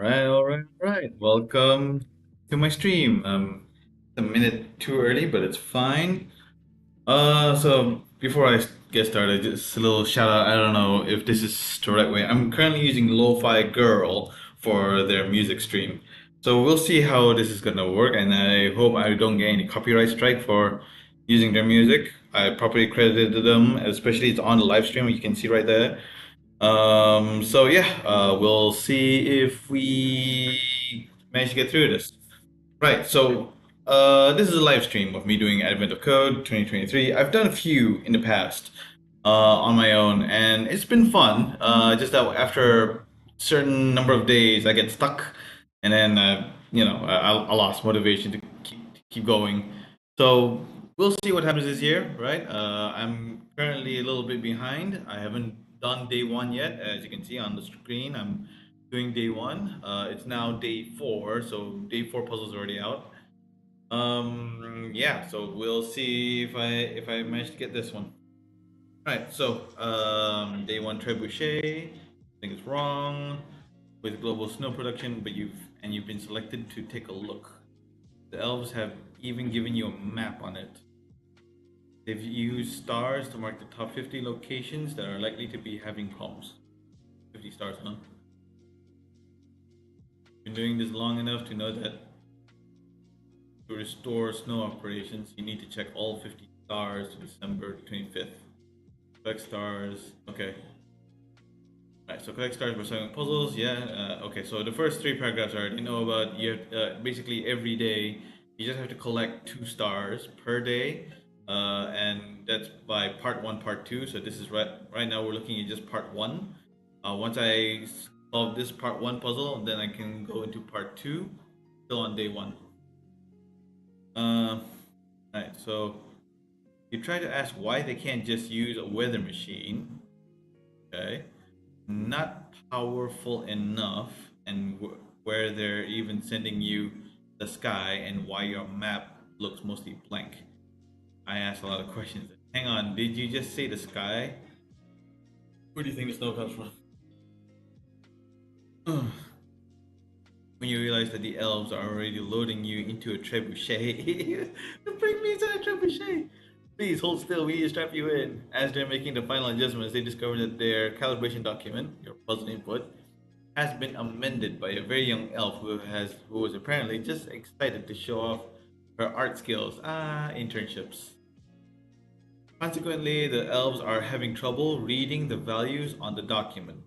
All right. Welcome to my stream. A minute too early, but it's fine. So before I get started, just a little shout out. I don't know if this is the right way. I'm currently using Lo-Fi Girl for their music stream. So we'll see how this is gonna work, and I hope I don't get any copyright strike for using their music. I properly credited them, especially it's on the live stream, you can see right there. So yeah, we'll see if we manage to get through this. Right, so this is a live stream of me doing Advent of Code 2023. I've done a few in the past on my own, and it's been fun. Just that after a certain number of days, I get stuck, and then I lost motivation to keep going. So we'll see what happens this year, right? I'm currently a little bit behind. I haven't done day one yet, as you can see on the screen. I'm doing day one. It's now day four, so day four puzzle's already out. Yeah, so we'll see if I manage to get this one. Right, so day one trebuchet. I think it's wrong with global snow production, but you've been selected to take a look. The elves have even given you a map on it. They've used stars to mark the top 50 locations that are likely to be having problems. 50 stars, huh? Been doing this long enough to know that to restore snow operations, you need to check all 50 stars to December 25th. Collect stars, okay. Alright, so collect stars by solving puzzles, yeah. Okay, so the first three paragraphs I already know about. You have basically every day, you just have to collect 2 stars per day. And that's by part 1, part 2. So this is right now we're looking at just part 1. Once I solve this part 1 puzzle, then I can go into part 2, still on day 1. Alright, so you try to ask why they can't just use a weather machine. Okay, not powerful enough, and where they're even sending you the sky, and why your map looks mostly blank. I asked a lot of questions. Hang on, did you just say the sky? Where do you think the snow comes from? When you realize that the elves are already loading you into a trebuchet. Bring me to a trebuchet! Please hold still, we need to strap you in. As they're making the final adjustments, they discover that their calibration document, your puzzle input, has been amended by a very young elf who was apparently just excited to show off her art skills. Internships. Consequently, the elves are having trouble reading the values on the document.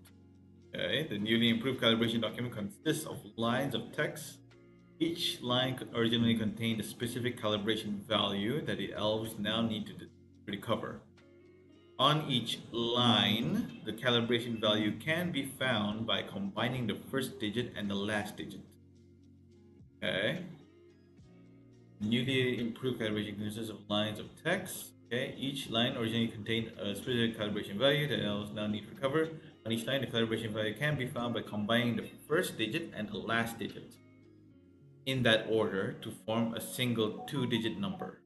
Okay, the newly improved calibration document consists of lines of text. Each line originally contained a specific calibration value that the elves now need to recover. On each line, the calibration value can be found by combining the first digit and the last digit. Okay. Newly improved calibration consists of lines of text. Okay, each line originally contained a specific calibration value that elves now need to recover. On each line, the calibration value can be found by combining the first digit and the last digit in that order to form a single 2-digit number.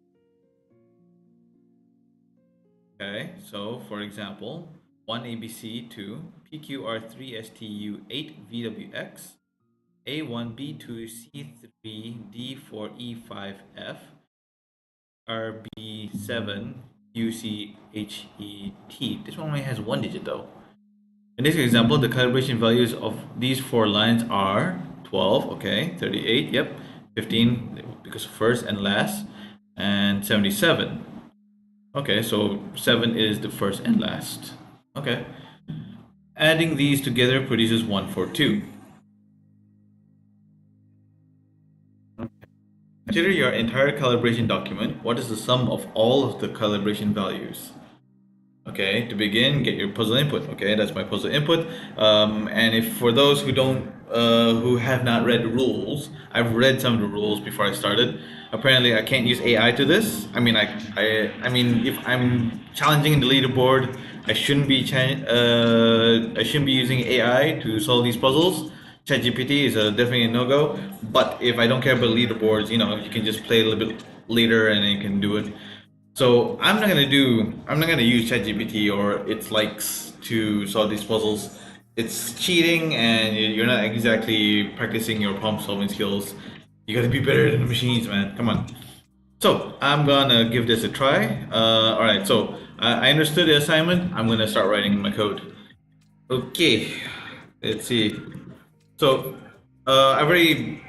Okay, so for example, 1ABC2, PQR3STU8VWX, A1B2C3D4E5F, RB7UCHET. This one only has 1 digit though. In this example, the calibration values of these 4 lines are 12, okay, 38, yep, 15 because of first and last, and 77. Okay, so 7 is the first and last. Okay. Adding these together produces 142. Consider your entire calibration document. What is the sum of all of the calibration values? Okay, to begin, get your puzzle input. Okay, that's my puzzle input. And if for those who have not read the rules, I've read some of the rules before I started. Apparently, I can't use AI to this. I mean, I mean, if I'm challenging the leaderboard, I shouldn't be using AI to solve these puzzles. ChatGPT is definitely a no-go. But if I don't care about leaderboards, you can just play a little bit later and you can do it. So I'm not gonna use ChatGPT or its likes to solve these puzzles. it's cheating and you're not exactly practicing your problem solving skills. You gotta be better than the machines, man. Come on. So I'm gonna give this a try. All right. So I understood the assignment. I'm gonna start writing my code. Okay. Let's see. So I've already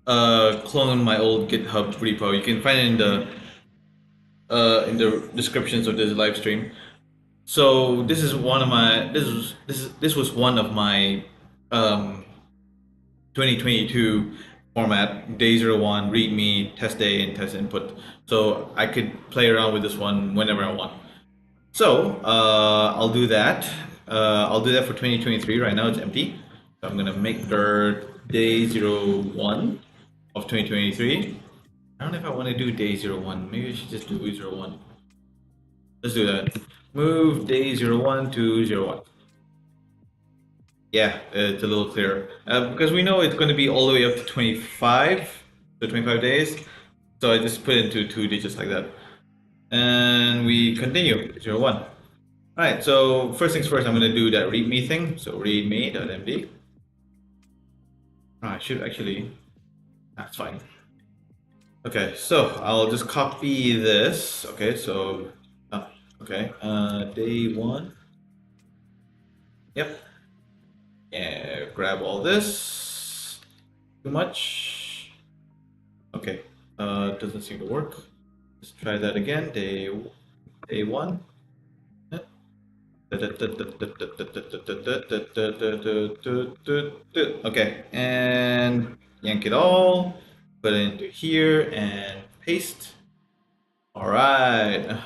cloned my old GitHub repo. You can find it in the descriptions of this live stream. So this is one of my this was one of my um, 2022 format day 01 readme test day and test input. So I could play around with this one whenever I want. So I'll do that. I'll do that for 2023. Right now it's empty. So I'm gonna make the day 01 of 2023. I don't know if I want to do day 01. Maybe I should just do 01. Let's do that. Move day 01 to 01. Yeah, it's a little clearer. Because we know it's going to be all the way up to 25, so 25 days. So I just put it into 2 digits like that. And we continue, 01. All right, so first things first, I'm going to do that readme thing. So readme.md. I should actually, that's fine. Okay, so I'll just copy this. Okay, so, okay, day 1. Yep. Yeah, grab all this. Too much. Okay, doesn't seem to work. Let's try that again. Day 1. Okay, and yank it all, put it into here and paste. All right.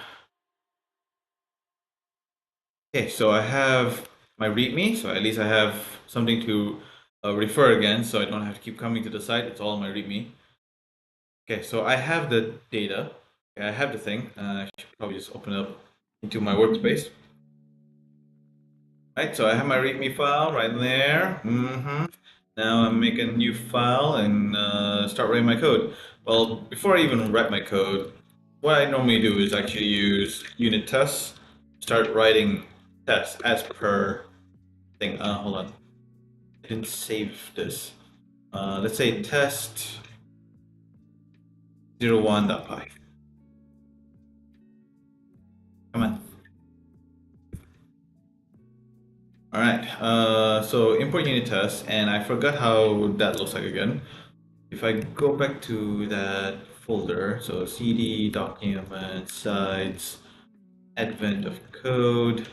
Okay, so I have my README, so at least I have something to refer against, so I don't have to keep coming to the site. It's all my README. Okay, so I have the data. Okay, I have the thing. I should probably just open it up into my workspace. Right, so I have my README file right there. Now I'm making a new file and start writing my code. Well, before I even write my code, what I normally do is actually use unit tests, start writing tests as per thing. Hold on, I didn't save this. Let's say test 01.py. Come on. All right, so import unit tests, and I forgot how that looks like again. If I go back to that folder, so cd document sites advent of code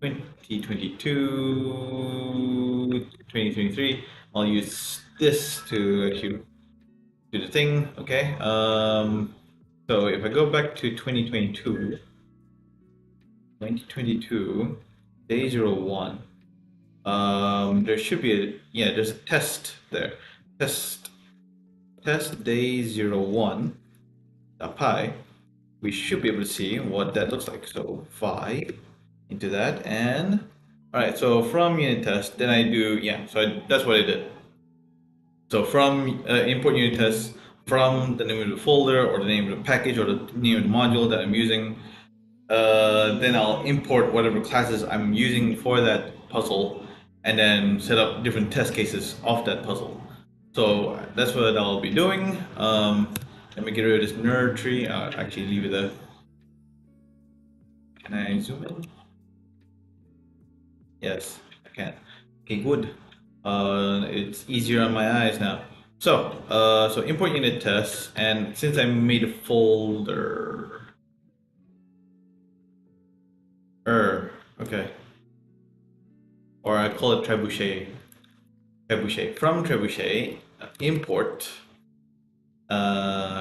2022 2023, I'll use this to actually do the thing. Okay, so if I go back to 2022 day 01, there should be a, yeah, there's a test there. Test day 01 .py. We should be able to see what that looks like. So 5 into that, and all right. So from unit test, then I do, yeah. So that's what I did. So from import unit test from the name of the folder or the name of the package or the name of the module that I'm using. Then I'll import whatever classes I'm using for that puzzle, and then set up different test cases of that puzzle. So that's what I'll be doing. Let me get rid of this nerd tree. Actually, leave it there. Can I zoom in? Yes, I can. Okay, good. It's easier on my eyes now. So import unit tests, and since I made a folder, okay, or I call it trebuchet. Trebuchet from trebuchet, import.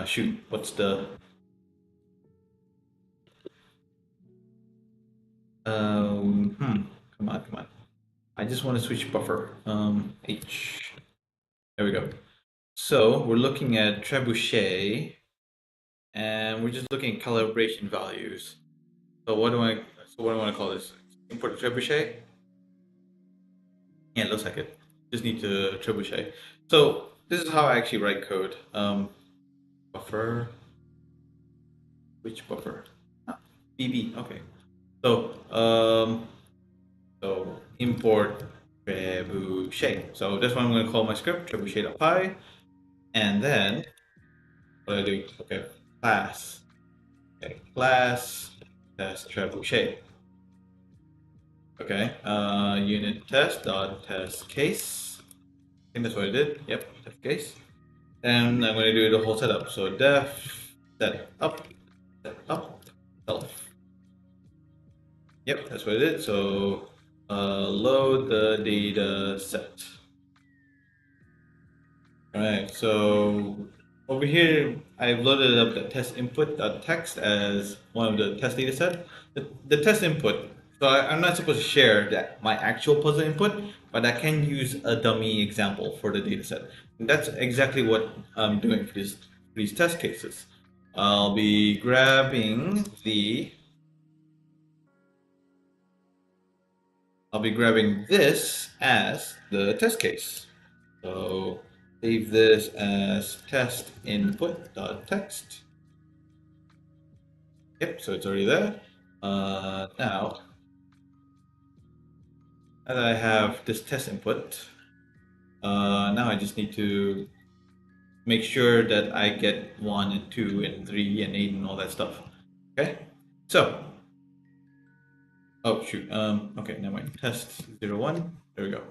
Shoot, what's the? Come on. I just want to switch buffer. H. There we go. So we're looking at trebuchet, and we're just looking at calibration values. So what do I want to call this? Import trebuchet. Yeah, it looks like it. Just need to trebuchet. So this is how I actually write code. Buffer. Which buffer? BB. Okay. So so import trebuchet. So this one I'm going to call my script trebuchet.py, and then what do I do? Okay, class. Okay, class test trebuchet. Okay, unit test dot test case. I think that's what I did. Yep, test case. And I'm going to do the whole setup. So def set up, self. Yep, that's what it is. So load the data set. All right, so over here, I've loaded up the test input.text as one of the test data set. The test input, so I'm not supposed to share that my actual puzzle input, but I can use a dummy example for the data set. And that's exactly what I'm doing for these test cases. I'll be grabbing this as the test case. So save this as test input.text. Yep, so it's already there. Now that I have this test input, now I just need to make sure that I get 1 and 2 and 3 and 8 and all that stuff. Okay, so oh shoot, okay, never mind. Test 01. There we go.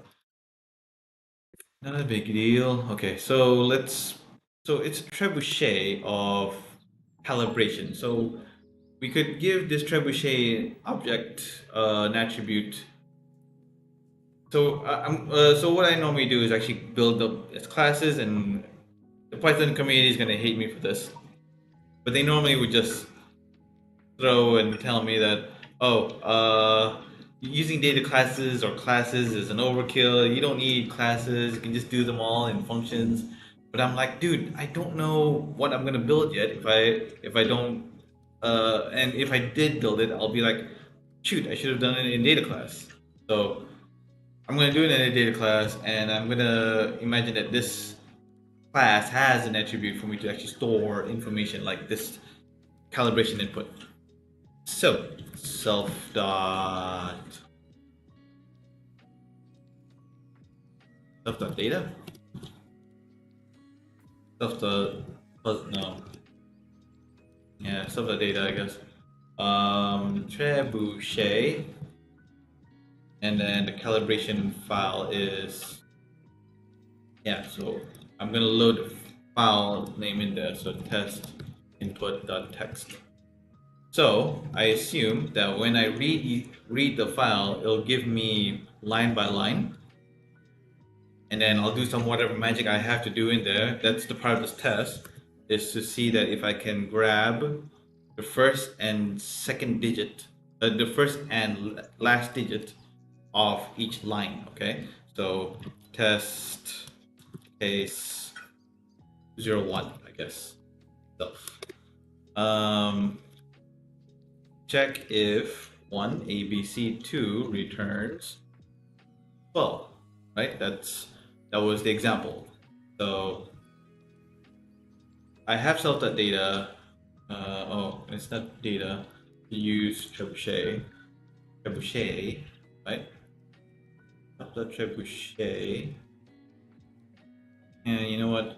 Not a big deal. Okay, so it's a trebuchet of calibration. So we could give this trebuchet object an attribute. So what I normally do is actually build up its classes, and the Python community is gonna hate me for this, but they normally would just throw and tell me that, oh, using data classes or classes is an overkill. You don't need classes. You can just do them all in functions. But I'm like, dude, I don't know what I'm gonna build yet. If I don't, and if I did build it, I'll be like, shoot, I should have done it in data class. So I'm gonna do it in a data class, and I'm gonna imagine that this class has an attribute for me to actually store information like this calibration input. So self dot data self dot no yeah self dot data I guess trebuchet, and then the calibration file is so I'm gonna load the file name in there, so test input dot text. So I assume that when I read the file, it'll give me line by line, and then I'll do some whatever magic I have to do in there. That's the part of this test, is to see that if I can grab the first and second digit, the first and last digit of each line. Okay, so test case 01, I guess. So, check if 1 ABC 2 returns 12, right? That was the example. So I have self.data. Oh, it's not data. Use trebuchet, right? Trebuchet. And you know what?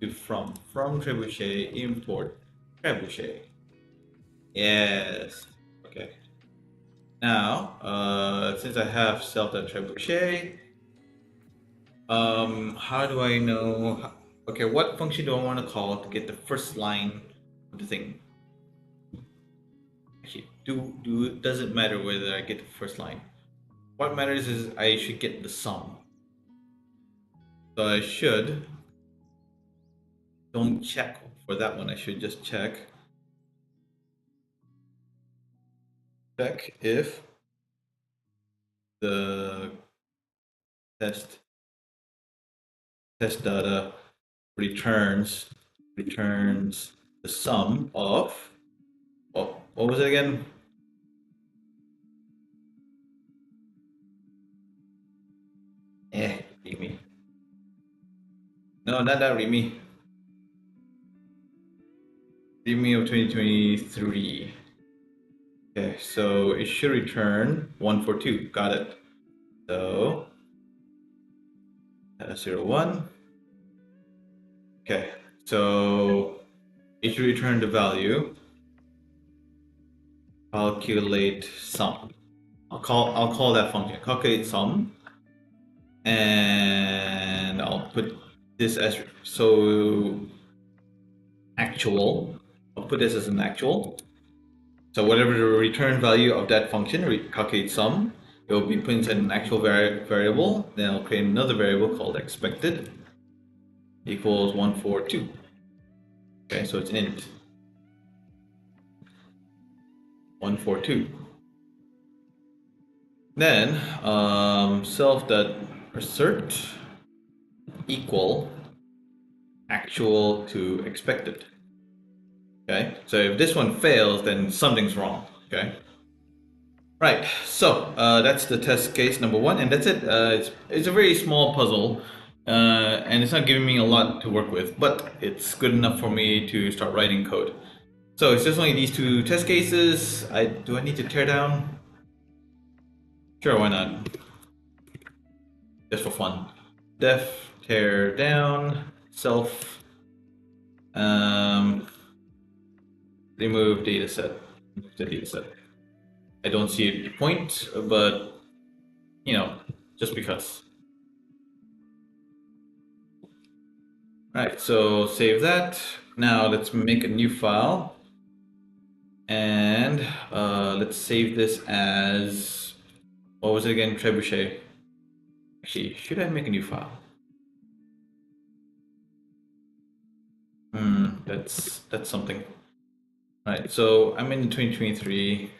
Do from trebuchet import trebuchet. Yes. Okay. Now, since I have self.trebuchet, how do I know? Okay, what function do I want to call to get the first line of the thing? Actually, doesn't matter whether I get the first line. What matters is I should get the sum. So I should, don't check for that one. I should just check if the test data returns the sum of, oh, what was it again? Read me. No, not that read me. Read me of 2023. Okay, so it should return 142. Got it. So 0, 1. Okay, so it should return the value. Calculate sum. I'll call that function calculate sum, and I'll put this as so actual. I'll put this as an actual. So whatever the return value of that function, calculate sum, it will be put inside an actual variable. Then I'll create another variable called expected equals 142. Okay, so it's int 142. Then self.assert equal actual to expected. Okay, so if this one fails, then something's wrong. Okay. Right, so that's the test case number 1, and that's it. It's a very small puzzle, and it's not giving me a lot to work with, but it's good enough for me to start writing code. So it's just only these 2 test cases. Do I need to tear down? Sure, why not? Just for fun. Def tear down self remove dataset. The dataset. I don't see a point, but just because. Right, so save that. Now let's make a new file. And let's save this as, what was it again? Trebuchet. Actually, should I make a new file? That's something. Right, so I'm in 2023.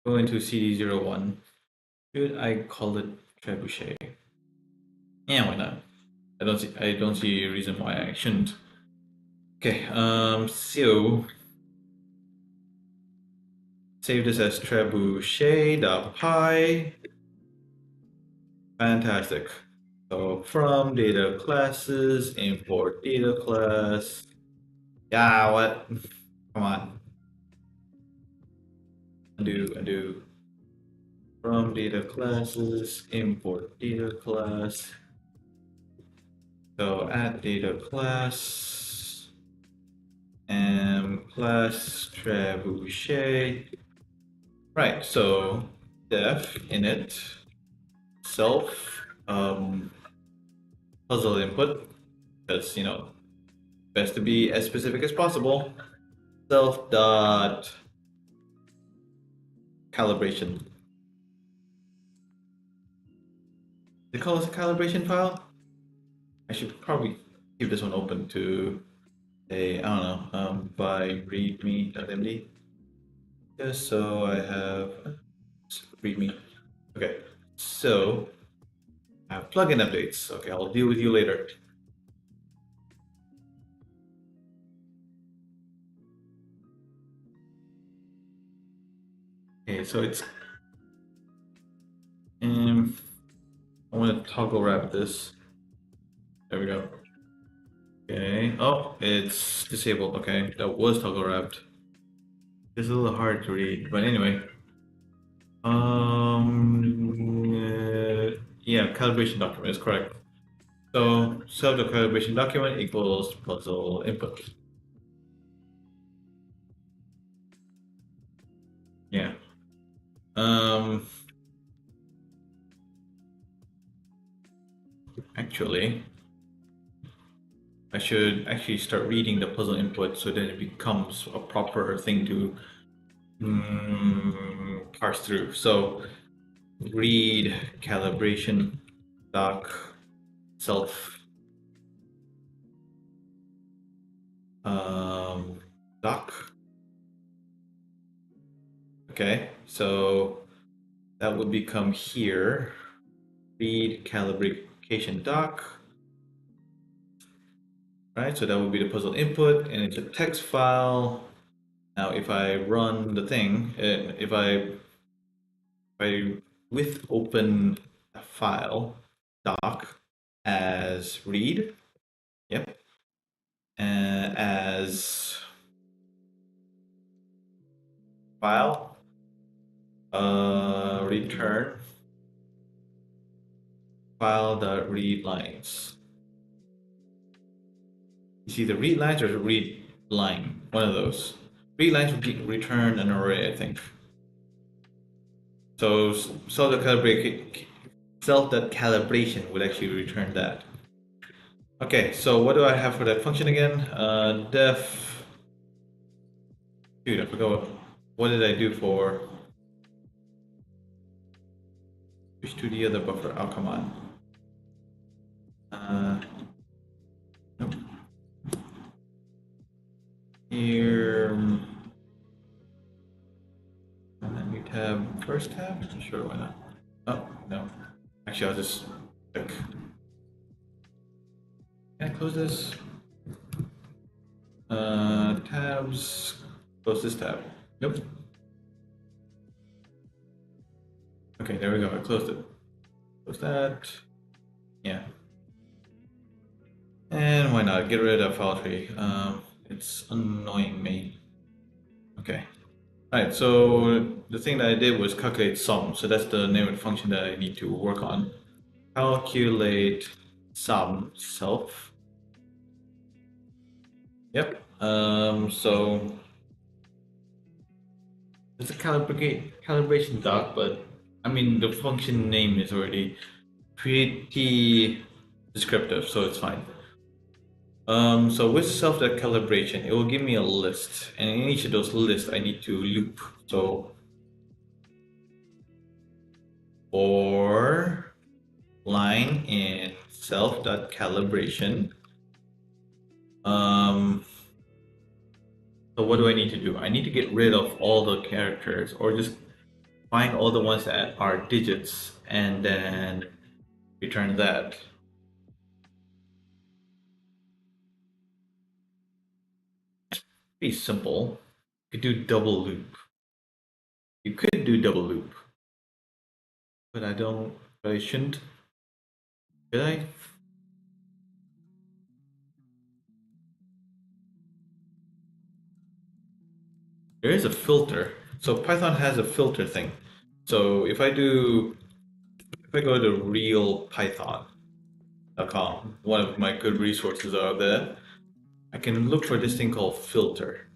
Go into CD01. Should I call it Trebuchet? Yeah, why not? I don't see a reason why I shouldn't. Okay, so save this as trebuchet.py. Fantastic. So from data classes, import data class. Yeah, what? Come on. Undo. From data classes, import data class. So add data class and class trebuchet. Right, so def init self puzzle input, because best to be as specific as possible. Self dot calibration. They call this a calibration file. I should probably keep this one open to a, I don't know, by readme.md, just so I have readme. Okay, so I have plugin updates. Okay, I'll deal with you later. Okay, so it's I want to toggle wrap this. There we go. Okay. Oh, it's disabled. Okay, that was toggle wrapped. It's a little hard to read, but anyway. Yeah, calibration document is correct. So self the calibration document equals puzzle input. Yeah. Actually, I should actually start reading the puzzle input so that it becomes a proper thing to parse through. So read calibration doc self doc. Okay, so that would become here. Read calibration doc. Right, so that would be the puzzle input, and it's a text file. Now, if I run the thing, if I with open a file doc as read, yep, as file return file.read lines. It's either read lines or read line, one of those. Read lines would return an array, I think. So self.calibration would actually return that. Okay, so what do I have for that function again? Def. Dude, I forgot what did I do for push to the other buffer. Oh, come on. Nope. Here. And then new tab, first tab? Sure, why not? Oh, no. Actually, I'll just click. Can I close this? Tabs. Close this tab. Nope. Okay, there we go. I closed it. Close that. Yeah. And why not? Get rid of file tree. It's annoying me. Okay. Alright, so the thing that I did was calculate sum. So that's the name of the function that I need to work on. Calculate sum self. Yep. So it's a calibration doc, but I mean the function name is already pretty descriptive, so it's fine. So with self-calibration, it will give me a list, and in each of those lists, I need to loop. So for line in self.calibration, so what do I need to do? I need to get rid of all the characters, or just find all the ones that are digits, and then return that. Pretty simple. You could do double loop. You could do double loop, but I shouldn't. Should I? There is a filter. So Python has a filter thing. So if I go to realpython.com, one of my good resources are there, I can look for this thing called filter.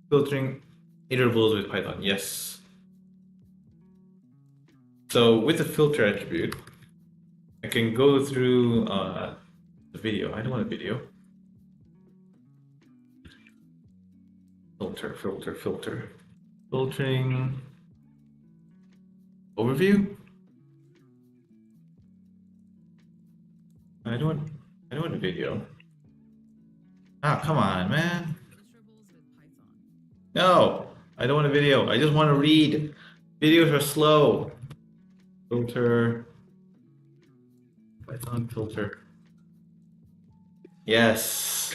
Filtering iterables with Python, yes. So with the filter attribute, I can go through the video. I don't want a video. Filter. Filtering. Overview? I don't want a video. Ah, come on, man. No, I don't want a video. I just want to read. Videos are slow. Filter. Python filter. Yes.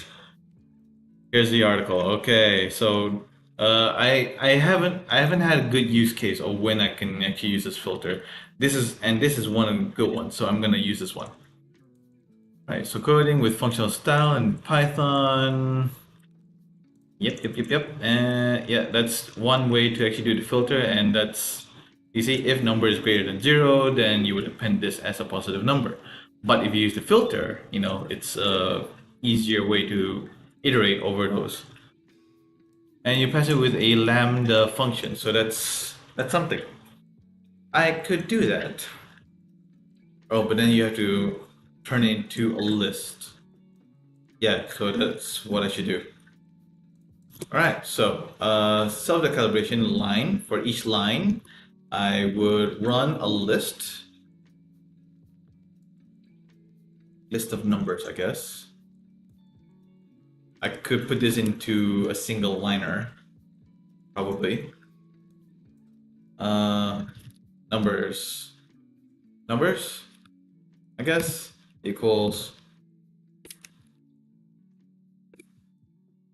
Here's the article. Okay, so I haven't had a good use case of when I can actually use this filter. This is one good one, so I'm gonna use this one. All right, so coding with functional style in Python. Yep. And yeah, that's one way to actually do the filter, and that's, you see, if number is greater than 0, then you would append this as a positive number. But if you use the filter, you know, it's a easier way to iterate over those. And you pass it with a lambda function, so that's something. I could do that. Oh, but then you have to turn it into a list. Yeah, so that's what I should do. All right, so self-calibration line. For each line, I would run a list of numbers, I guess. I could put this into a single liner, probably. Numbers, I guess, equals.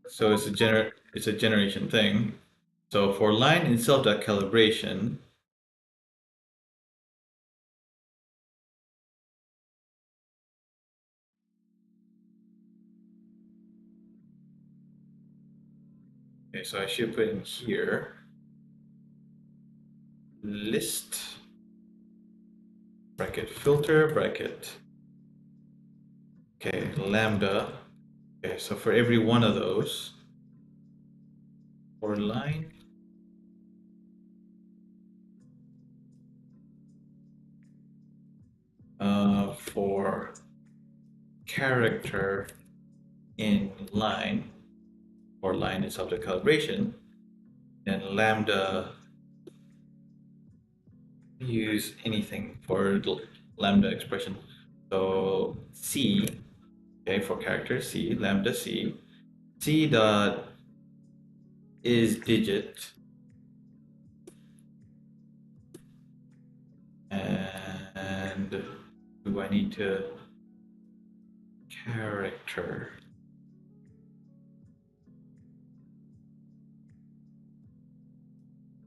So it's a generation thing. So for line in self.calibration, okay, so I should put in here list bracket filter, bracket. Okay, lambda. Okay, so for every one of those, for line, for character in line, or line is subject calibration, then lambda, use anything for the lambda expression. So C, okay, for character C, lambda C, C dot is digit, and do I need to character?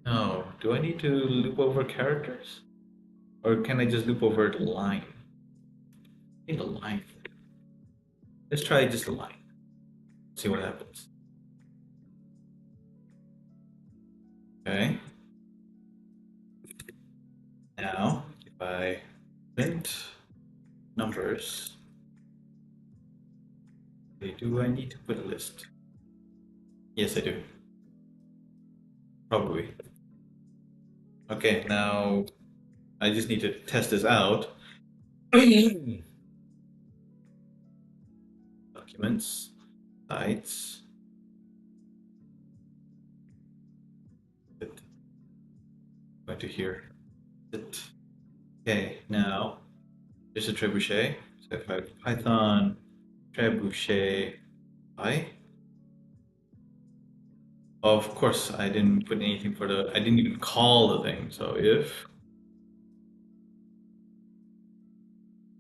No, do I need to loop over characters? Or can I just loop over the line? I need a line. Let's try just a line. See what happens. Okay. Now, if I print numbers, okay, do I need to put a list? Yes, I do. Probably. Okay, now I just need to test this out. Documents, sites. Going to here. Okay, now there's a trebuchet. So if I Python trebuchet I. Of course, I didn't put anything for the. I didn't even call the thing. So if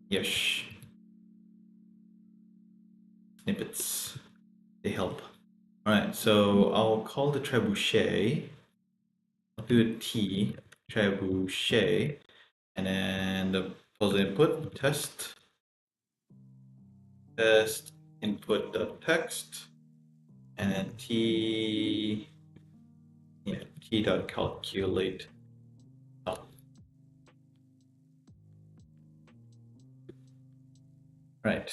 yes, snippets, they help. All right, so I'll call the trebuchet. I'll do a T trebuchet, and then the pull input test input the text, and then T dot calculate. Oh. Right.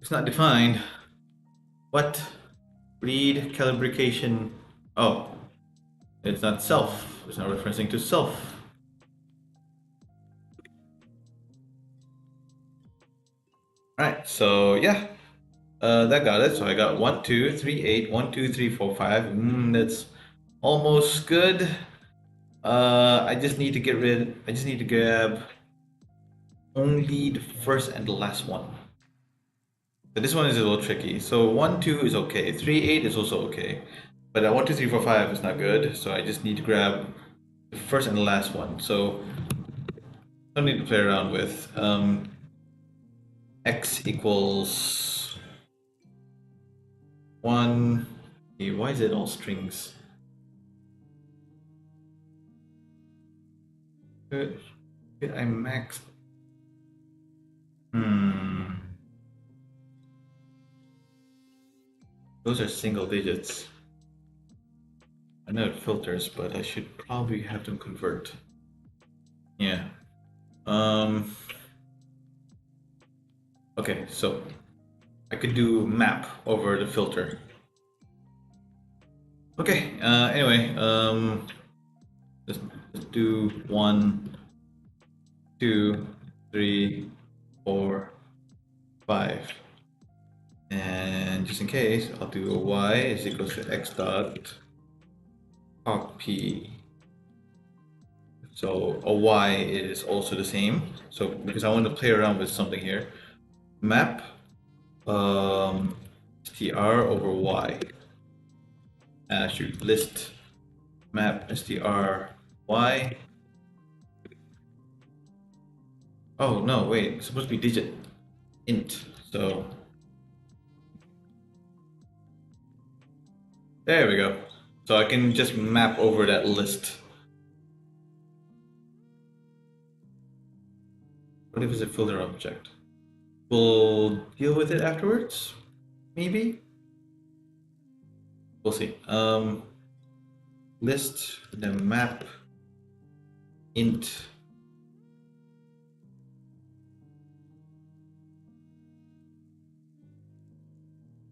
It's not defined. What? Read calibration. Oh, it's not self. It's not referencing to self. Right. So yeah, that got it. So I got 1, 2, 3, 8, 1, 2, 3, 4, 5. That's almost good. I just need to get rid. I just need to grab only the first and the last one. But this one is a little tricky. So 1, 2 is okay. 3, 8 is also okay. But 1, 2, 3, 4, 5 is not good. So I just need to grab the first and the last one. So don't need to play around with. X equals 1. Hey, why is it all strings? Good. I maxed. Those are single digits. I know it filters, but I should probably have them convert. Yeah. Okay, so I could do map over the filter. Okay, anyway, let's do 1, 2, 3, 4, 5. And just in case, I'll do a y is equals to x dot copy. So a y is also the same. So because I want to play around with something here, map str over y. I should list map str y. Oh no, wait, it's supposed to be digit int. So there we go. So I can just map over that list. What if it's a filter object? We'll deal with it afterwards, maybe? We'll see. List the map int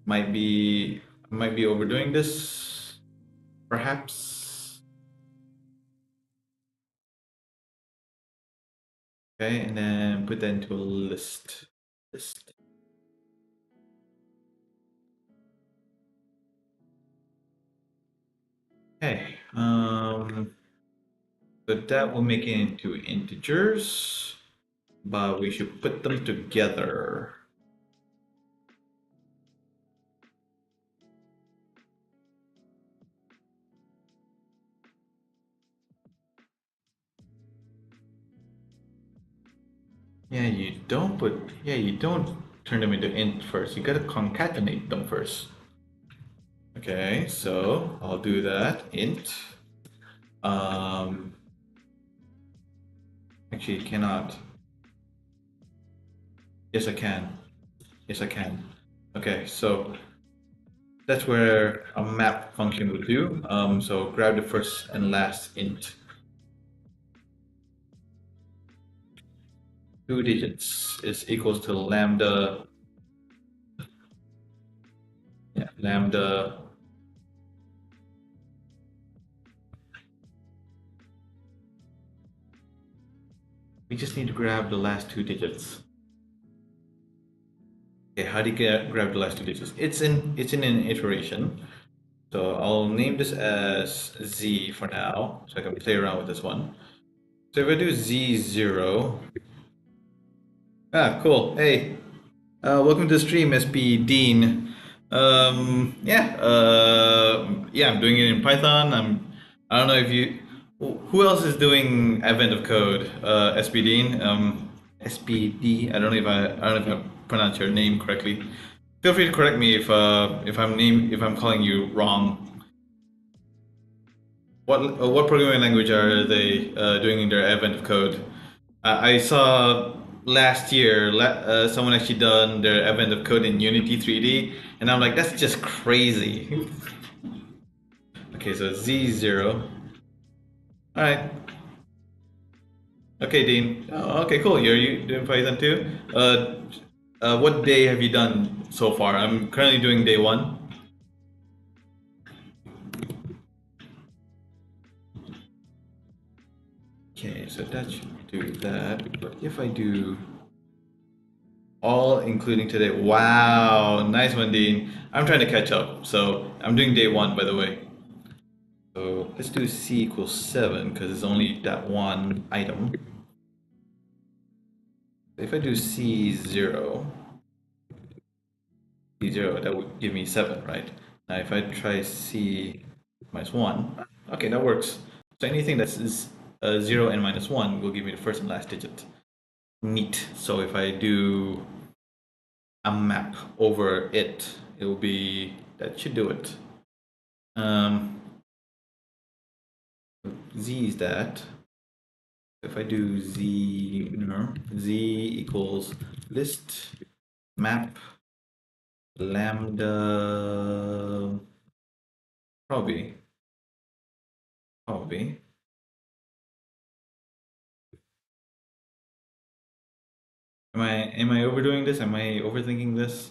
Might be overdoing this, perhaps. Okay, and then put that into a list. Okay. So that will make it into integers, but we should put them together. Yeah, you don't turn them into int first. You gotta concatenate them first. Okay, so I'll do that. Int. Actually, it cannot. Yes, I can. Yes, I can. Okay, so that's where a map function would do. So grab the first and last int. 2 digits is equals to lambda. Yeah, lambda. We just need to grab the last 2 digits. Okay, how do you grab the last 2 digits? It's in an iteration. So I'll name this as Z for now, so I can play around with this one. So if I do Z0, cool. Hey, welcome to the stream, SP Dean. Yeah, I'm doing it in Python. I don't know if you, who else is doing Advent of Code? SP Dean, SPD. I don't know if I pronounced your name correctly. Feel free to correct me if I'm calling you wrong. What programming language are they doing in their Advent of Code? I saw last year someone actually done their Advent of Code in Unity 3D, and I'm like, that's just crazy. Okay, so Z0. All right. Okay, Dean. Oh, okay, cool. You doing Python too? What day have you done so far? I'm currently doing day 1. Okay, so that should do that. But if I do all including today, wow, nice one, Dean. I'm trying to catch up, so I'm doing day 1, by the way. So let's do C equals 7 because it's only that one item. If I do C0, that would give me 7, right? Now if I try C minus 1, okay, that works. So anything that's 0 and minus 1 will give me the first and last digit. Neat. So if I do a map over it, it will be, that should do it. Z is that. If I do Z equals list map lambda, probably. Am I overdoing this? Am I overthinking this?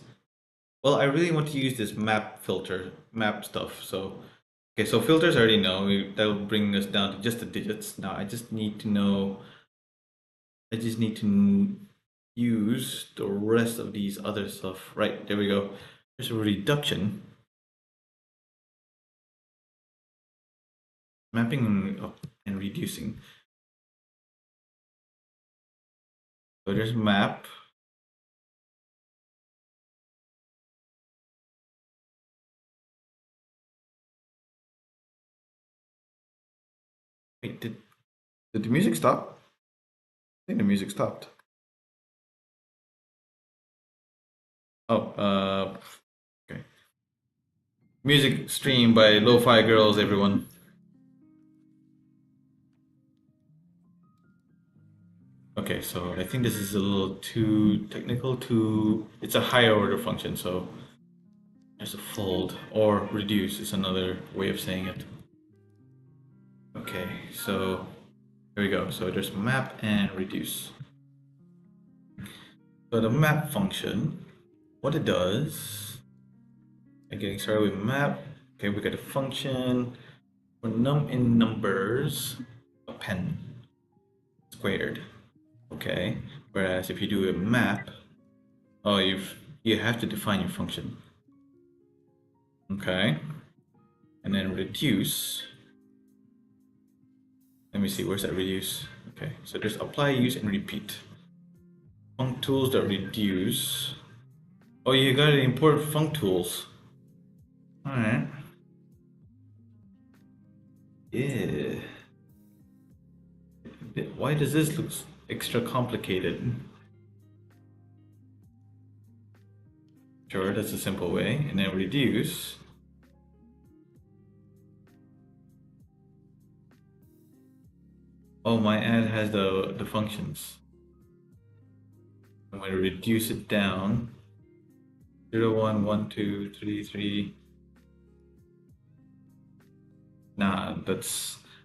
Well, I really want to use this map stuff. So, okay, so filters I already know. That'll bring us down to just the digits. Now I just need to know. I just need to use the rest of these other stuff. Right, there we go. There's a reduction. Mapping and reducing. So there's map. Wait, did the music stop? I think the music stopped. Oh, okay. Music streamed by Lo-Fi Girls, everyone. Okay, so I think this is a little too technical. It's a higher order function, so there's a fold or reduce is another way of saying it. Okay, so here we go. So there's map and reduce. So the map function, what it does And getting started with map. Okay, we got a function for num in numbers, append squared. Okay, whereas if you do a map, oh, you have to define your function. Okay, and then reduce. Let me see, where's that reduce? Okay, so there's apply, use, and repeat. Func tools that reduce. Oh, you gotta import func tools. All right. Yeah. Why does this look extra complicated? Sure, that's a simple way. And then reduce. Oh, my add has the functions. I'm going to reduce it down. 0, 1, 1, 2, 3, 3. Nah,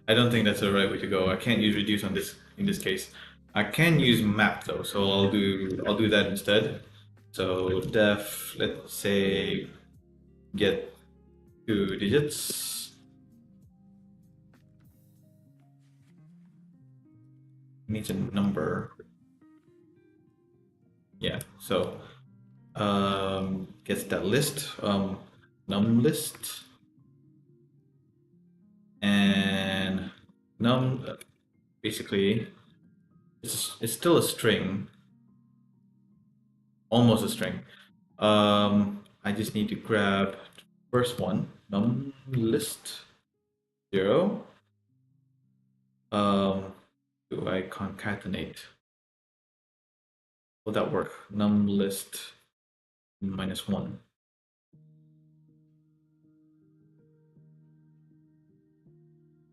I don't think that's the right way to go. I can't use reduce on this in this case. I can use map though, so I'll do that instead. So def, let's say get 2 digits. Needs a number. Yeah, so gets that list, num list, and num basically it's still a string, almost a string. I just need to grab the first one, num list 0. Do I concatenate? Will that work? Num list -1.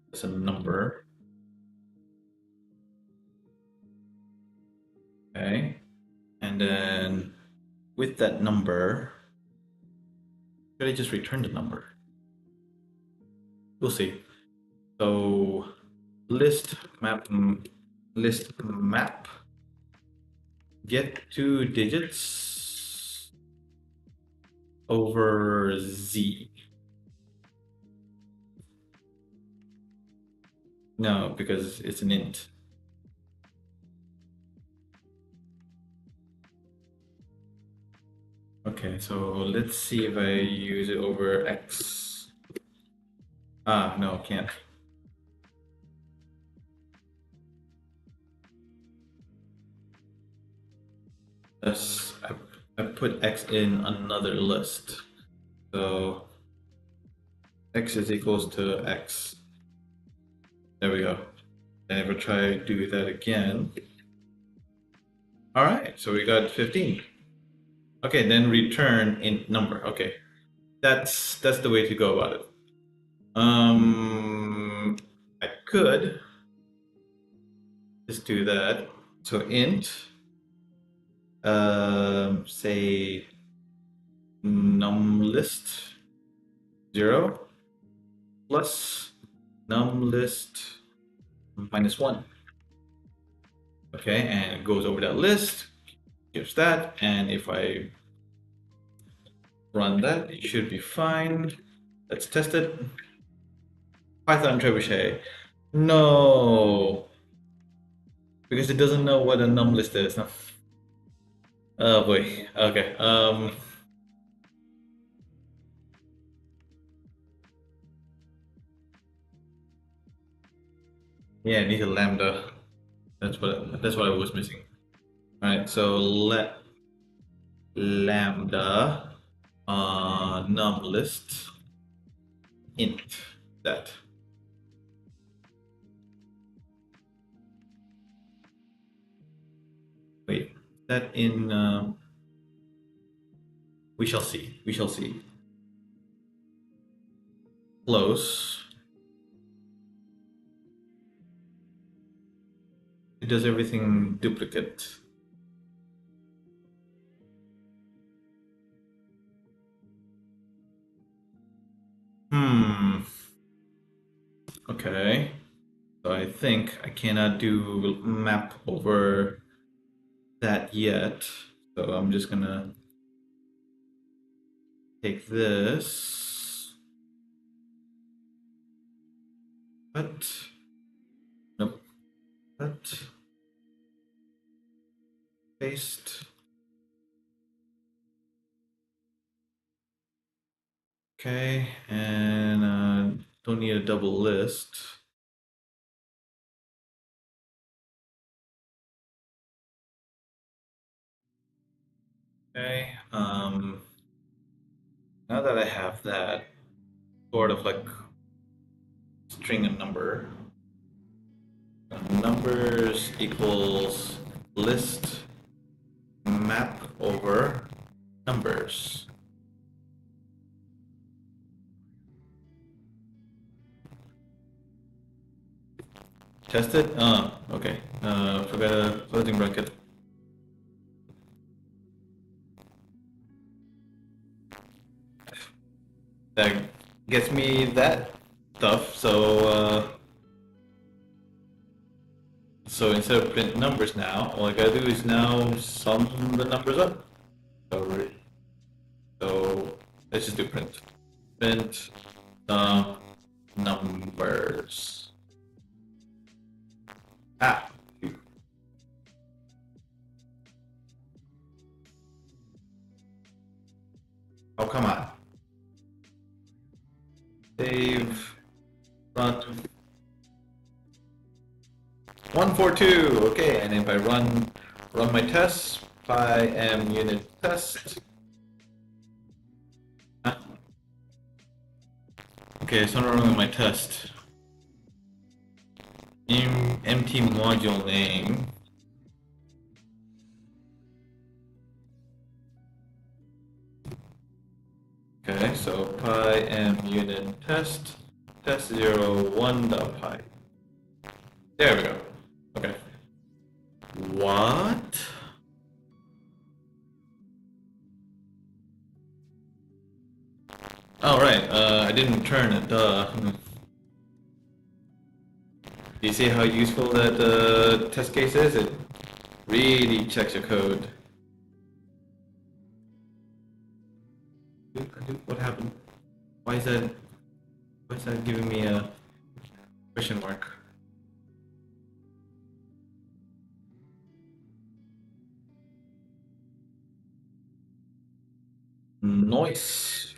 It's a number. Okay. And then with that number, should I just return the number? We'll see. So list map get 2 digits over z. No, because it's an int. Okay, so let's see if I use it over x. Ah, no, can't. Thus, I put x in another list. So x is equals to x. There we go. And if I try to do that again. All right, so we got 15. Okay, then return int number. Okay, that's the way to go about it. I could just do that. So int, say numList 0 plus numList -1. Okay, and it goes over that list, gives that, and if I run that, it should be fine. Let's test it. Python trebuchet. No, because it doesn't know what a numList is. No. Oh boy. Okay. Yeah, I need a lambda. That's what I was missing. All right. So let lambda numList int that. Wait, that in we shall see. We shall see. Close. It does everything duplicate. Okay. So I think I cannot do map over that yet. So I'm just gonna take this. Cut. Nope. Cut. Paste. Okay, and don't need a double list. Okay, now that I have that sort of like string a number, numbers equals list map over numbers. Test it? Okay. Forgot a closing bracket. That gets me that stuff, so instead of print numbers now, all I gotta do is now sum the numbers up. So let's just do print. Print numbers. Ah. Oh, come on. Save. Run. 142. Okay, and if I run my tests, pym unit test. Huh? Okay, so I'm running my test. Empty module name. Okay, so pym unit test 01.py. There we go. Okay. What? Oh, right. I didn't return it. Duh. Do you see how useful that test case is? It really checks your code. What happened? Why is that giving me a question mark? Noise.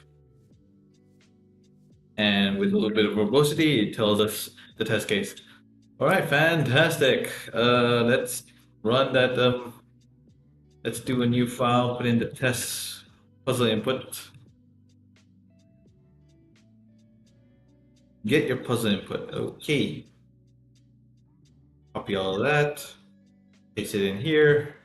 And with a little bit of verbosity, it tells us the test case. All right, fantastic. Let's run that. Let's do a new file. Put in the test puzzle input. Get your puzzle input. Okay. Copy all of that. Paste it in here.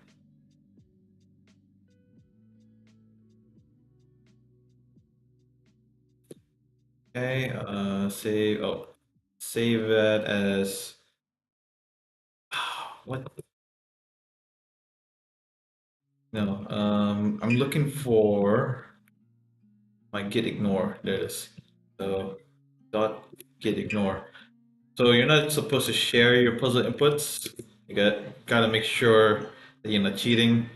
Okay. Save. Oh, save that as. What? No. I'm looking for my git ignore. There it is. So dot git ignore. So you're not supposed to share your puzzle inputs. You gotta make sure that you're not cheating.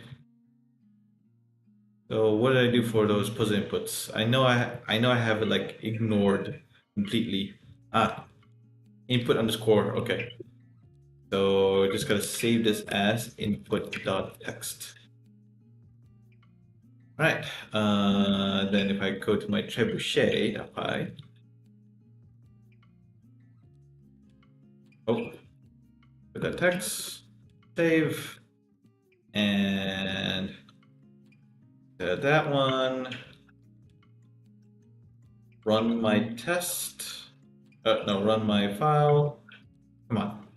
So what did I do for those puzzle inputs? I know I have it like ignored completely. Input underscore. Okay. So just gotta save this as input.text. Right. Then if I go to my trebuchet.py. Oh, put that text. Save. And that one. Run my test. No, run my file. Come on.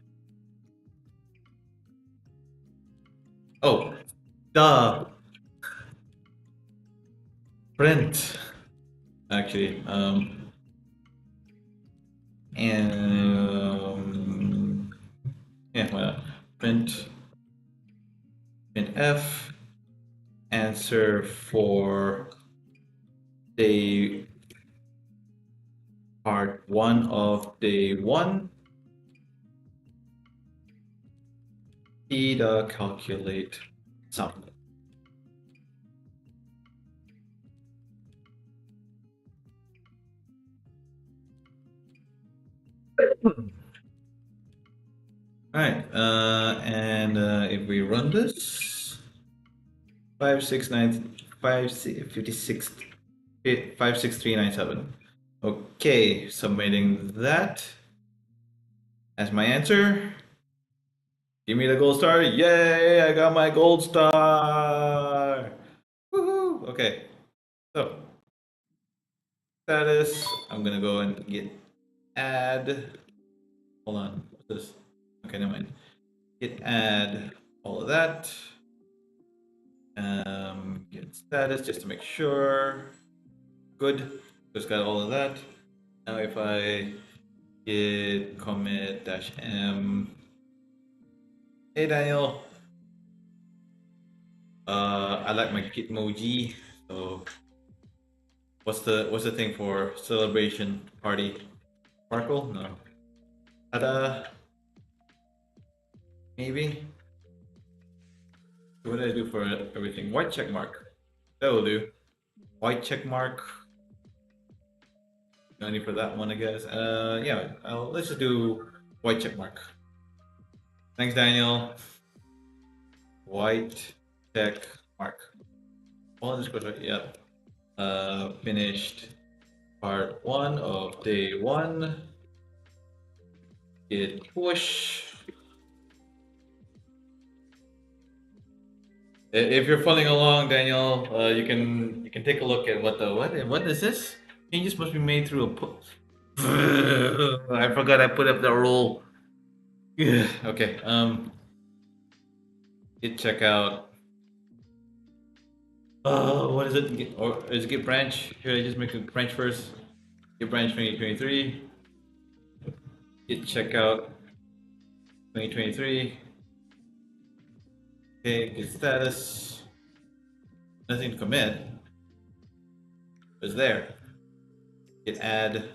Oh, duh. Print. Actually, and yeah, why not? Print F answer for day part 1 of day 1. Theta calculate sum. All right, and if we run this, 569 56 56397. Okay, submitting that as my answer. Give me the gold star. Yay, I got my gold star. Woohoo. Okay, so status. I'm gonna go and get add. Hold on, what's this? Okay, never mind. Hit add all of that. Get status just to make sure. Good. Just got all of that. Now if I git commit dash m. Hey Daniel. I like my Gitmoji. So what's the thing for celebration party? Sparkle? No. Ta-da. Maybe. What do I do for everything? White check mark. That will do. White check mark. No need for that one, I guess. Yeah. Let's just do white check mark. Thanks, Daniel. White check mark. Well, just go to yeah. Finished part 1 of day 1. Git push. If you're following along, Daniel, you can take a look at what is this? Changes must be made through a put. I forgot I put up the rule. Okay. Git checkout. What is it? Or is it git branch? Should I just make a branch first? Git branch 2023. Git checkout 2023. Okay, git status. Nothing to commit. It's there. Git add.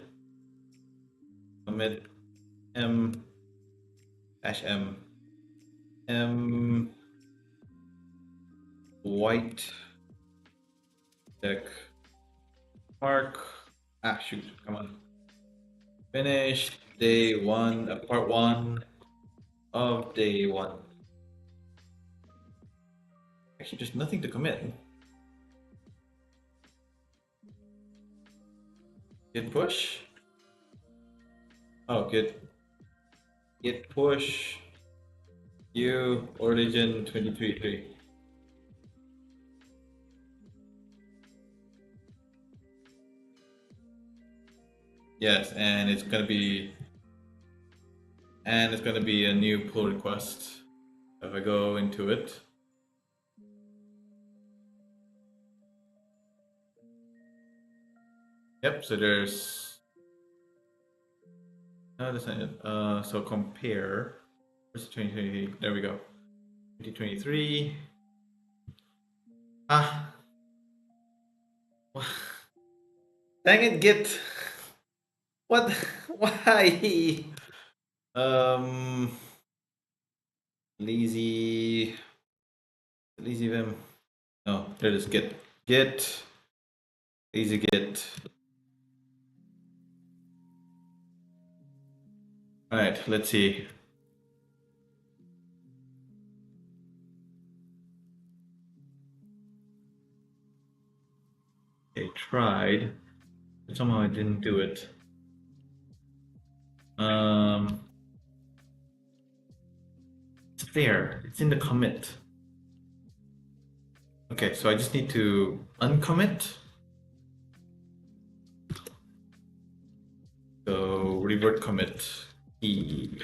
Commit m dash m white check mark. Ah, shoot, come on. Finished day 1, part 1 of day 1. Actually, there's nothing to commit. Git push. Oh, git push. U origin 23.3. Yes, and it's gonna be a new pull request. If I go into it. Yep, so there's no, that's not it. So compare. Where's the 2023? There we go. 2023. Ah. Dang it, Git. What? Why? Lazy Vim. No, there it is. Git. Lazy Git. All right, let's see. I tried, but somehow I didn't do it. It's there. It's in the commit. Okay, so I just need to uncommit. So revert commit E.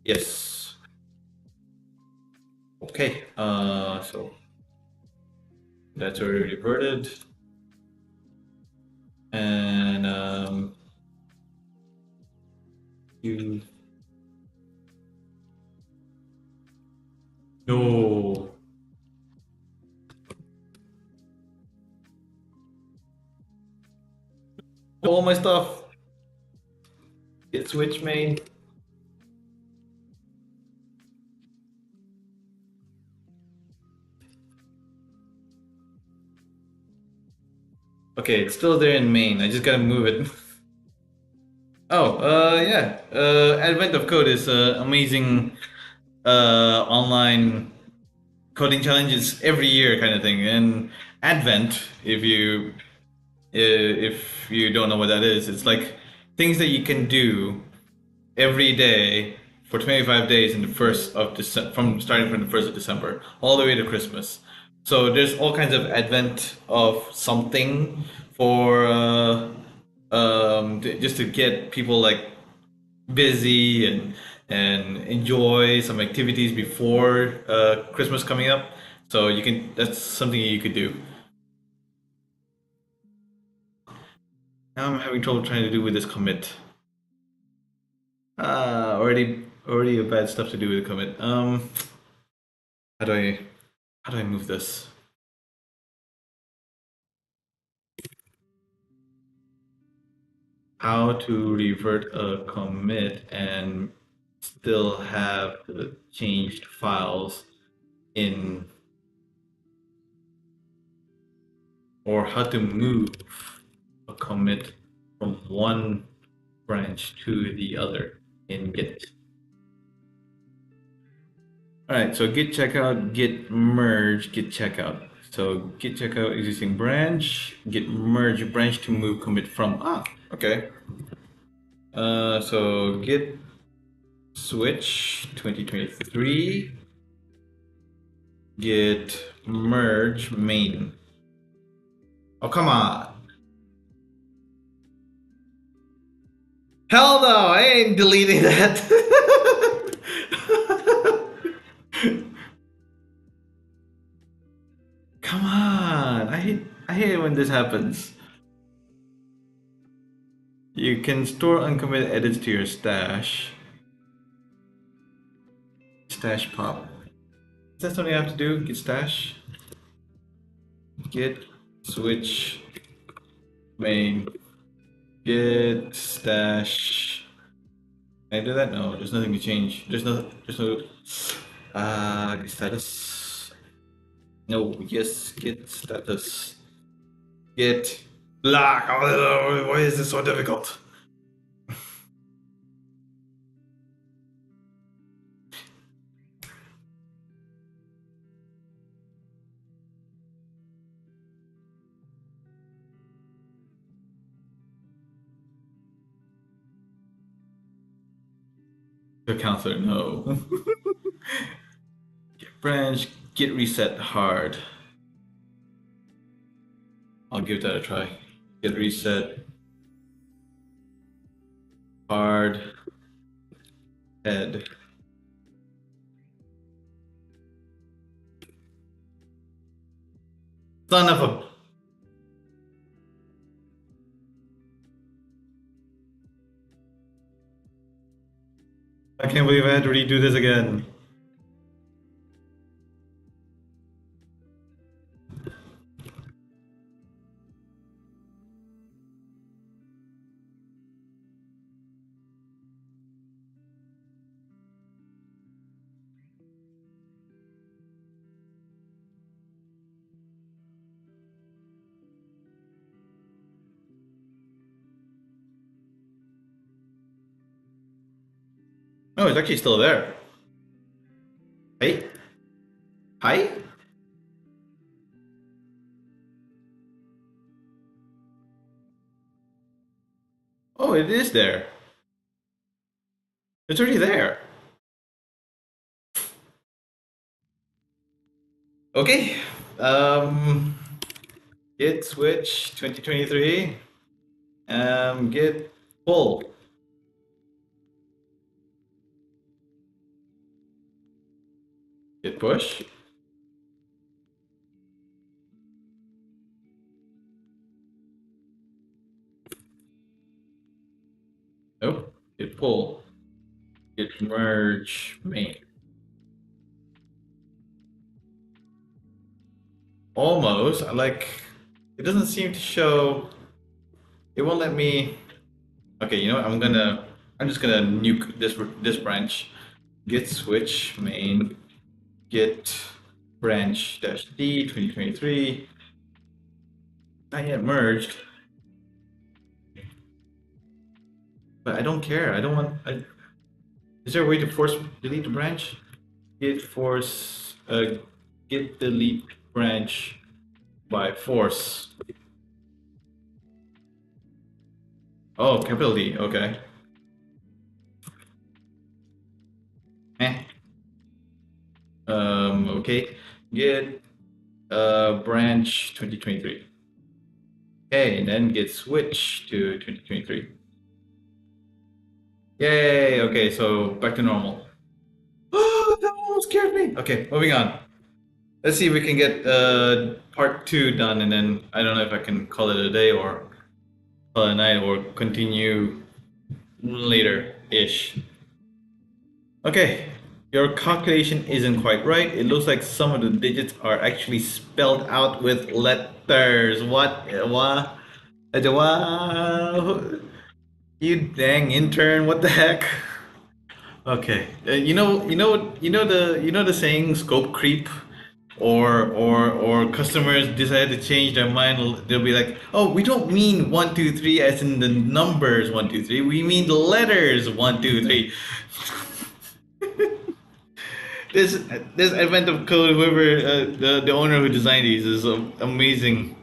Yes. Okay. So that's already reverted. And you. No. All my stuff. Git switch main. Okay, it's still there in main. I just gotta move it. Oh, yeah. Advent of Code is amazing online coding challenges every year kind of thing. And Advent, if you don't know what that is, it's like things that you can do every day for 25 days in the first of December, from starting from the 1st of December all the way to Christmas. So there's all kinds of advent of something for just to get people like busy and enjoy some activities before Christmas coming up. So you can that's something you could do. Now I'm having trouble trying to do with this commit. Already a bad stuff to do with the commit. How do I how do I move this? How to revert a commit and still have the changed files in, or how to move a commit from one branch to the other in Git. All right, so git checkout, git merge, git checkout. So git checkout existing branch, git merge branch to move commit from. Okay. So git switch 2023, git merge main. Oh, come on. Hell no, I ain't deleting that. Come on. I hate it when this happens. You can store uncommitted edits to your stash. Stash pop. Is that something I have to do? Git stash? Git switch main. Git stash. Can I do that? No, there's nothing to change. There's no git status. No, yes, git status. Git black. Oh, why is this so difficult? The counselor, no. Git branch, git reset hard. I'll give that a try. Git reset hard head. Son of a. I can't believe I had to redo this again. Oh, it's actually still there. Hey? Hi? Oh, it is there. It's already there. Okay. Um, Git switch 2023. Git pull. Git push. Nope. Git pull. Git merge main. Almost. It doesn't seem to show. It won't let me. Okay, you know what? I'm just gonna nuke this branch. Git switch main. Git branch dash D 2023. Not yet merged. But I don't care. I don't want. Is there a way to force delete the branch? Git force. Git delete branch by force. Oh, capital D. Okay. Eh. Okay. Git branch 2023. Okay, and then git switch to 2023. Yay! Okay, so back to normal. Oh, that almost scared me. Okay, moving on. Let's see if we can get part two done, and then I don't know if I can call it a day or call it a night or continue later ish. Okay, your calculation isn't quite right. It looks like some of the digits are actually spelled out with letters. What? What? What? You dang intern! What the heck? Okay, you know the saying "scope creep," or customers decide to change their mind. They'll be like, "Oh, we don't mean 1, 2, 3 as in the numbers 1, 2, 3. We mean the letters 1, 2, 3." This this advent of code, whoever the owner who designed these is amazing.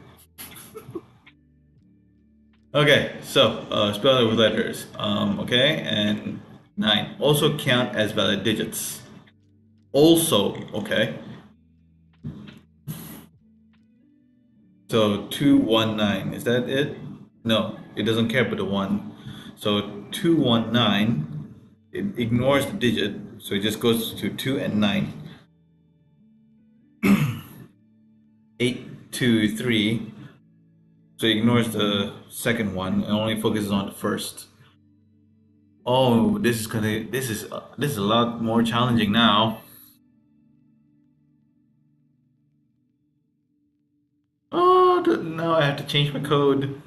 Okay, so spell it with letters. Okay, and 9 also count as valid digits. Also, okay. So 219, is that it? No, it doesn't care about the one. So 219, it ignores the digit, so it just goes to 2 and 9. 823, so it ignores the second one and only focuses on the first. Oh, this is a lot more challenging now. Oh, now I have to change my code.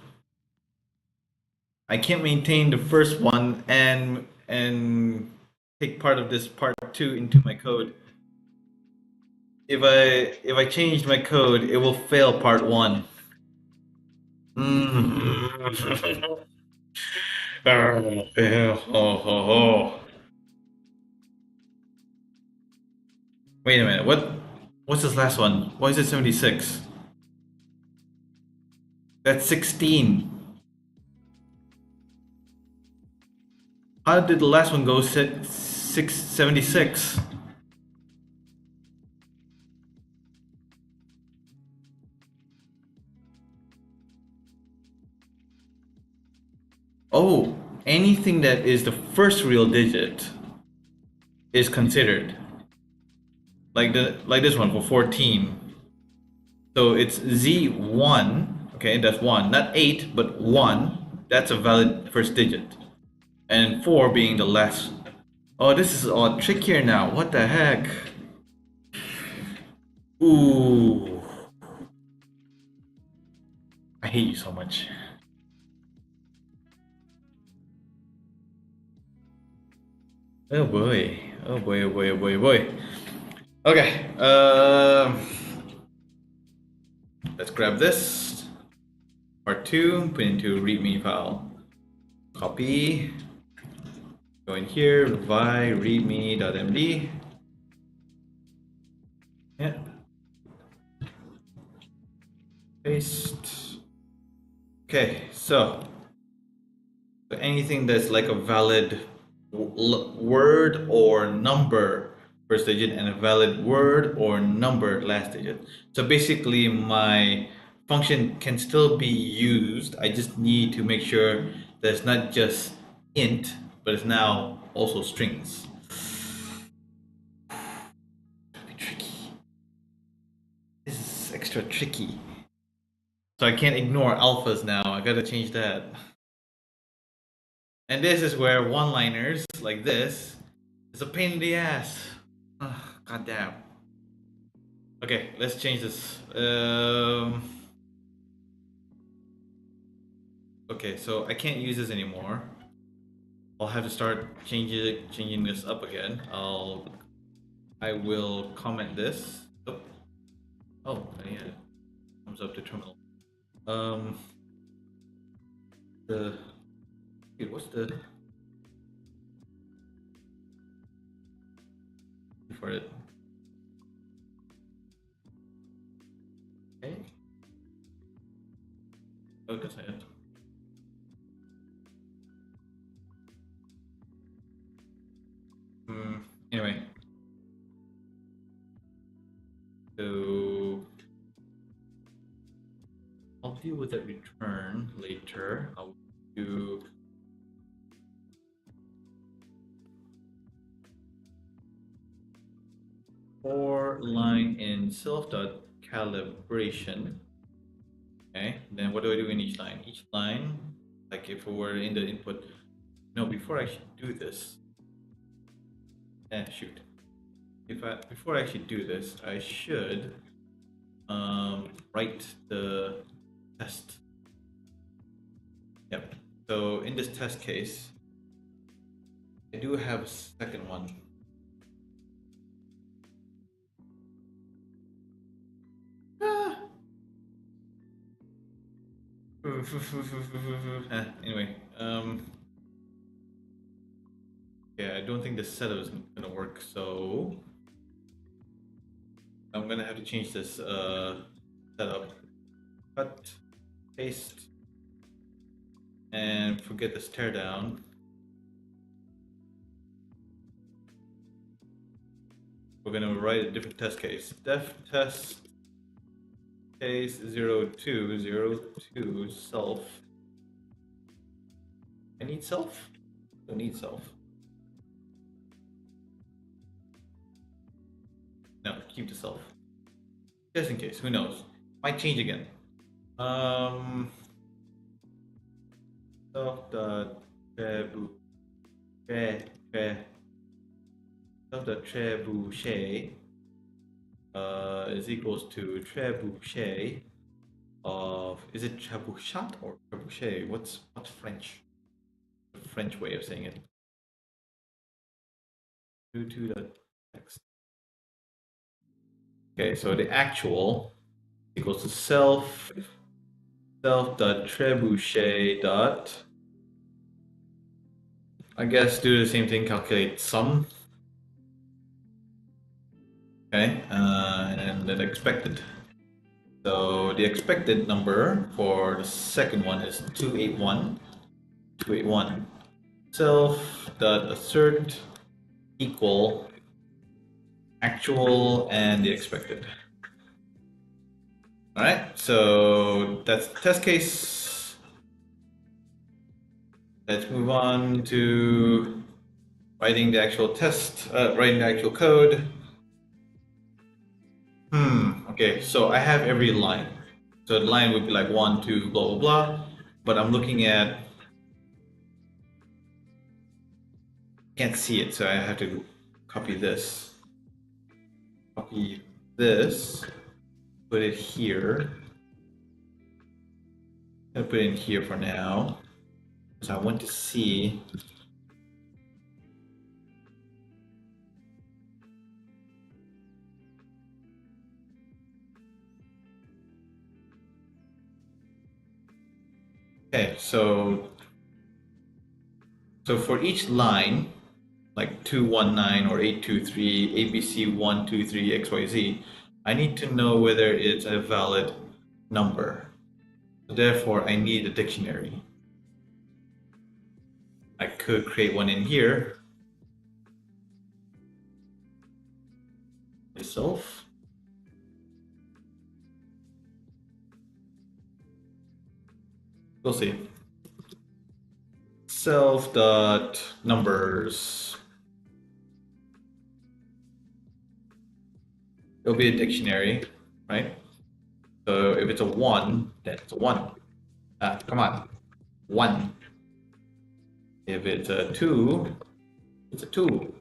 I can't maintain the first one and take part of this part two into my code. If I change my code, it will fail part one. Mm. Wait a minute. What's this last one? Why is it 76? That's 16. How did the last one go 76? Oh, anything that is the first real digit is considered. Like this one for 14. So it's Z1, okay, that's 1, not 8, but 1. That's a valid first digit. And 4 being the last. Oh, this is all trickier now. What the heck? Ooh. I hate you so much. Oh boy. Oh boy, oh boy, oh boy, oh boy. Okay. Let's grab this. Part 2, put into readme file. Copy. Go in here, vi readme.md. Yeah. Paste. Okay, so anything that's like a valid word or number first digit and a valid word or number last digit. So basically my function can still be used. I just need to make sure that it's not just int, but it's now also strings. That'd be tricky. This is extra tricky. So I can't ignore alphas now. I gotta change that. And this is where one-liners like this is a pain in the ass. God damn. Okay, let's change this. Okay, so I can't use this anymore. I'll have to start changing this up again. I will comment this. Oh, yeah, comes up to terminal. The wait, what's the for it. Okay. Focus on it. Anyway. So I'll deal with that return later. I'll do for line in self.calibration. Okay, then what do I do in each line? Each line, like if we were in the input, no, before I should do this, shoot. Before I actually do this, I should write the test. Yep. So in this test case, I do have a second one. Anyway, yeah, I don't think this setup is gonna work, so I'm gonna have to change this setup. Cut, paste, and forget this teardown. We're gonna write a different test case. Def test case 0202 self. I need self? Don't need self. No, keep the self. Just in case, who knows? Might change again. Self dot trebuchet is equals to trebuchet of, is it trebuchat or trebuchet? What's French? The French way of saying it. 22.text. Okay, so the actual equals to self dot trebuchet dot, I guess do the same thing, calculate sum. Okay, and then expected. So the expected number for the second one is 281. 281. Self dot assert equal actual and the expected. All right, so that's the test case. Let's move on to writing the actual test, writing the actual code. Okay, so I have every line. So the line would be like 1, 2, blah, blah, blah. But I'm looking at, can't see it, so I have to copy this. Copy this, put it here. I'm gonna put it in here for now. So I want to see. Okay, so for each line, like 219 or 823, ABC 123 XYZ, I need to know whether it's a valid number. Therefore, I need a dictionary. I could create one in here myself. We'll see. Self dot numbers. It'll be a dictionary, right? So if it's a 1, then it's a 1. Come on, 1. If it's a 2, it's a 2.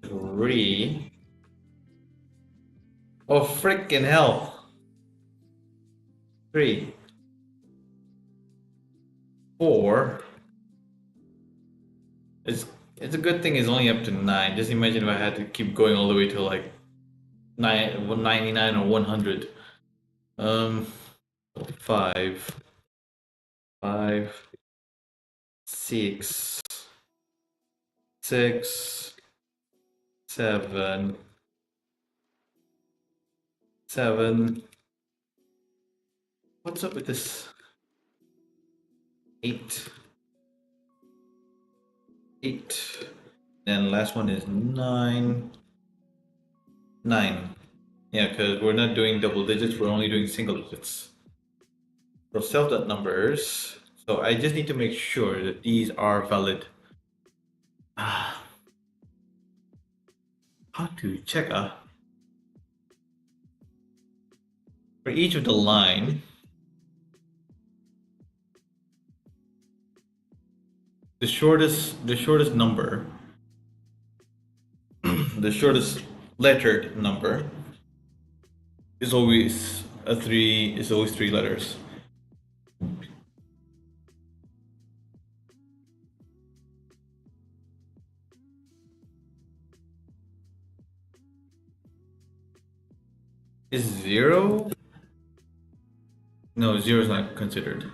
Three. Oh, frickin' hell. 3. 4. It's a good thing it's only up to 9. Just imagine if I had to keep going all the way to like 99 or 100. 5, 6, 6, 7, 7. What's up with this? 8, 8. And last one is 9, 9. Yeah, because we're not doing double digits, we're only doing single digits. So self dot numbers. So I just need to make sure that these are valid. How to check for each of the line. The shortest number, the shortest lettered number is always three letters. Is 0? No, 0 is not considered.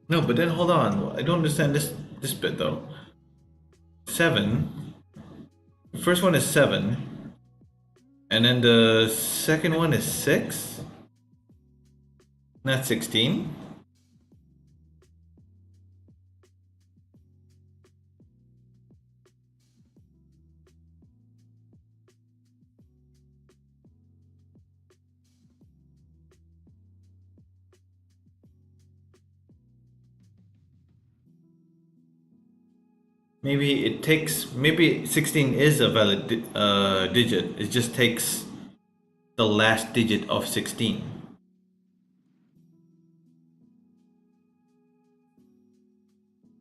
No, but then hold on. I don't understand this bit though. 7. The first one is 7, and then the second one is 6. Not 16. Maybe 16 is a valid digit. It just takes the last digit of 16.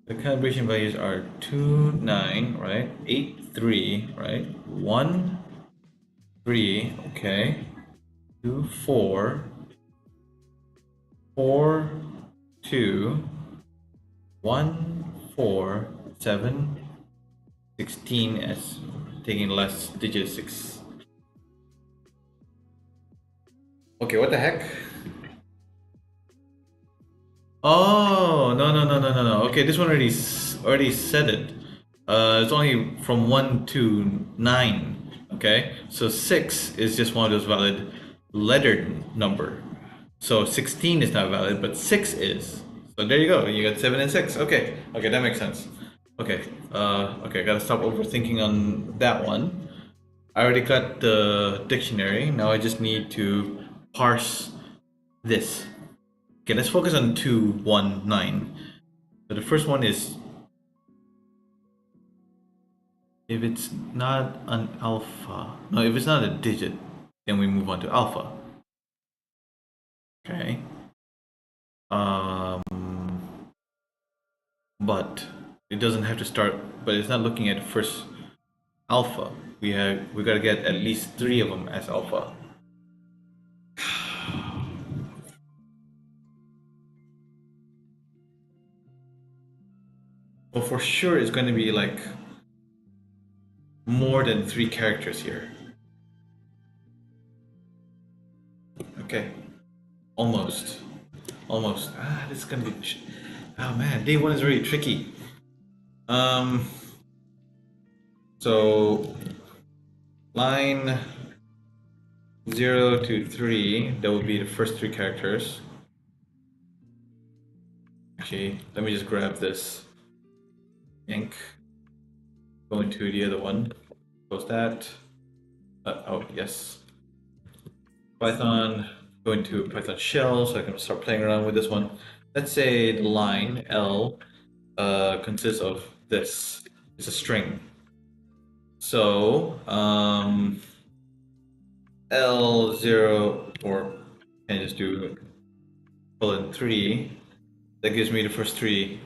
The calibration values are 2, 9, right? 8, 3, right? 1, 3, okay. 2, 4, 4, 2, 1, 4, 7, 16 as taking the last digit 6. Okay, what the heck? Oh, no. Okay, this one already said it. It's only from 1 to 9. Okay, so 6 is just one of those valid lettered number. So 16 is not valid, but 6 is. So there you go. You got 7 and 6. Okay, that makes sense. Okay, okay, gotta stop overthinking on that one. I already got the dictionary. Now I just need to parse this. Okay, let's focus on 219. So the first one is if it's not an alpha. No, if it's not a digit, then we move on to alpha. Okay. But it doesn't have to start. But it's not looking at first alpha. We gotta get at least 3 of them as alpha. Well, for sure, it's going to be like more than 3 characters here. Okay, almost. This is gonna be. Oh man, day 1 is really tricky. So line 0 to 3, that would be the first 3 characters. Actually, let me just grab this ink. Go into the other one. Close that. Oh, yes. Python. Go into Python shell, so I can start playing around with this one. Let's say the line L consists of this. It's a string. So L0, or can I just do colon 3? That gives me the first 3.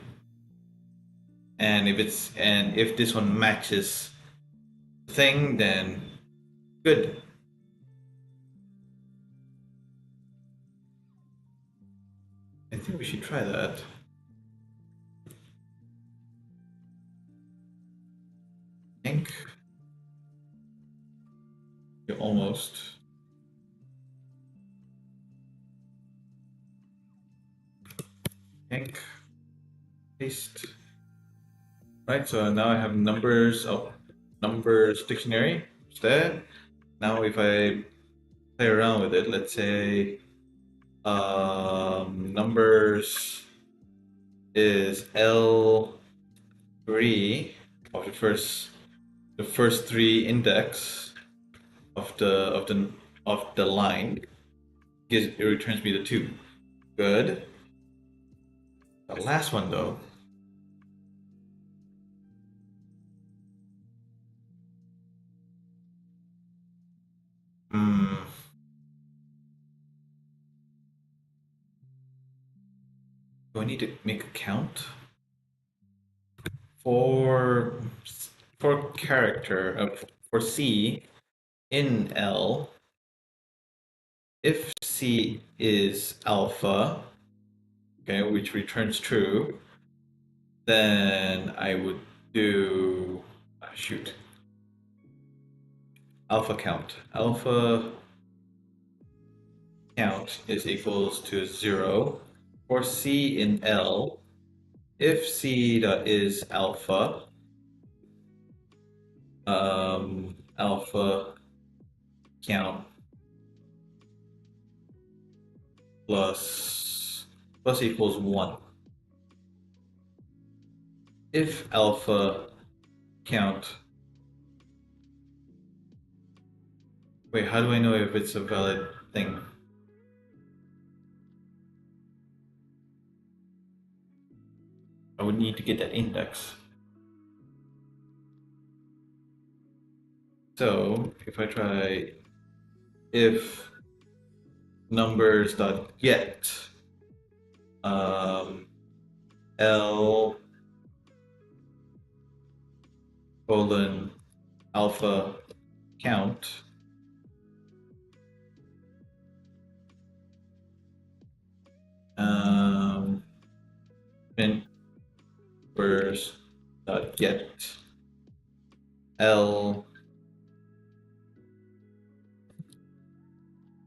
And if this one matches the thing, then good. I think we should try that. Ink. You're almost. Ink, paste. Right, so now I have numbers of numbers dictionary instead. Now if I play around with it, let's say numbers is L3 of the first three index of the line. It returns me the 2. Good. The last one though. Hmm. Do I need to make a count? For character for C in L, if C is alpha, okay, which returns true, then I would do shoot alpha count. Alpha count is equals to 0 for C in L. If C dot is alpha, alpha count plus equals 1. If alpha count, wait, how do I know if it's a valid thing? I would need to get that index. So if I try if numbers dot get L colon alpha count, numbers dot get L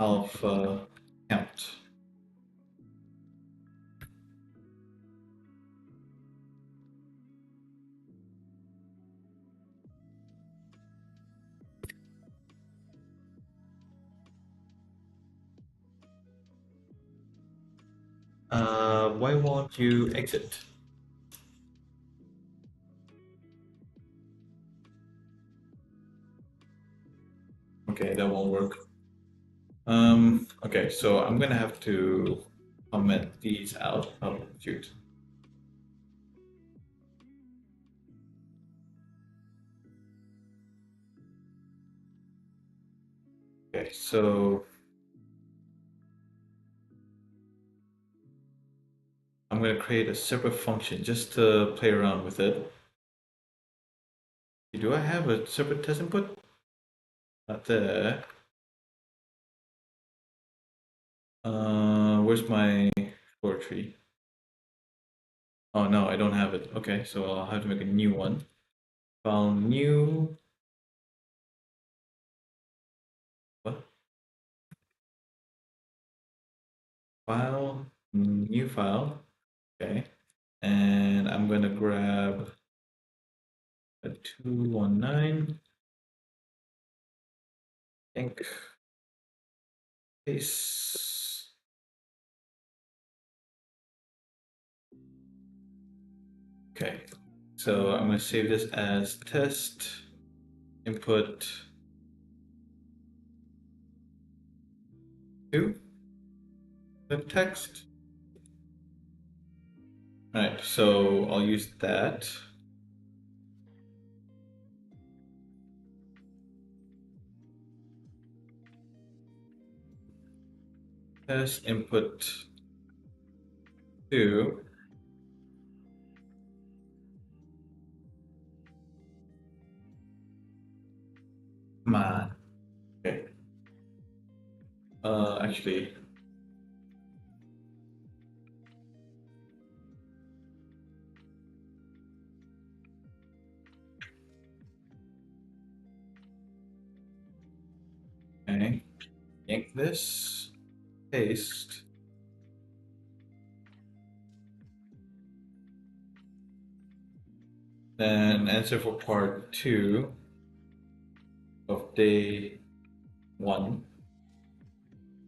alpha count. Why won't you exit? Okay, that won't work. Okay, so I'm gonna have to comment these out. Oh, shoot. Okay, so I'm gonna create a separate function just to play around with it. Do I have a separate test input? Not there. Where's my floor tree? Oh no, I don't have it. Okay, so I'll have to make a new one. File new. What? File, new file. Okay, and I'm gonna grab a 219. Ink. Paste. Okay, so I'm gonna save this as test input 2, the text. All right, so I'll use that. Test input 2. Come on. Okay. Actually. Okay. Yank this. Paste. Then answer for part 2 of day 1.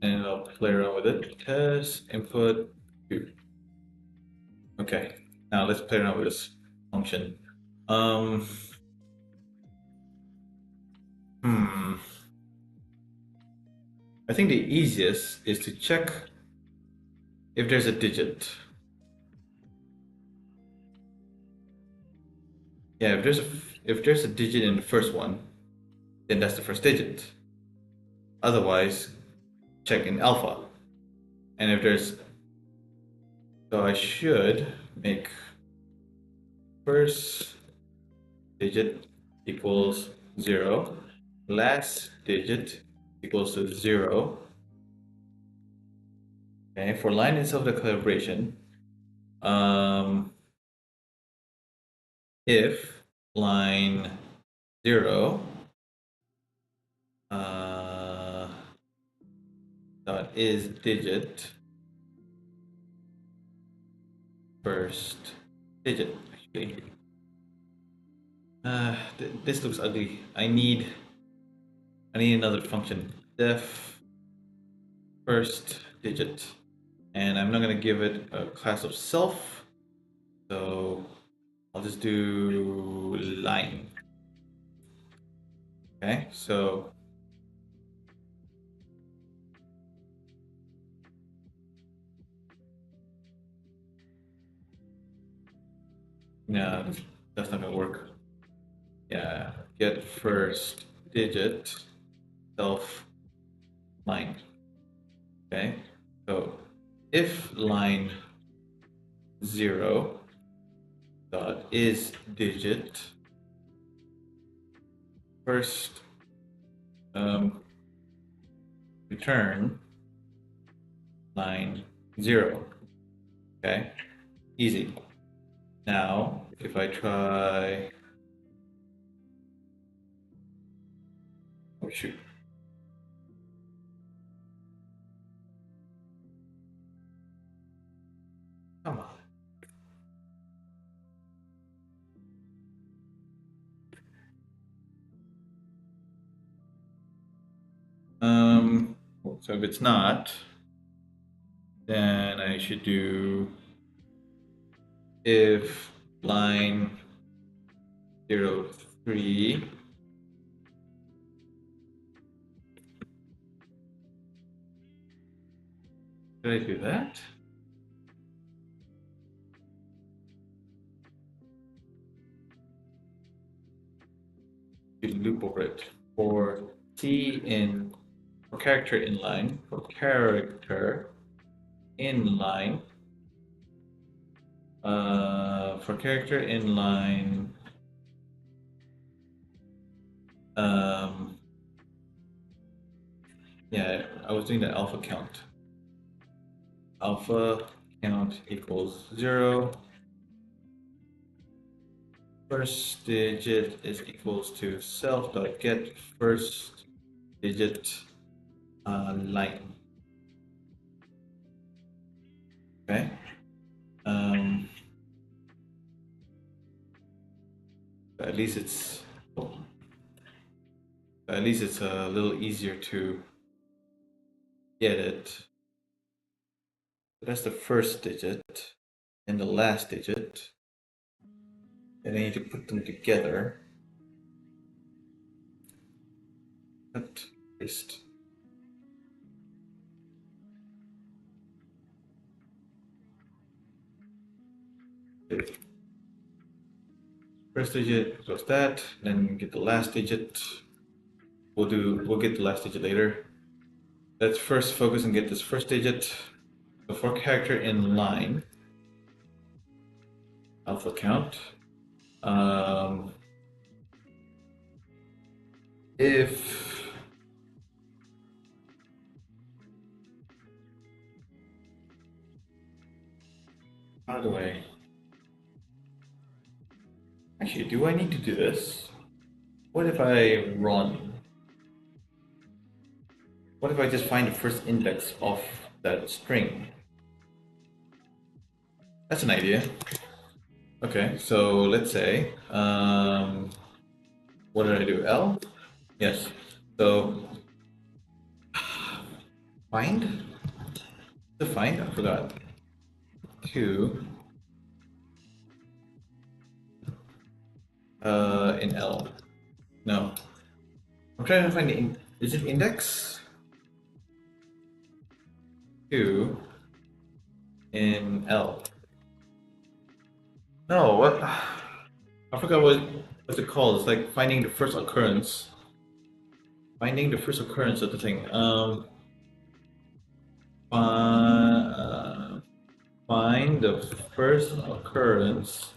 And I'll play around with it. Test input 2. Okay, now let's play around with this function. Um, hmm. I think the easiest is to check if there's a digit. Yeah, if there's a digit in the first one, then that's the first digit. Otherwise, check in alpha. And if there's, so I should make first digit equals 0, last digit equals to 0. Okay, for line itself, the calibration, if line 0 dot is digit first digit, actually. This looks ugly. I need another function. Def first digit, and I'm not gonna give it a class of self, so I'll just do line. Okay, so no, that's not gonna work. Yeah, get first digit self line. Okay, so if line 0 dot is digit first return line 0. Okay, easy. Now if I try, oh shoot, come on. So if it's not, then I should do if line 0, 3 did I do that? You loop over it for T in for character inline, for character inline, for character inline, yeah, I was doing the alpha count. Alpha count equals 0. First digit is equals to self.get first digit line. Okay. At least it's a little easier to get it. That's the first digit and the last digit, and I need to put them together. Cut, paste. First digit goes that, then get the last digit. We'll get the last digit later. Let's first focus and get this first digit. So for character in line, alpha count. If how do I actually do I need to do this? What if I run? What if I just find the first index of that string? That's an idea. Okay, so let's say, what did I do? L? Yes. So find? The find? I forgot. Two in L. No. I'm trying to find the is it index? Two in L. No, what? I forgot what's it called. It's like finding the first occurrence. Finding the first occurrence of the thing. Fi- find the first occurrence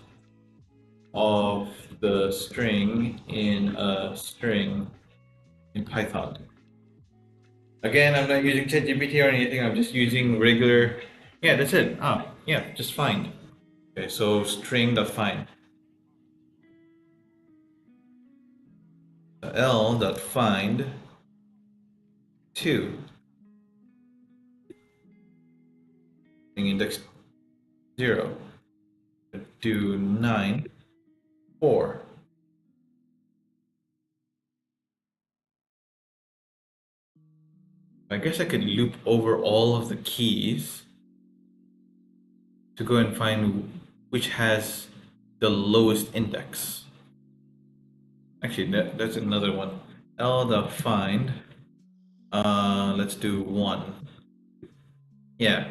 of the string in a string in Python. Again, I'm not using ChatGPT or anything. I'm just using regular. Yeah, that's it. Ah, yeah, just find. Okay, so string.find. L.find 2. Index 0. Do 9, 4. I guess I could loop over all of the keys to go and find which has the lowest index. Actually, that's another one. L.find. Let's do 1. Yeah,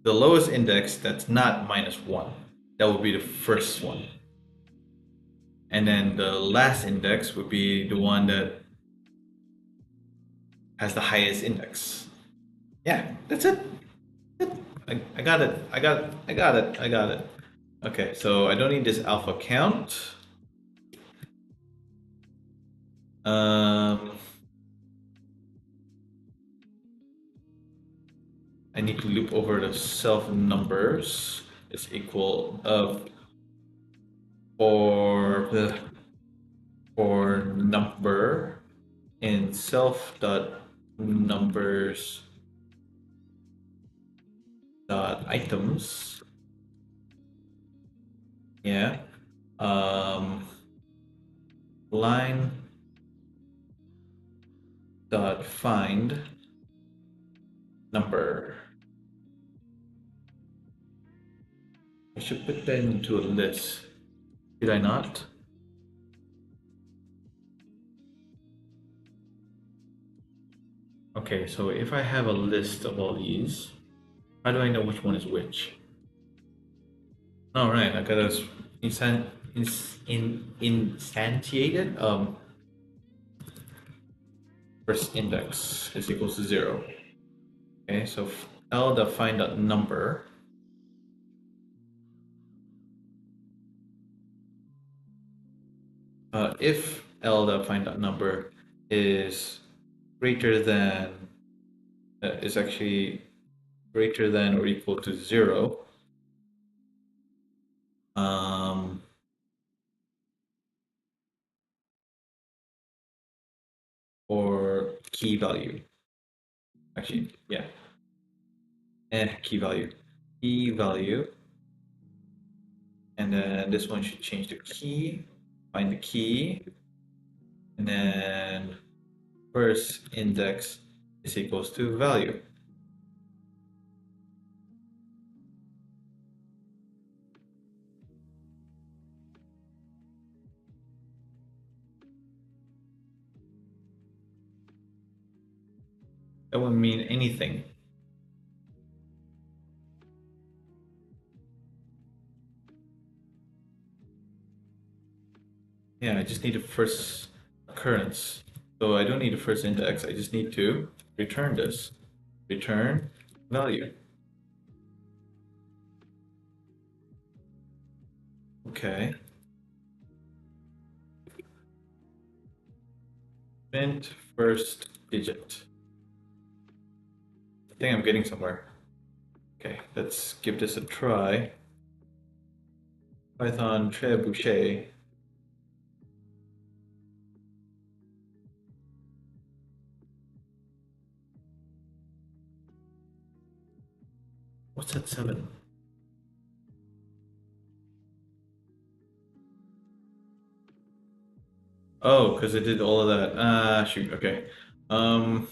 the lowest index that's not -1. That would be the first one. And then the last index would be the one that has the highest index. Yeah, that's it. I got it. I got it. I got it. I got it. Okay, so I don't need this alpha count. Um, I need to loop over the self numbers is equal of for number in self dot numbers dot items. Yeah. Um, line dot find number. I should put that into a list. Did I not? Okay, so if I have a list of all these, how do I know which one is which? All right, I gotta instantiate it. First index is equals to 0. Okay, so L define that number. If L define that number is greater than is actually greater than or equal to 0, um, or key value. Actually, yeah, key value. Key value. And then this one should change the key, find the key, and then first index is equals to value. That wouldn't mean anything. Yeah, I just need a first occurrence. So I don't need a first index, I just need to return this. Return value. Okay. Print first digit. I think I'm getting somewhere. Okay, let's give this a try. Python trebuchet. What's that 7? Oh, because it did all of that. Shoot. Okay. Um.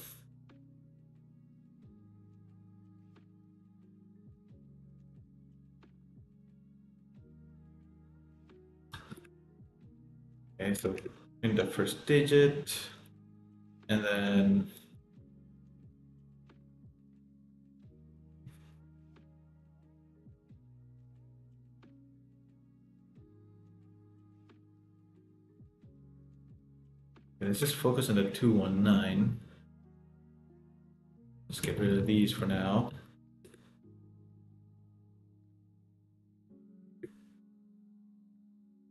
Okay, so in the first digit, and then let's just focus on the 219. Let's get rid of these for now.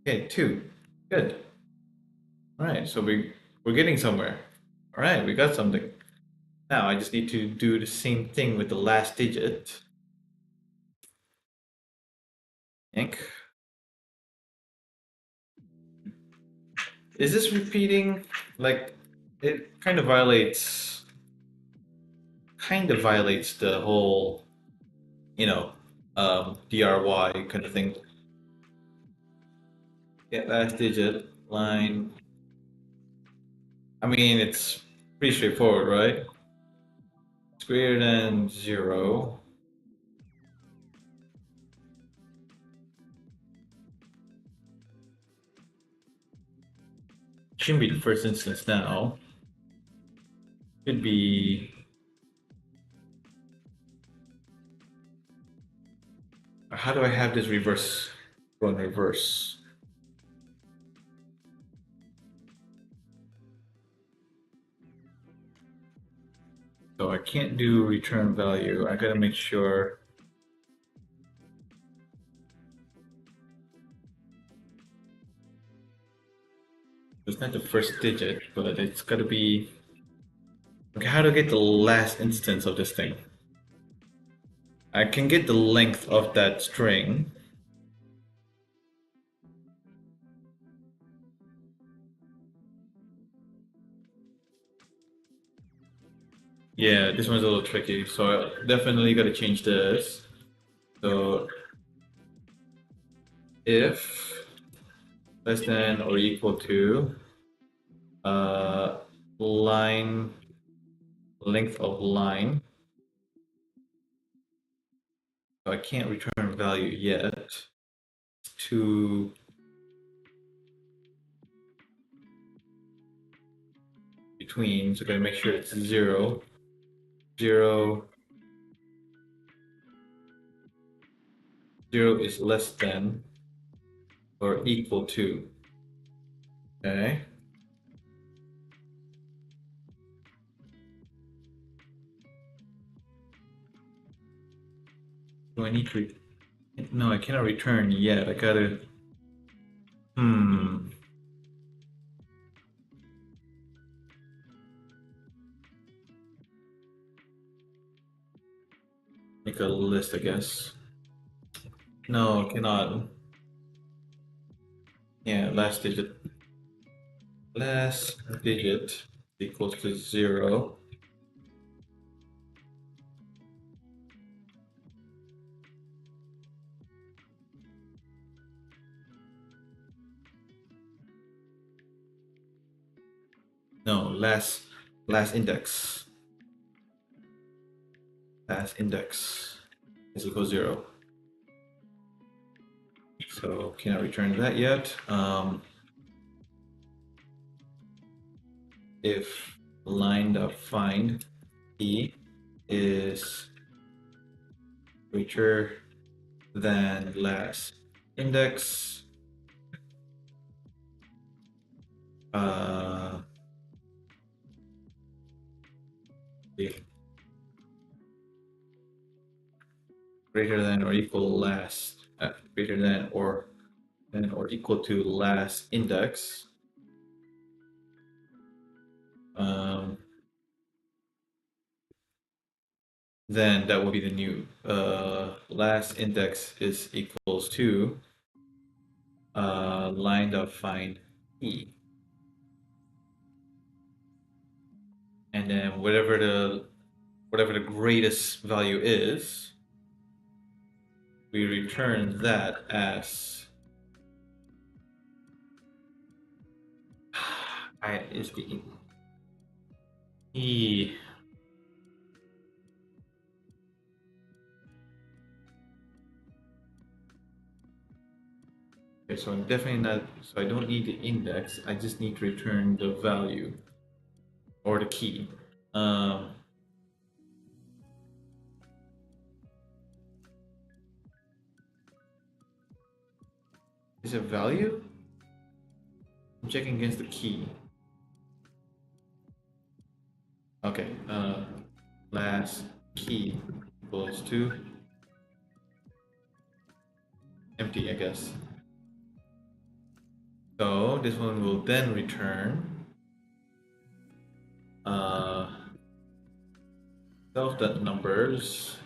Okay, 2. Good. All right, so we're getting somewhere. All right, we got something. Now I just need to do the same thing with the last digit. Ink. Is this repeating? Like, it kind of violates the whole, you know, DRY kind of thing. Get last digit, line. I mean, it's pretty straightforward, right? It's greater than 0. Shouldn't be the first instance now. Should be. How do I have this reverse? Run reverse. So I can't do return value. I gotta make sure. It's not the first digit, but it's gotta be. Okay, how do I get the last instance of this thing? I can get the length of that string. Yeah, this one's a little tricky, so I definitely gotta change this. So if less than or equal to uh, line length of line. So I can't return value yet. It's too between, so I gotta make sure it's 0, 0, 0 is less than or equal to. Okay. Do I need to? No, I cannot return yet. I gotta. Hmm. Make a list, I guess. No, cannot. Yeah, last digit. Last digit equals to 0. No, last index. Last index is equal 0. So cannot return that yet. If line.find e is greater than last index, uh, greater than or equal last, greater than or equal to last index. Then that will be the new last index is equals to line.find e, and then whatever the greatest value is, we return that as I is the E. Okay, so I'm definitely not, so I don't need the index, I just need to return the value or the key. Um, is it value? I'm checking against the key. Okay, last key equals to empty, I guess. So this one will then return self.numbers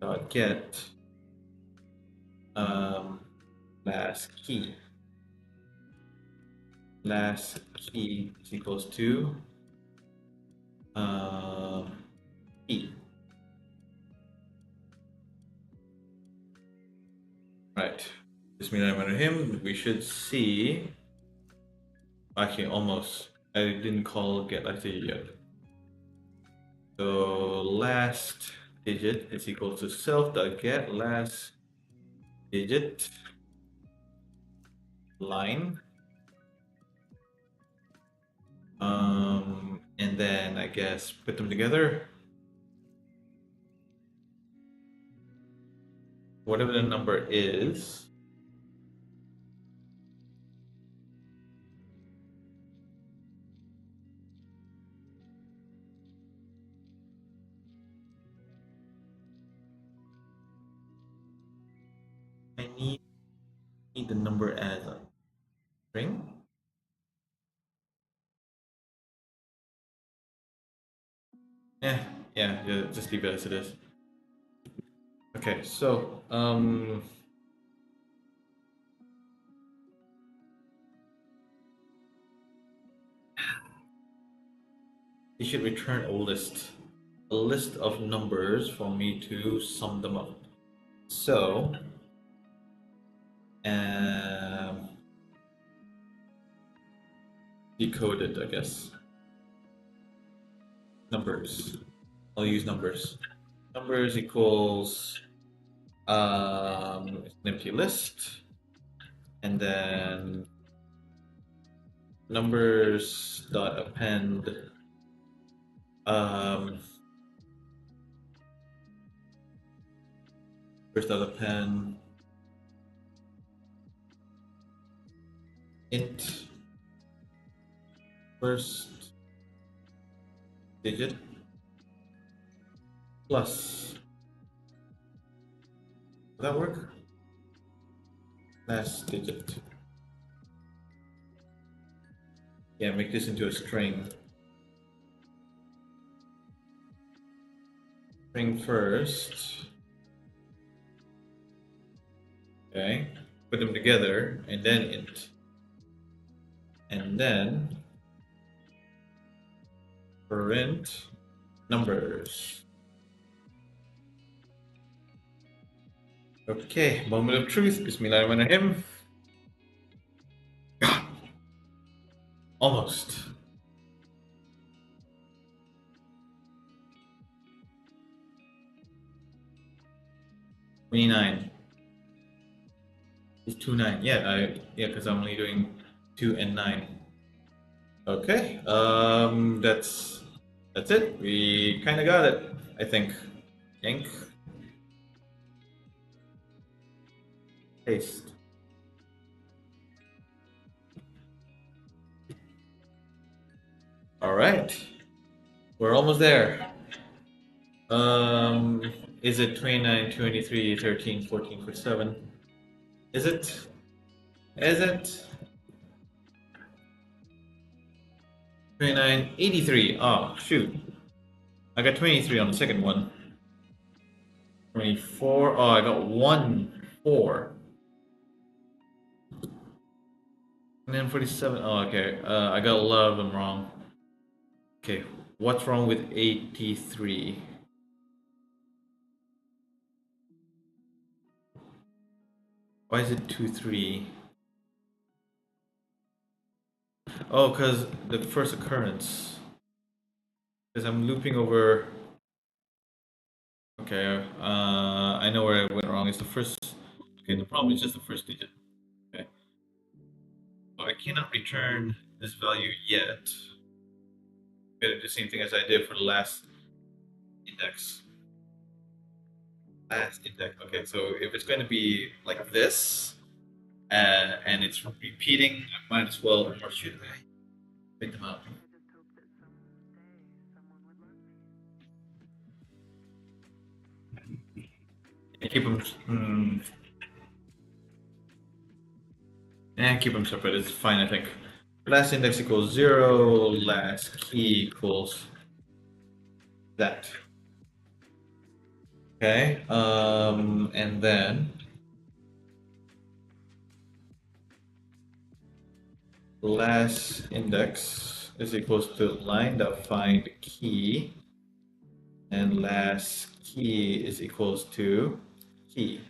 dot get last key. Last key is equals to key. Right. Bismillahirrahmanirrahim. We should see. Actually, almost. I didn't call get ID yet. So last digit is equal to self.get last digit line. And then I guess put them together. Whatever the number is. I need the number as a string. Yeah, yeah, just leave it as it is. Okay, so you should return a list of numbers for me to sum them up. So, decoded, I guess. Numbers. I'll use numbers. Numbers equals an empty list, and then numbers dot append first dot append int first digit plus. Does that work? Last digit. Yeah, make this into a string. String first. Okay. Put them together and then int. And then print numbers. Okay, moment of truth. Bismillahirrahmanirrahim. Almost. $29. It's 2 9. Yeah, because I'm only doing 2 and 9. Okay, that's it. We kind of got it, I think. Ink. Paste. All right, we're almost there. Is it 29, 23, 13, 14, 47? Is it? Is it? 29, 83. Oh, shoot. I got 23 on the second one. 24. Oh, I got 1, 4. And then 47. Oh, okay. I got a lot of them wrong. Okay, what's wrong with 83? Why is it 2, 3? Oh, because the first occurrence. Because I'm looping over. Okay, I know where I went wrong. It's the first. Okay, the problem is just the first digit. Okay, so I cannot return this value yet. I'm gonna do the same thing as I did for the last index. Last index. Okay, so if it's going to be like this, and it's repeating, I might as well, or should I pick them up? And keep them. And keep them separate. It's fine, I think. Last index equals 0. Last key equals that. Okay. And then last index is equals to line dot find key, and last key is equals to key.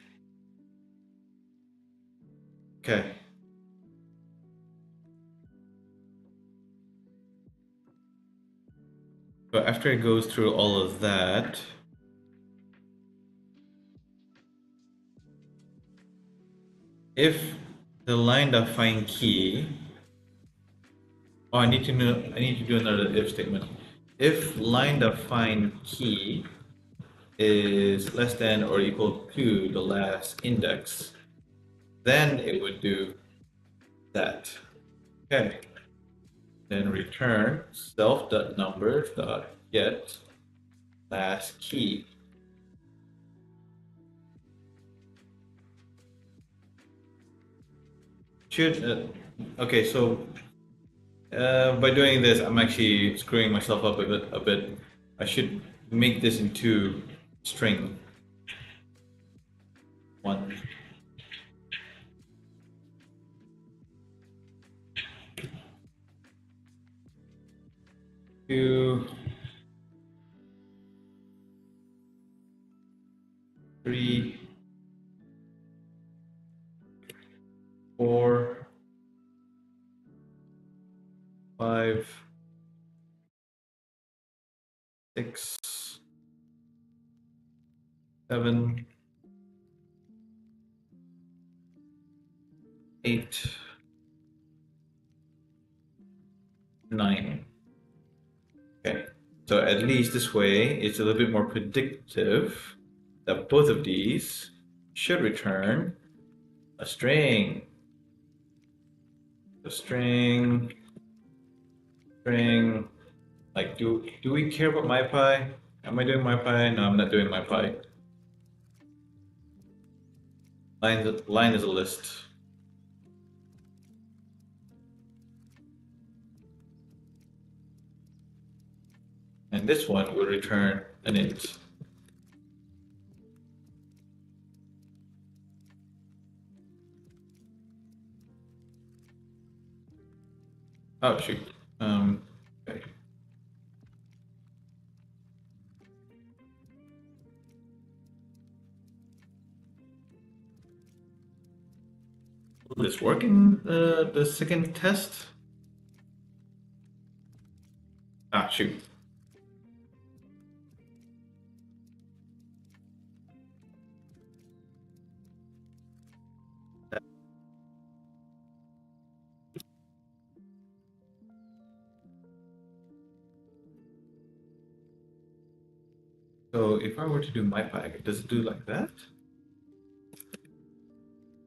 Okay. So after it goes through all of that, if the line dot find key, oh, I need to know. I need to do another if statement. If line dot find key is less than or equal to the last index, then it would do that. Okay. Then return self.number.get last key. Should okay, so by doing this, I'm actually screwing myself up a bit. I should make this into string one. 2, 3, 4, 5, 6, 7, 8, 9. Okay, so at least this way it's a little bit more predictive that both of these should return a string. A string, string. Like, do we care about MyPy? Am I doing MyPy? No, I'm not doing MyPy. Line is a list. And this one will return an int. Oh shoot. Okay. Will this work in the second test? Ah shoot. So if I were to do MyPy, does it do like that?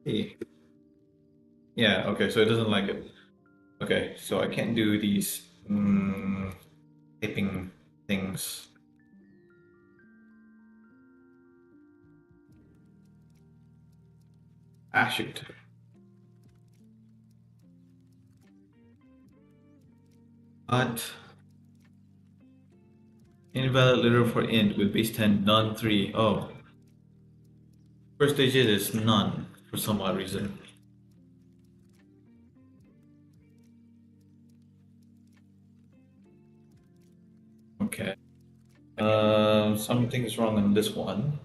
Hey. Yeah, okay, so it doesn't like it. Okay, so I can't do these typing things. Ah, shoot. But invalid literal for int with base 10, none 3. Oh, first digit is none for some odd reason. Okay. Something's wrong on this one.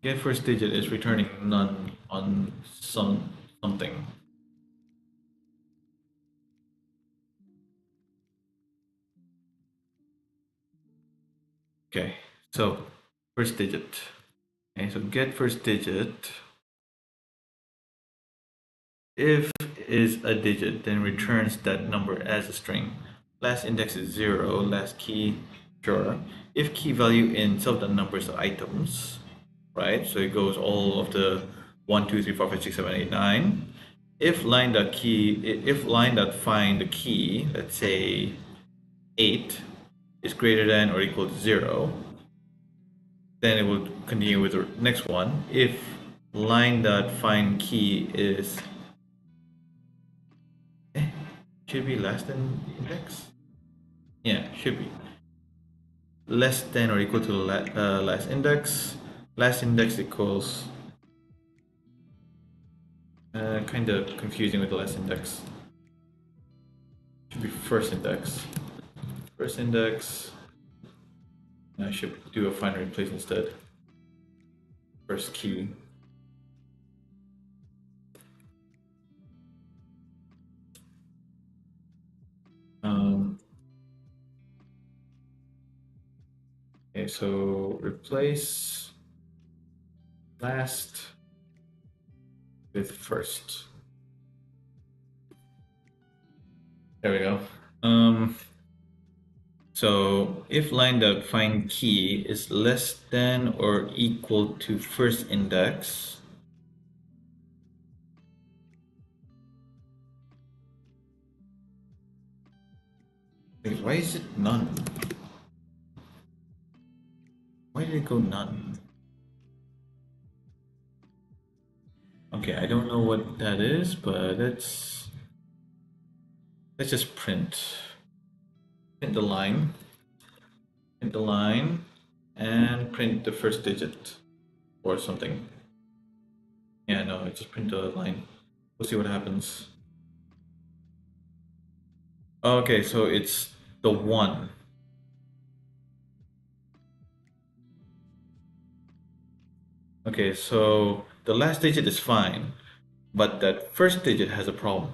get first digit is returning none on something. Okay, so first digit. Okay, so get first digit. If is a digit, then returns that number as a string. Last index is 0, last key, sure. If key value in self.numbers are items, right? So it goes all of the 1, 2, 3, 4, 5, 6, 7, 8, 9. If line.find the key, let's say 8, is greater than or equal to 0, then it will continue with the next one. If line.find key is should be less than index. Yeah, should be less than or equal to the last index. Last index equals kind of confusing with the last index. Should be first index. First index. I should do a find replace instead. First key. Okay, so replace last with first. There we go. So if line.find key is less than or equal to first index, wait, why is it none? Why did it go none? Okay, I don't know what that is, but let's just print the line, and print the first digit or something. Yeah, no, just print the line. We'll see what happens. Okay, so it's the 1. Okay, so the last digit is fine, but that first digit has a problem.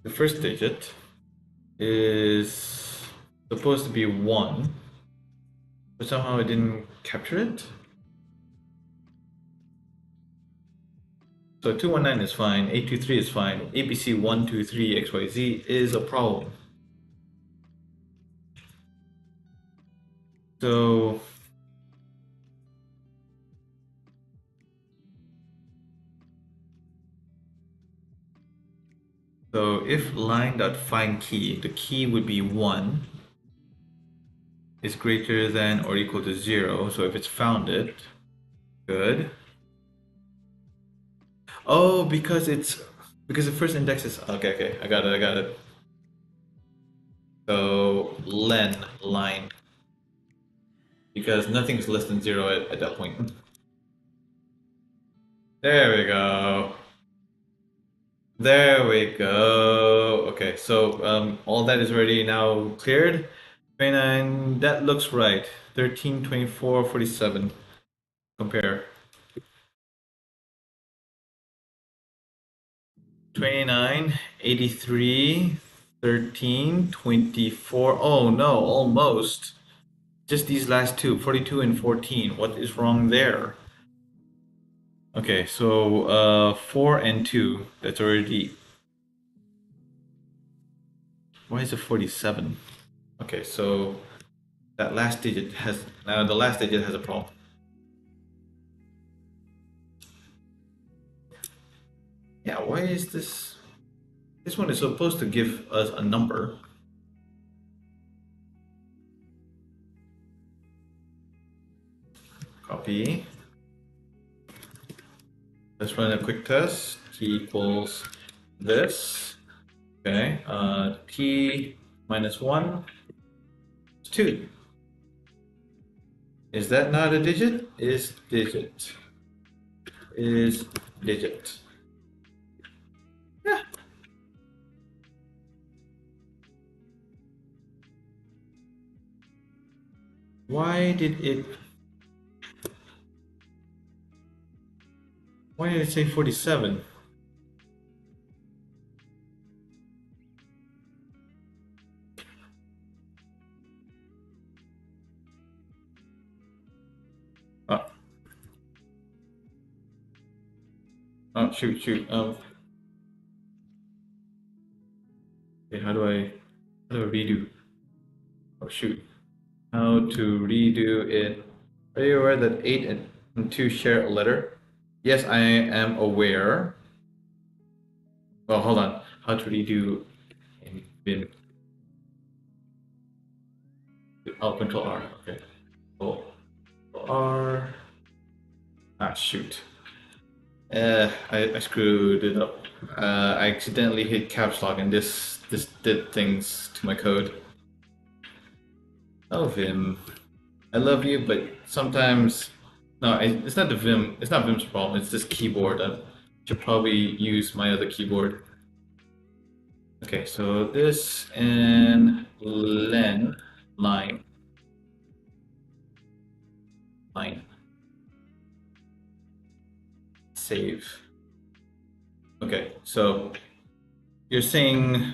The first digit is supposed to be 1, but somehow it didn't capture it. So 219 is fine, 823 is fine, ABC 123 XYZ is a problem. So if line.find key, the key would be 1, is greater than or equal to 0. So if it's founded, good. Oh, because the first index is okay. I got it. So line, because nothing's less than 0 at that point. There we go. There we go. Okay, so all that is already now cleared. 29, that looks right. 13, 24, 47. Compare. 29, 83, 13, 24. Oh no, almost. Just these last two, 42 and 14. What is wrong there? Okay, so 4 and 2, that's already... Why is it 47? Okay, so that last digit has... Now the last digit has a problem. Yeah, why is this... This one is supposed to give us a number. Copy. Let's run a quick test. T equals this. Okay, t minus 1 is 2. Is that not a digit? Is digit. Is digit. Yeah. Why did it... Why did it say 47? Oh, oh shoot. Okay, how do I redo? Oh shoot. How to redo it. Are you aware that 8 and 2 share a letter? Yes, I am aware. Well, hold on. How to redo in Vim. Oh, Control R. Okay. Control R. Ah, shoot. I screwed it up. I accidentally hit caps lock and this did things to my code. Oh, Vim. I love you, but sometimes no, it's not the Vim. It's not Vim's problem. It's this keyboard. I should probably use my other keyboard. Okay, so this and line save. Okay, so you're saying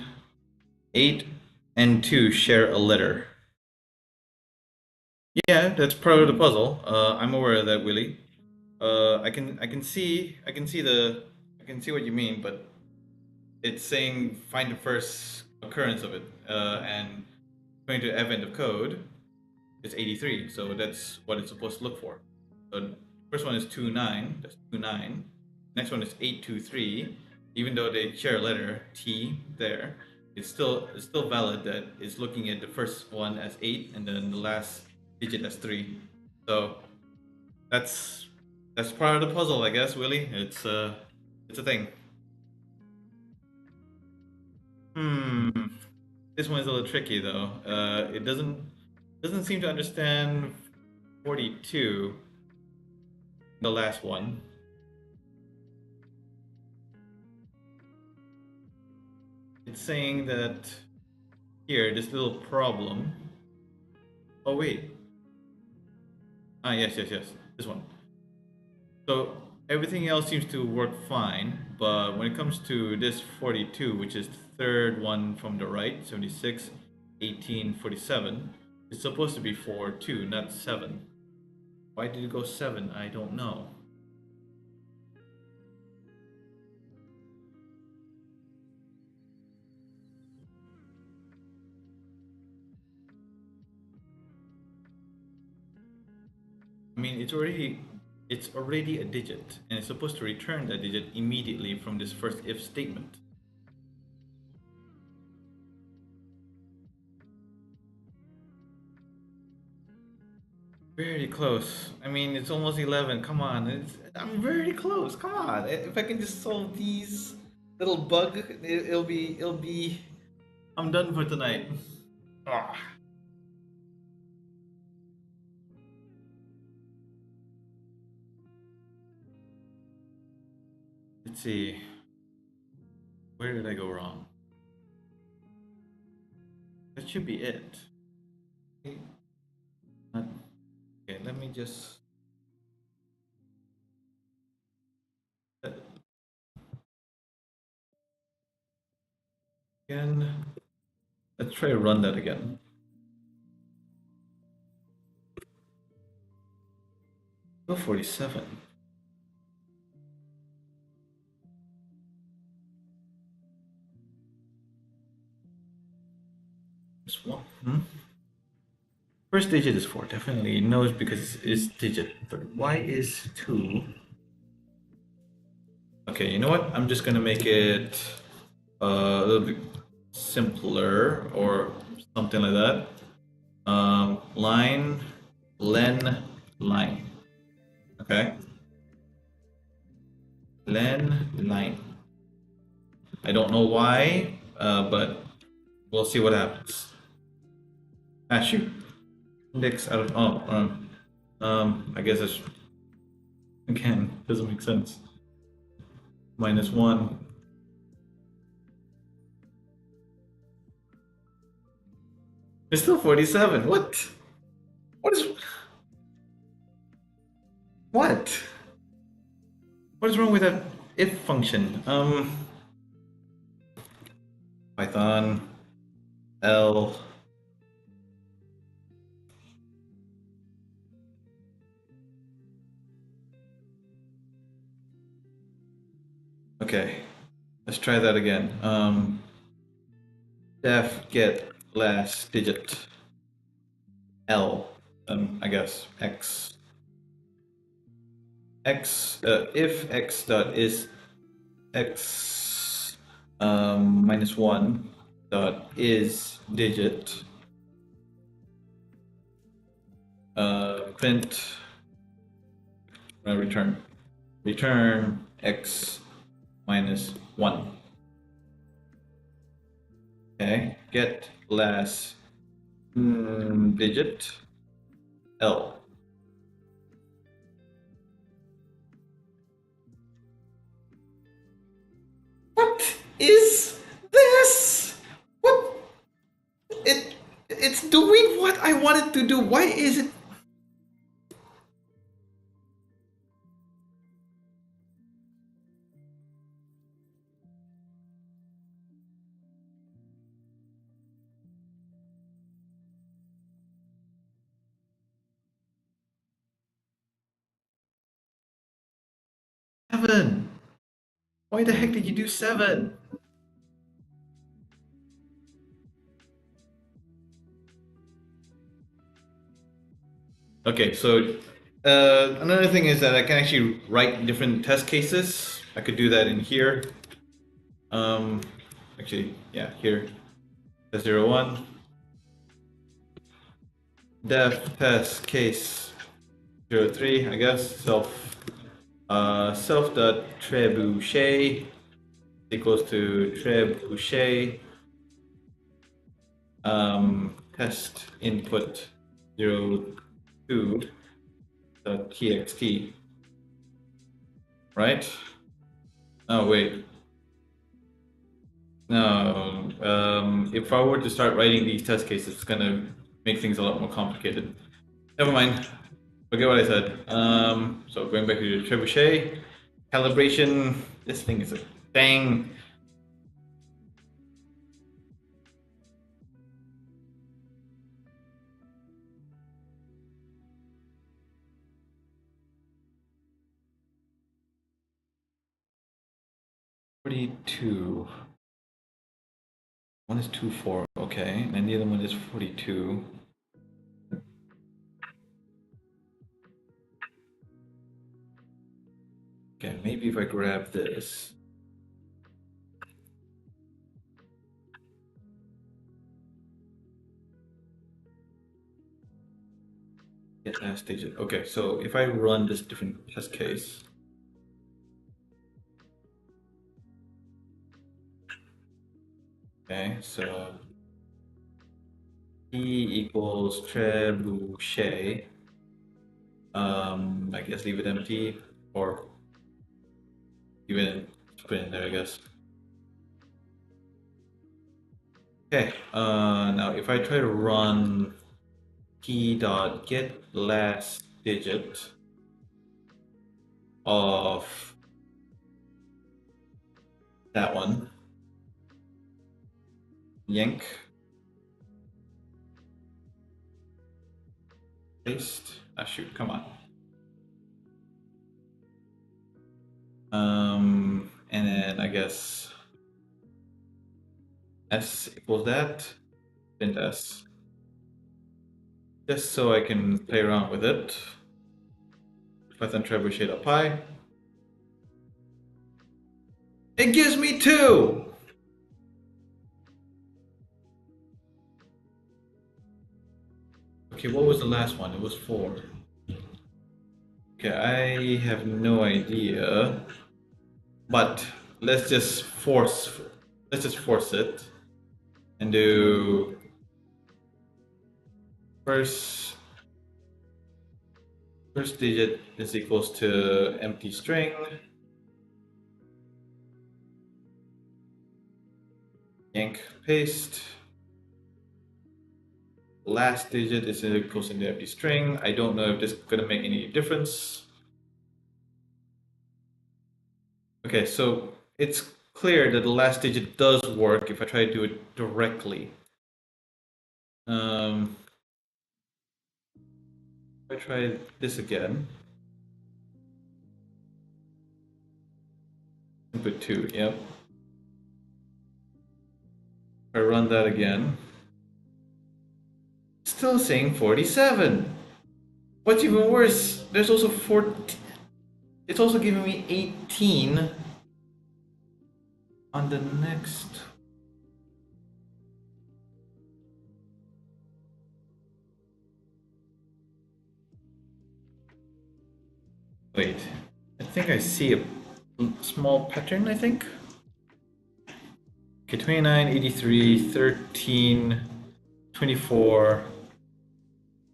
8 and 2 share a letter. Yeah, that's part of the puzzle. I'm aware of that, Willie. I can see what you mean, but it's saying find the first occurrence of it, and according to event of code, it's 83. So that's what it's supposed to look for. So first one is 29. That's 29. Next one is 823. Even though they share a letter T there, it's still valid that it's looking at the first one as 8 and then the last digit as 3. So that's that's part of the puzzle, I guess, Willie. It's a thing. Hmm. This one's a little tricky though. It doesn't seem to understand 42, the last one. It's saying that here, this little problem. Oh wait. Ah, yes. This one. So everything else seems to work fine, but when it comes to this 42, which is the third one from the right, 76, 18, 47, it's supposed to be 4, 2, not 7. Why did it go 7? I don't know. I mean, it's already a digit, and it's supposed to return that digit immediately from this first if statement. Very close. I mean, it's almost 11. Come on, I'm very close. Come on. If I can just solve these little bug, it'll be. I'm done for tonight. Ah, let's see. Where did I go wrong? That should be it. Okay, let me just. Again. Let's try to run that again. Go 47. Just one. First digit is 4, definitely knows because it's digit. But why is 2? Okay, you know what? I'm just gonna make it a little bit simpler or something like that. Line, line. Okay. Line. I don't know why, but we'll see what happens. Ah, shoot. Index out of, I guess it's, again, doesn't make sense. -1. It's still 47. What? What is, what? What is wrong with that if function? Python L. Okay, let's try that again. Def get last digit L. I guess X. If X dot is X minus one dot is digit print return X minus one. Okay, get last digit L. What is this? What? It's doing what I wanted to do. Why is it? Seven. Why the heck did you do seven? Okay, so another thing is that I can actually write different test cases. I could do that in here. Actually, yeah, here. Test 01. Def test case 03, I guess. Self dot trebuchet equals to trebuchet test input 02 dot txt, right? Oh wait, no. If I were to start writing these test cases, it's gonna make things a lot more complicated. Never mind. Forget what I said. So going back to the trebuchet calibration. This thing is a dang. $42. One is 2.4, okay, and the other one is 42. Okay, maybe if I grab this. Get last digit. Okay, so if I run this different test case. Okay, so E equals trebuchet. I guess leave it empty or even put it in there, I guess. Okay, now if I try to run t dot get last digit of that one, yank, paste. Ah, shoot, come on. And then I guess s equals that, print s. Just so I can play around with it. Python trebuchet.py. It gives me 2! Okay, what was the last one? It was 4. Okay, I have no idea. But let's just force it and do first digit is equals to empty string, yank, paste. Last digit is equals to the empty string. I don't know if this is gonna make any difference. Okay, so it's clear that the last digit does work if I try to do it directly. If I try this again, input 2, yep. If I run that again, still saying 47. What's even worse, there's also 14. It's also giving me 18 on the next. Wait, I think I see a small pattern, I think. Okay, 29, 83, 13, 24,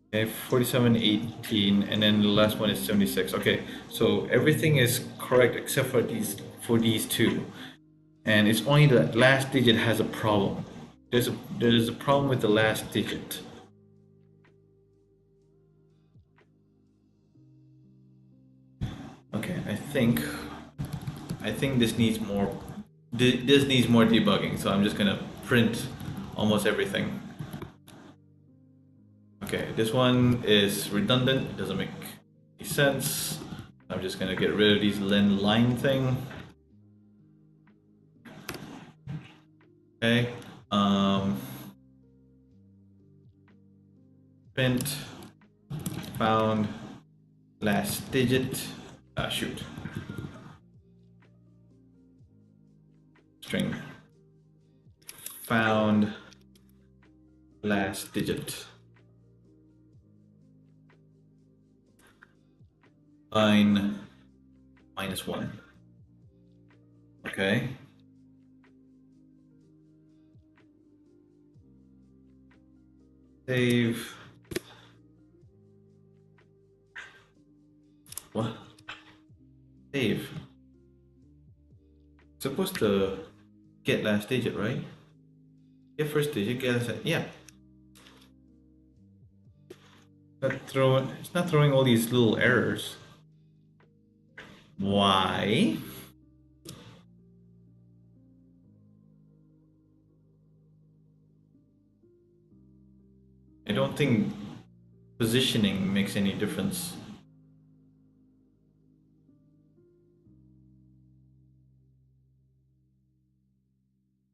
okay, 47, 18, and then the last one is 76. Okay, so everything is correct except for these two. And it's only the last digit has a problem. There's a problem with the last digit. Okay, I think this needs more this needs more debugging, so I'm just gonna print almost everything. Okay, this one is redundant, it doesn't make any sense. I'm just gonna get rid of these line thing. Okay, print found last digit, shoot, string found last digit. Line -1. Okay. Save. What? Save. Supposed to get last digit, right? Get first digit, get last digit. Yeah. It's not throwing all these little errors. Why? I don't think positioning makes any difference.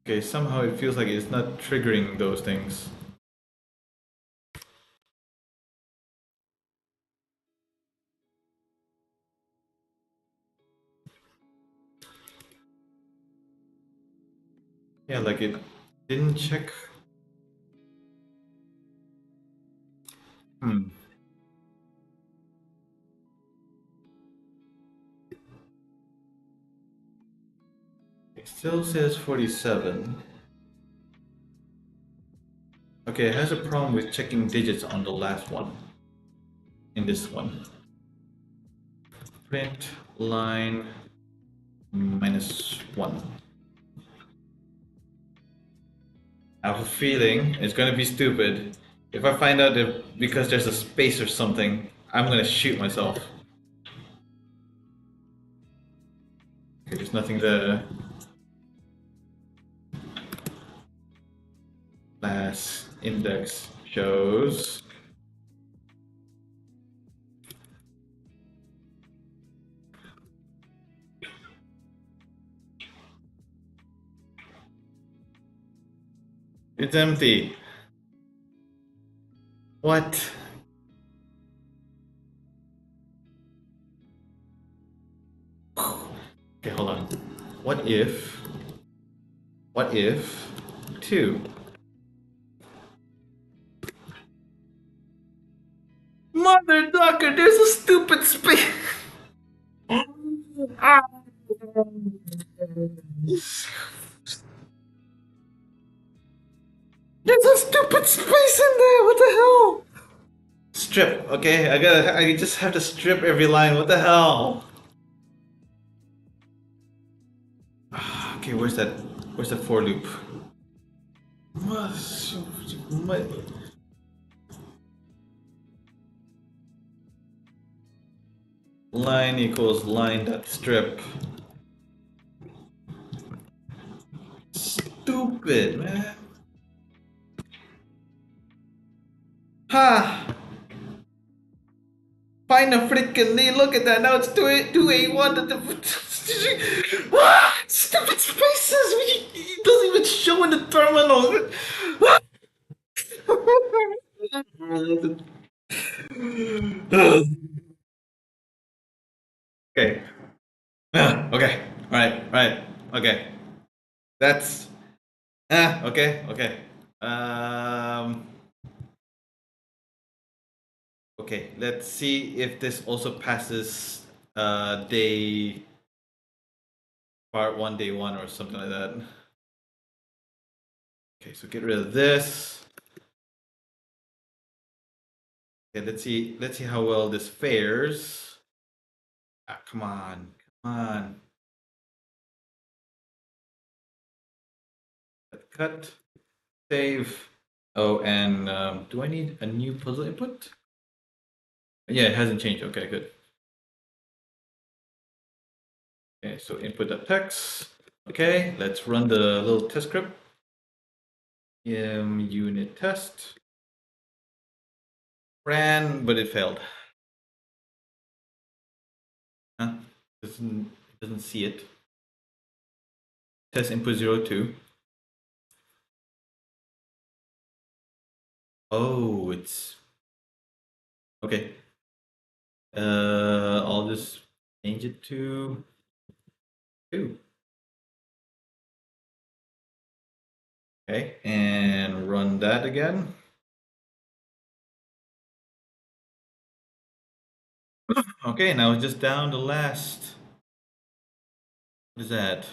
Okay, somehow it feels like it's not triggering those things. Yeah, like it didn't check. It still says 47. Okay, it has a problem with checking digits on the last one. In this one. Print line -1. I have a feeling it's gonna be stupid. If I find out that because there's a space or something, I'm gonna shoot myself. Okay, there's nothing there. Last index shows. It's empty. What? Okay, hold on. What if 2? Mother ducker, there's a stupid space. Ah. There's a stupid space in there. What the hell? Strip. Okay, I just have to strip every line. What the hell? Okay, where's that? Where's the for loop? Line equals line dot strip. Stupid, man. Ha! Find a freaking lead. Look at that. Now it's 281. What? Stupid spaces. It doesn't even show in the terminal. Okay. Okay. All right. All right. Okay. That's. Okay. Okay. Um. Okay. Let's see if this also passes. Day part one, day one, or something like that. Okay. So get rid of this. Okay. Let's see. Let's see how well this fares. Ah, come on. Come on. Cut. Save. Oh, and do I need a new puzzle input? Yeah, it hasn't changed. Okay, good. Okay, so input.text. Okay, let's run the little test script. Unit test. Ran, but it failed. Huh? Doesn't see it. Test input 02. Oh, it's okay. I'll just change it to 2. Okay, and run that again. Okay, now it's just down the last. What is that?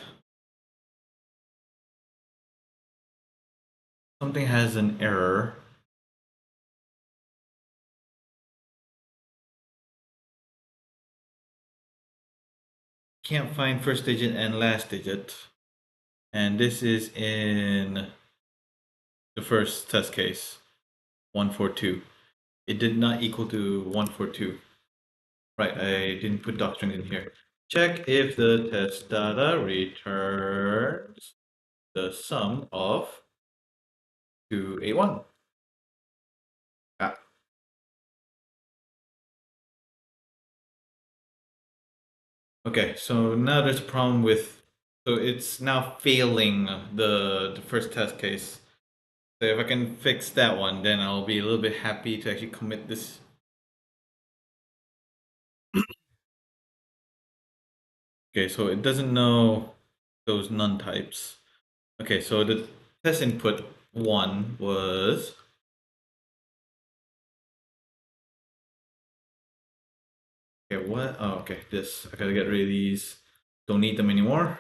Something has an error. Can't find first digit and last digit. And this is in the first test case, 142. It did not equal to 142. Right, I didn't put doctrine in here. Check if the test data returns the sum of 2A1. Ah. Okay, so now there's a problem with, so it's now failing the first test case. So if I can fix that one, then I'll be a little bit happy to actually commit this. Okay, so it doesn't know those none types. Okay, so the test input 1 was. Okay, what? Oh, okay, this. I gotta get rid of these. Don't need them anymore.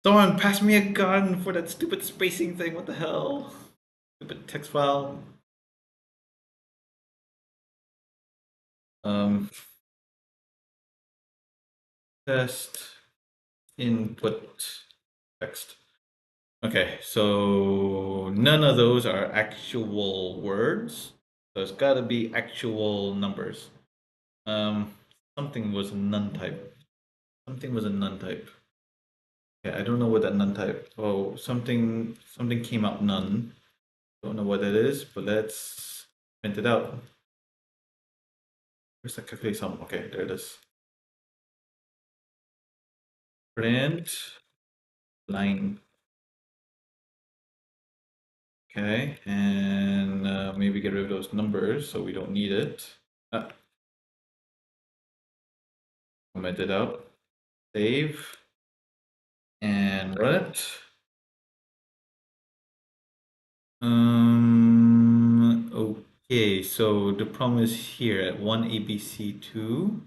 Someone pass me a gun for that stupid spacing thing. What the hell? Stupid text file. Um, test input text. Okay, so none of those are actual words. So it's gotta be actual numbers. Um, something was a none type. Something was a none type. Okay, I don't know what that none type. Oh, something came out none. Don't know what that is, but let's print it out. Where's the calculate sum? Okay, there it is. Print line. Okay, and maybe get rid of those numbers so we don't need it. Comment it out. Save and run it. Okay, so the problem is here at 1ABC2.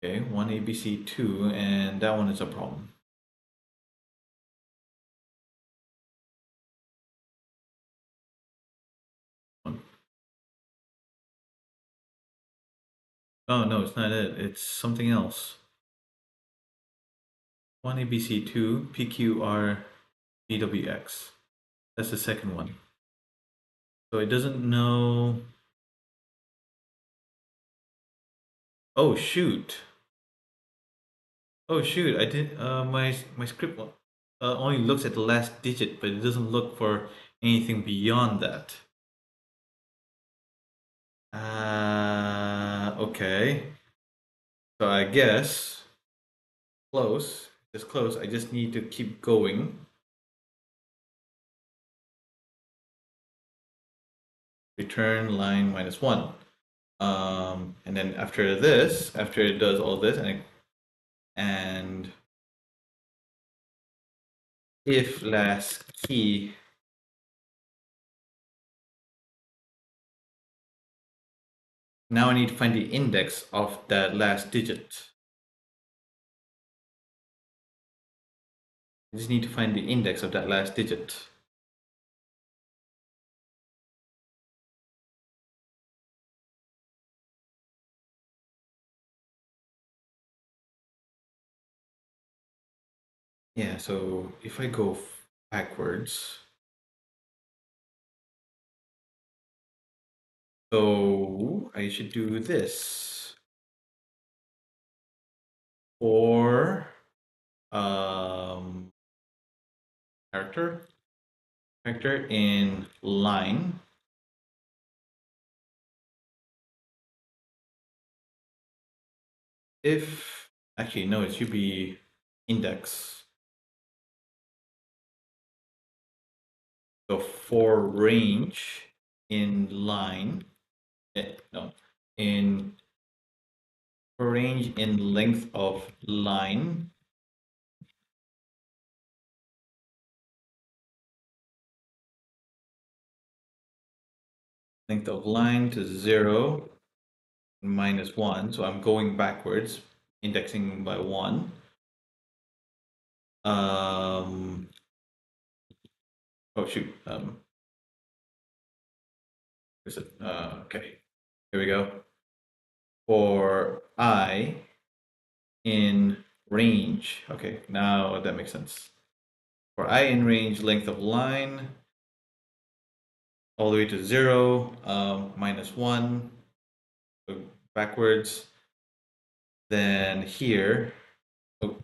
Okay, 1ABC2, and that one is a problem. Oh no, it's not it. It's something else. 1ABC2 PQR BWX. That's the second one. So it doesn't know. Oh shoot. Oh shoot. I did my script only looks at the last digit, but it doesn't look for anything beyond that. Okay. So I guess close. It's close. I just need to keep going. Return line -1. And then after this, after it does all this, and if last key, now I need to find the index of that last digit. I just need to find the index of that last digit. Yeah, so if I go backwards, so I should do this for character in line. If actually no, it should be index. So for range in line, no, in for range in length of line, length of line to 0, -1. So I'm going backwards, indexing by 1. Oh shoot. Is it? Okay. Here we go. For I in range. Okay, now that makes sense. For I in range, length of line all the way to 0, -1, so backwards. Then here, oh,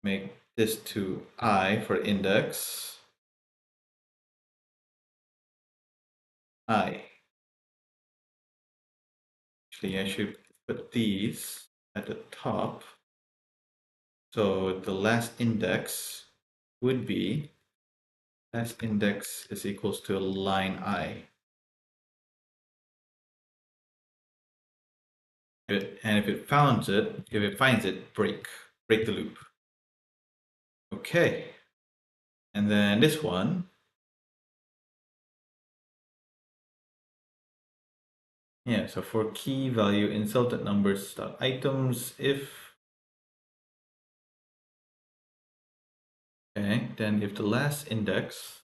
make this to I for index. I. Actually, I should put these at the top. So the last index would be last index is equals to line I. And if it finds it, break the loop. Okay. And then this one. Yeah, so for key value insulted numbers dot items if okay, then if the last index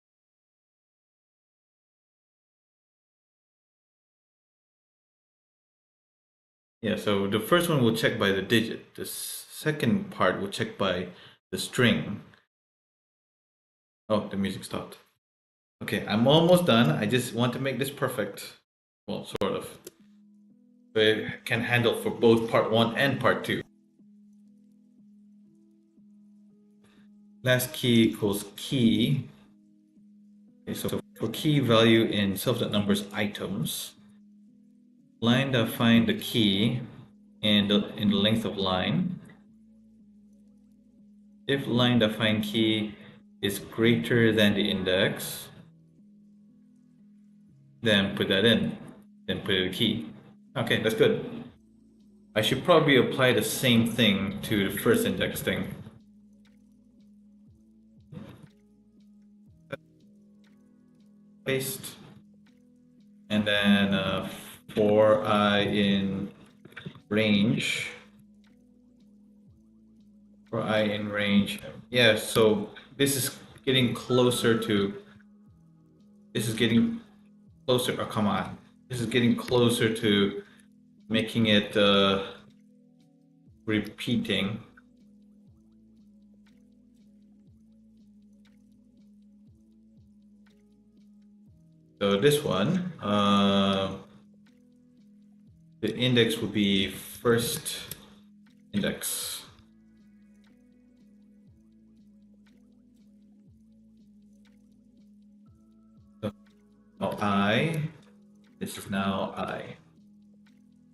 yeah, so the first one will check by the digit. The second part will check by the string. Oh, the music stopped. Okay, I'm almost done. I just want to make this perfect. Well, sort of. So it can handle for both part 1 and part 2. Last key equals key. Okay, so for key value in self.numbers items, line define the key in the length of line. If line define key is greater than the index, then put that in. Then put it a key. Okay, that's good. I should probably apply the same thing to the first index thing. Paste. And then for I in range. For I in range. Yeah, so this is getting closer to. This is getting closer. Oh, come on. This is getting closer to making it repeating. So this one, the index would be first index. So now I, this is now I.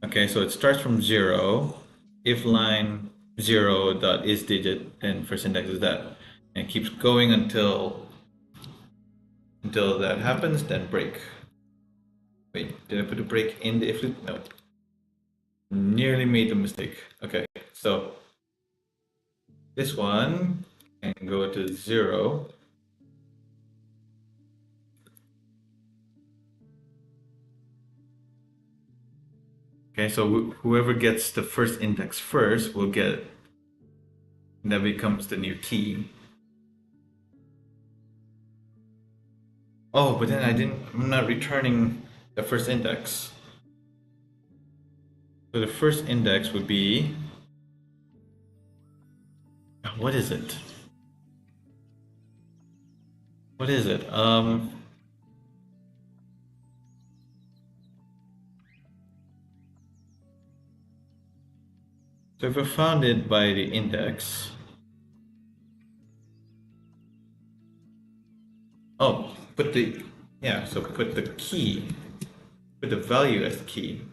Okay, so it starts from 0. If line 0 dot is digit, then first index is that. And it keeps going until that happens, then break. Wait, did I put a break in the if loop? No. Nearly made the mistake. Okay, so this one can go to 0. Okay, so whoever gets the first index first will get it. And that becomes the new key. Oh, but then I'm not returning the first index. So the first index would be, what is it? What is it? So if I found it by the index, oh, put the key, put the value as the key.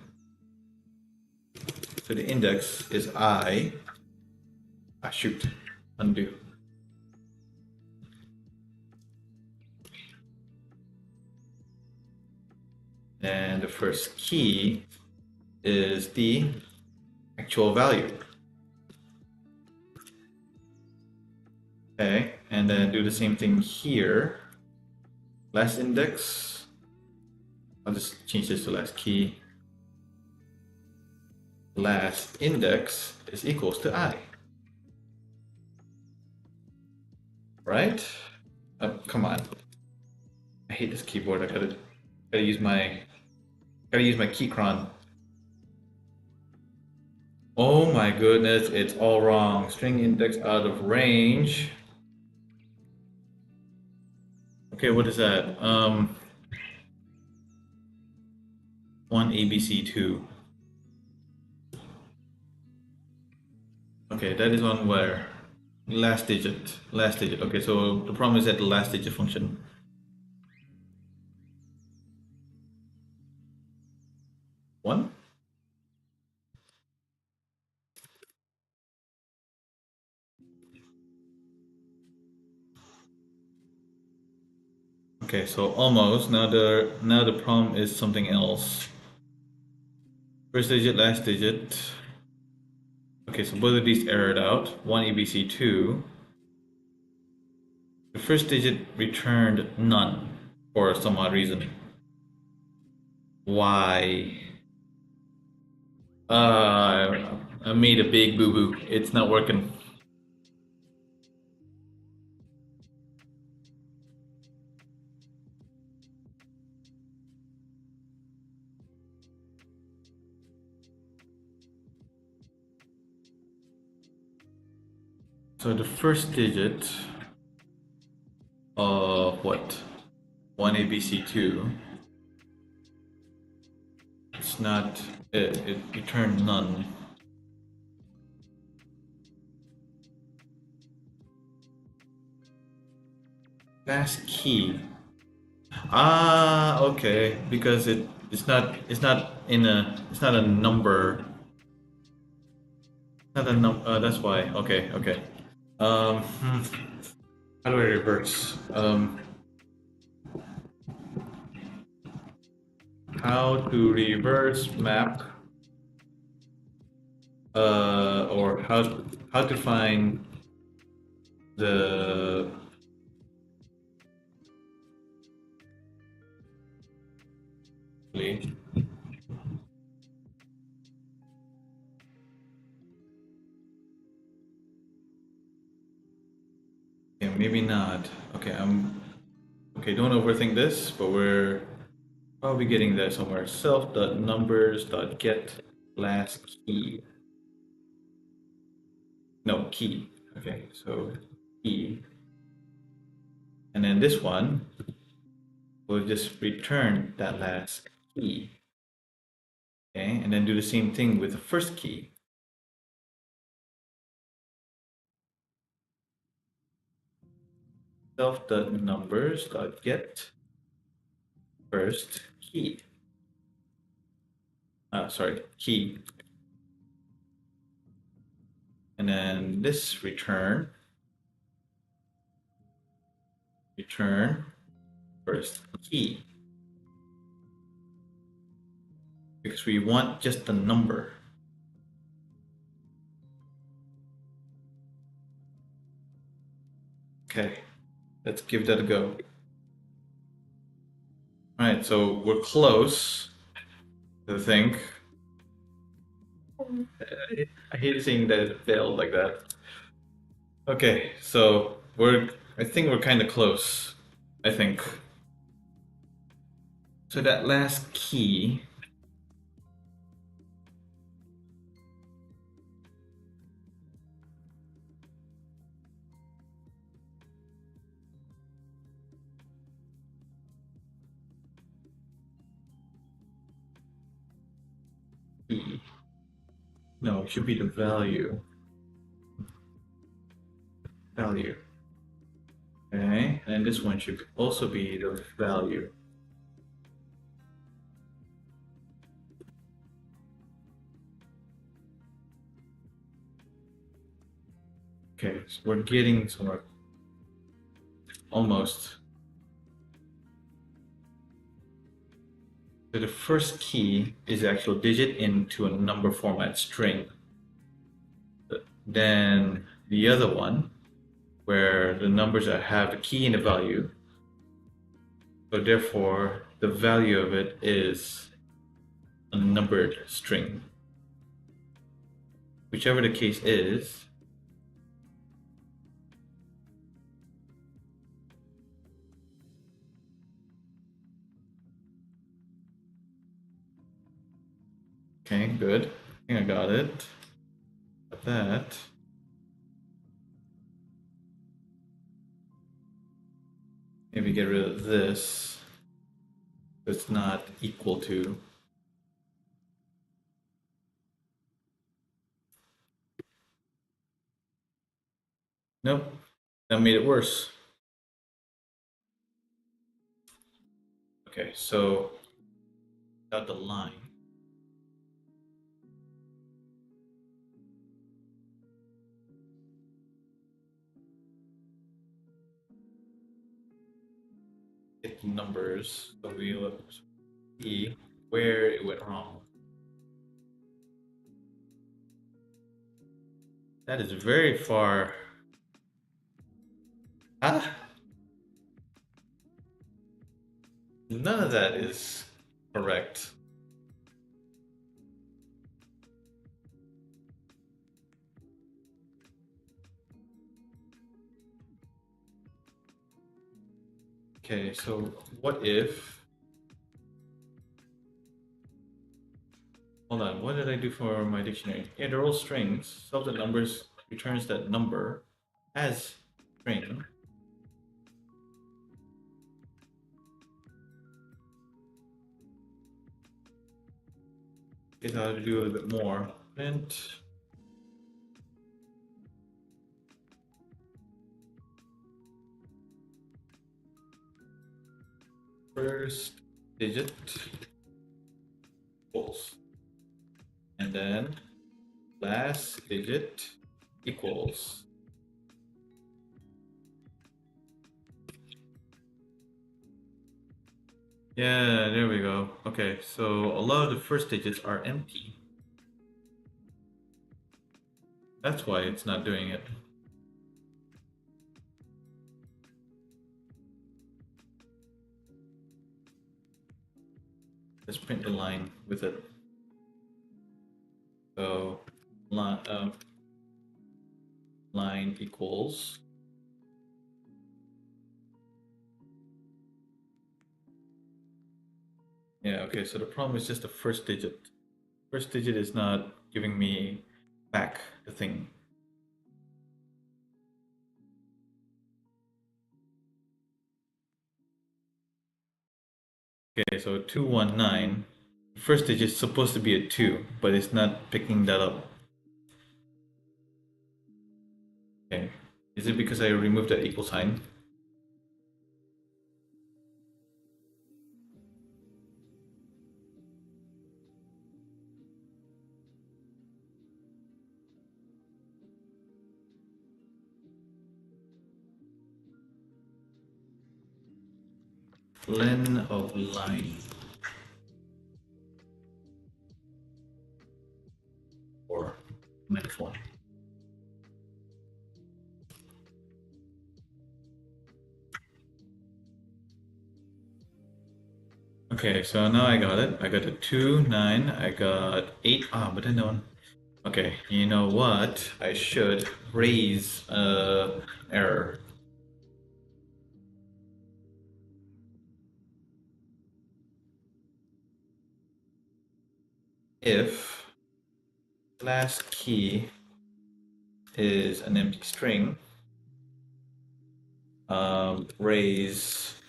So the index is I. Ah, shoot, undo. And the first key is the actual value. Okay, and then do the same thing here. Last index, I'll just change this to last key. Last index is equals to I. Right? Oh, come on. I hate this keyboard. I gotta use my keycron. Oh my goodness, it's all wrong. String index out of range. Okay, what is that? 1 ABC2. Okay, that is on where? Last digit. Last digit. Okay, so the problem is at the last digit function. 1? Okay, so almost. Now the problem is something else. First digit, last digit. Okay, so both of these errored out. 1 ABC2. The first digit returned none for some odd reason. Why? I made a big boo-boo. It's not working. So the first digit of what? 1ABC2. It's not, it returned none. Last key. Ah, okay, because it's not it's not a number. Not a that's why. Okay, okay. How do I reverse? How to reverse map? Or how to find the yeah, maybe not. Okay, okay. Don't overthink this, but we're probably getting there somewhere. Self.numbers.get last key. No, key. Okay, so key. And then this one we'll just return that last key. Okay, and then do the same thing with the first key. Self.numbers.get first key. Sorry, key. And then this return first key. Because we want just the number. Okay, let's give that a go. All right, so we're close, I think. I hate seeing that it failed like that. Okay, so I think we're kind of close, I think. So that last key, no, it should be the value. Value. Okay, and this one should also be the value. Okay, so we're getting somewhere. Almost. So the first key is the actual digit into a number format string. Then the other one, where the numbers have the key and the value. So therefore, the value of it is a numbered string. Whichever the case is, okay, good. I think I got it. Got that. Maybe get rid of this. It's not equal to. Nope, that made it worse. Okay, so got the line. Get the numbers, so we will see where it went wrong. That is very far. Ah, none of that is correct. Okay, so what if... Hold on, what did I do for my dictionary? Yeah, they're all strings. So the numbers returns that number as string. Guess I have to do a little bit more. Print first digit equals, and then last digit equals. Yeah, there we go. Okay, so a lot of the first digits are empty. That's why it's not doing it. Let's print the line with it. So line equals. Yeah, okay, so the problem is just the first digit. First digit is not giving me back the thing. so 219. First digit is supposed to be a 2, but it's not picking that up. Okay. Is it because I removed that equal sign? Len of line. Or -1. Okay, so now I got it. I got a 2, 9, I got 8. Ah, but then no. Okay, you know what? I should raise error. If last key is an empty string, raise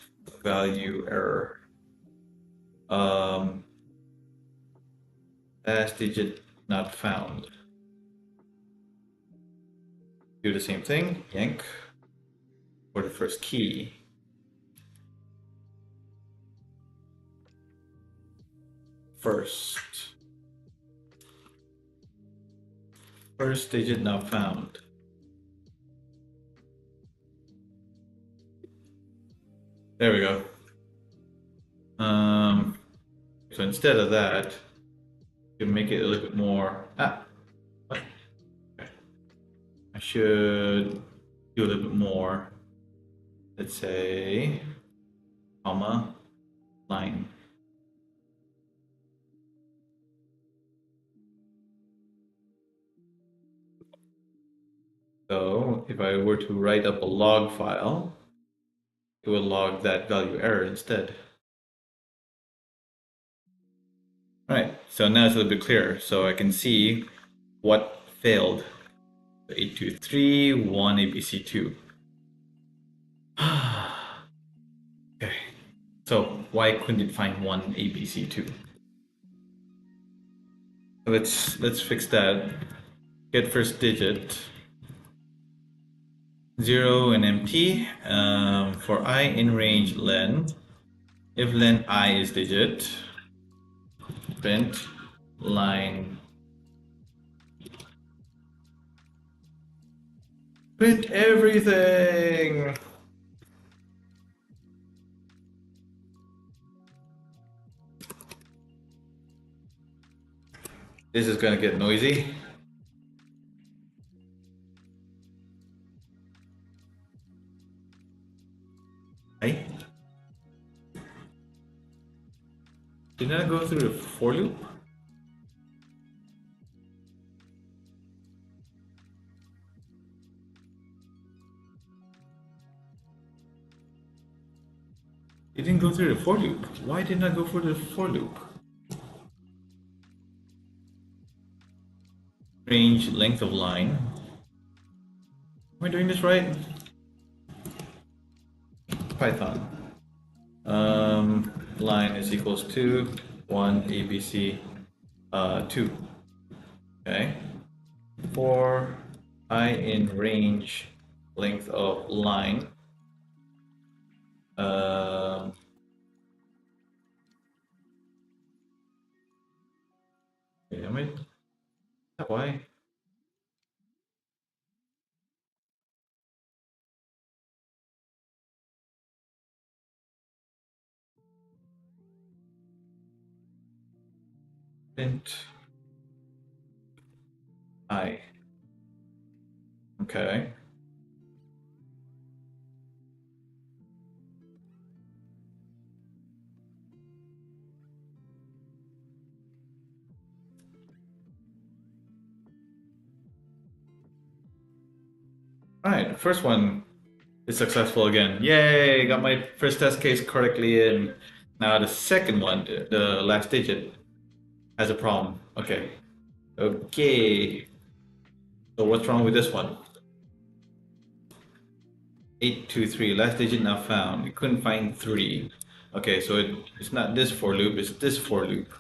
value error. Last digit not found. Do the same thing, yank, for the first key. First digit not found. There we go. So instead of that, you can make it a little bit more. What? Okay. I should do a little bit more. Let's say, comma, line. So if I were to write up a log file, it will log that value error instead. All right, so now it's a little bit clearer. So I can see what failed. 823, 1 ABC2. Okay, so why couldn't it find 1 ABC2? Let's fix that. Get first digit 0 and empty. For I in range len, if len I is digit, print line. Print everything! This is gonna get noisy. Hey? Didn't I go through the for loop? It didn't go through the for loop. Why didn't I go for the for loop? Range, length of line. Am I doing this right? Python. Line is equals to 1 ABC 2. Okay. For I in range, length of line. Damn it. Why? Print I. Okay. All right, first one is successful again. Yay, got my first test case correctly in. Now the second one, the last digit, has a problem. Okay. Okay. So what's wrong with this one? 823, last digit not found. We couldn't find 3. Okay, so it's not this for loop, it's this for loop.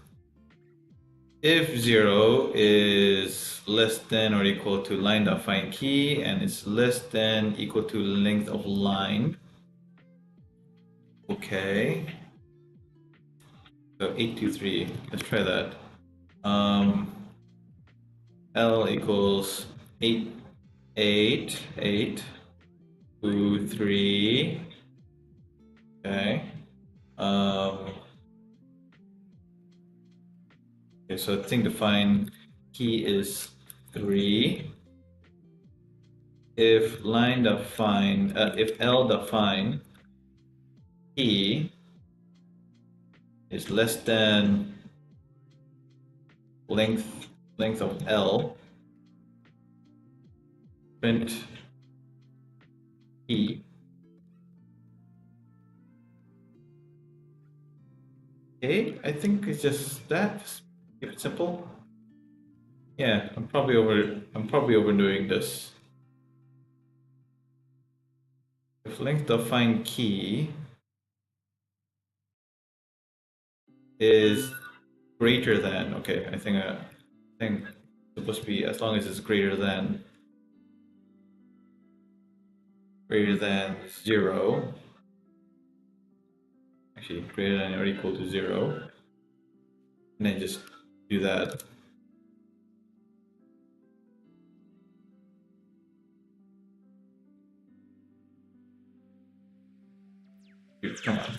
If 0 is less than or equal to line.find key and it's less than equal to length of line. Okay. So 823. Let's try that. L equals 8, 8, 8, 2, 3. Okay. Okay, so I think the find key is 3. If if L.find key is less than length of L, print key. Okay, I think it's just that. Just keep it simple. Yeah, I'm probably overdoing this. If length.find key is greater than, okay, I think it's supposed to be as long as it's greater than 0. Actually, greater than or equal to 0. And then just do that. Dude, come on.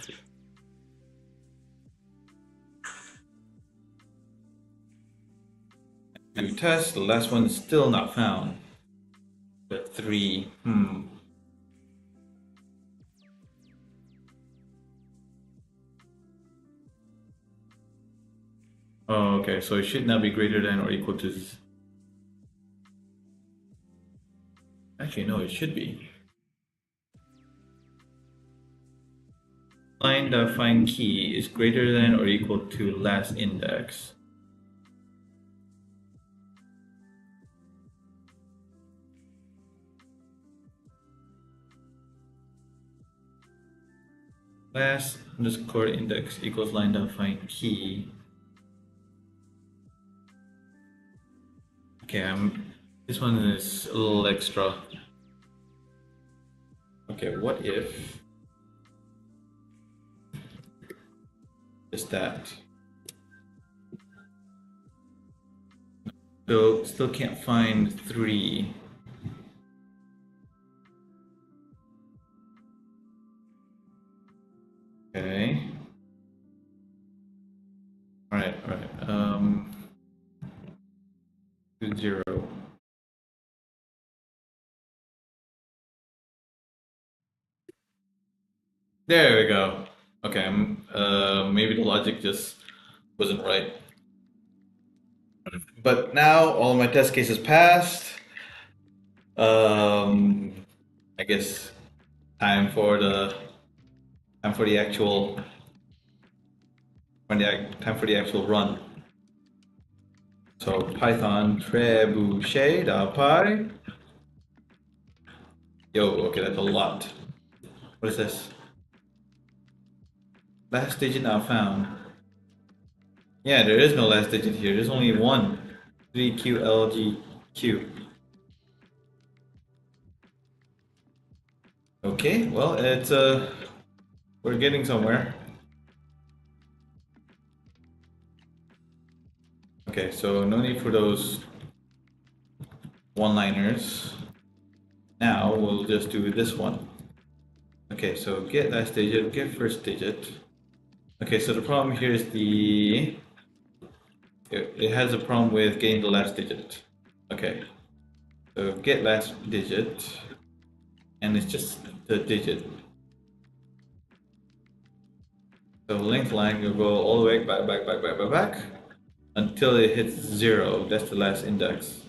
Do test, the last one is still not found. But 3, Oh, okay, so it should now be greater than or equal to... Actually, no, it should be. Line.find key is greater than or equal to last index. Last underscore index equals line.find key. Okay, this one is a little extra. Okay, what if just that? So still can't find 3. Okay. All right. 0. There we go. Okay, maybe the logic just wasn't right. But now all my test cases passed. I guess time for the actual time for the actual run. So Python trebuchet.py. Yo, okay, that's a lot. What is this? Last digit not found. Yeah, there is no last digit here. There's only one. 3QLGQ. Okay, well, it's we're getting somewhere. Okay, so no need for those one-liners. Now we'll just do this one. Okay, so get last digit, get first digit. Okay, so the problem here is it has a problem with getting the last digit. Okay, so get last digit, and it's just the digit. So length line will go all the way back until it hits 0. That's the last index.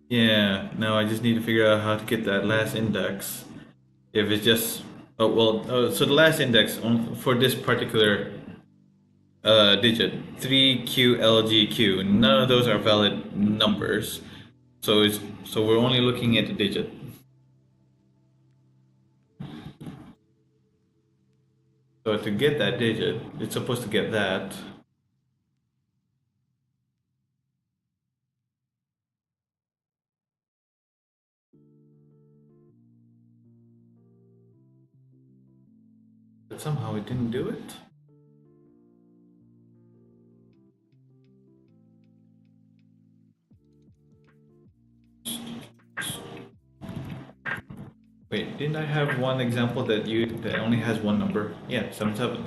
Yeah, now I just need to figure out how to get that last index. If it's just, oh, well, so the last index for this particular digit, 3QLGQ, none of those are valid numbers. So we're only looking at the digit. So to get that digit, it's supposed to get that. But somehow it didn't do it. Wait, didn't I have one example that only has one number? Yeah, 77.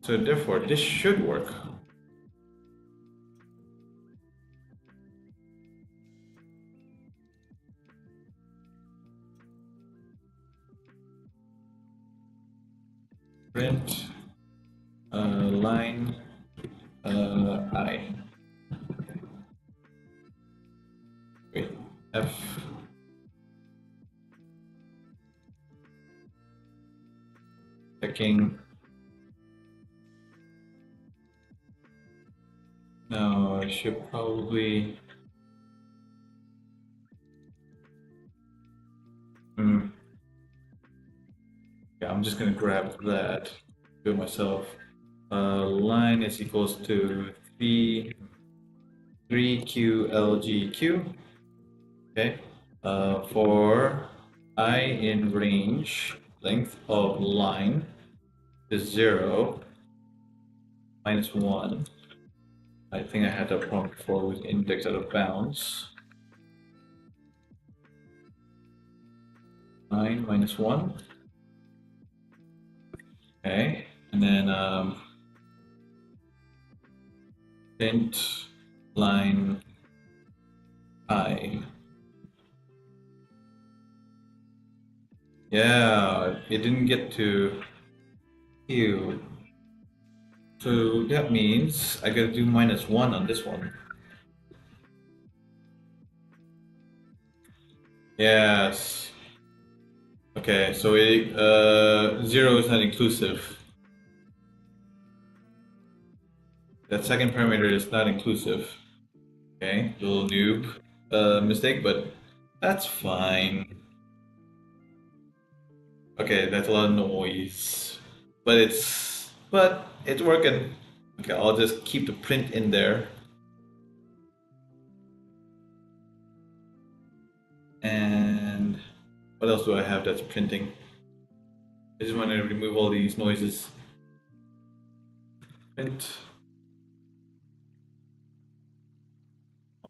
So therefore, this should work. Print line I. Wait, F. Checking. No, I should probably. Hmm. Yeah, I'm just gonna grab that. Do it myself. Line is equals to 3QLGQ. Okay. For I in range, length of line is 0 minus 1. I think I had that problem before with index out of bounds. 9 minus 1. Okay. And then print line I. Yeah, it didn't get to Q. So that means I gotta do minus 1 on this one. Yes. Okay, so 0 is not inclusive. That second parameter is not inclusive. Okay, little noob mistake, but that's fine. Okay, that's a lot of noise, but it's working. Okay, I'll just keep the print in there. And what else do I have that's printing? I just want to remove all these noises. Print.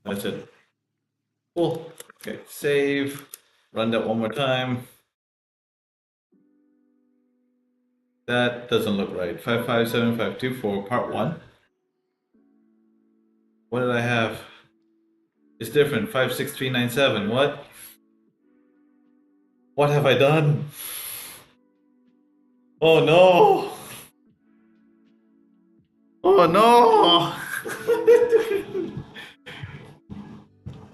That's it. Cool. Okay, save. Run that one more time. That doesn't look right. 557524 part 1. What did I have? It's different. 56397. What? What have I done? Oh no! Oh no!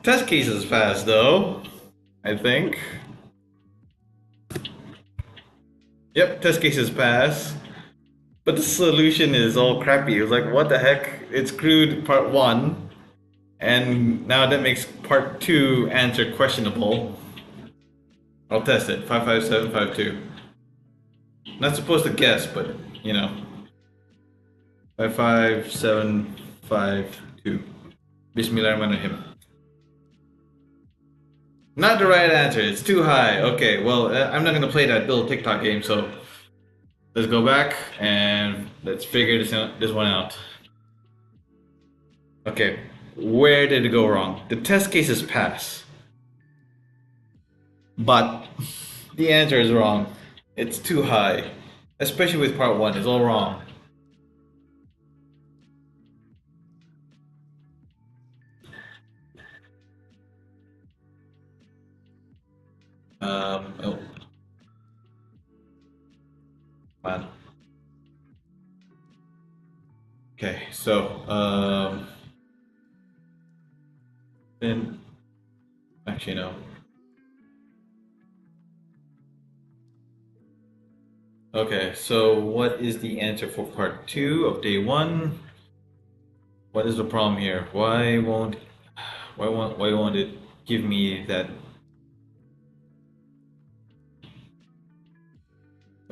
Test cases passed though, I think. Yep, test cases pass. But the solution is all crappy. It was like, what the heck? It screwed part 1, and now that makes part 2 answer questionable. I'll test it. 55752. Not supposed to guess, but you know. 55752. Bismillahirrahmanirrahim. Not the right answer. It's too high. Okay, well, I'm not gonna play that little TikTok game. So let's go back and let's figure this one out. Okay, where did it go wrong? The test cases pass, but the answer is wrong. It's too high, especially with part 1. It's all wrong. Oh, man. Okay, so Then actually no. Okay, so what is the answer for part two of day one? What is the problem here? Why won't it give me that?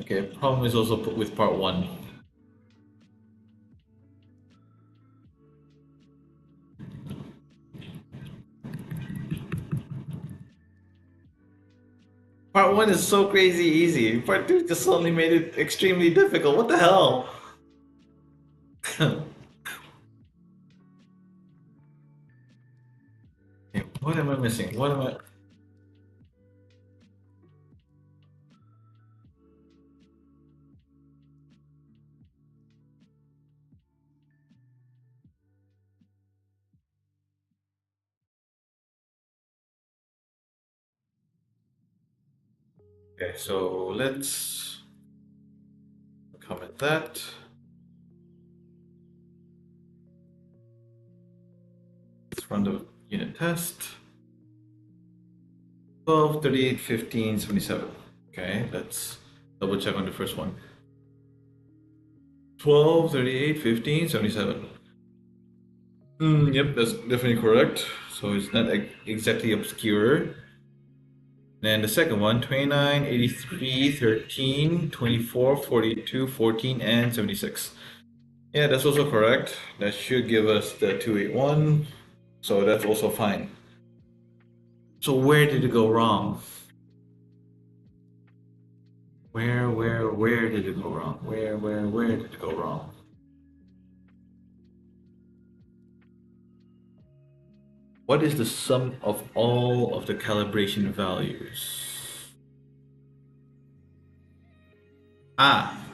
Okay, problem is also put with part one. Part one is so crazy easy. Part two just suddenly made it extremely difficult. What the hell? Okay, what am I missing? What am I? Okay, so let's comment that. Let's run the unit test. 12, 38, 15, 77. Okay, let's double check on the first one. 12, 38, 15, 77. Yep, that's definitely correct. So it's not exactly obscure. Then the second one, 29, 83, 13, 24, 42, 14, and 76. Yeah, that's also correct. That should give us the 281. So that's also fine. So where did it go wrong? Where did it go wrong? Where did it go wrong? What is the sum of all of the calibration values? Ah,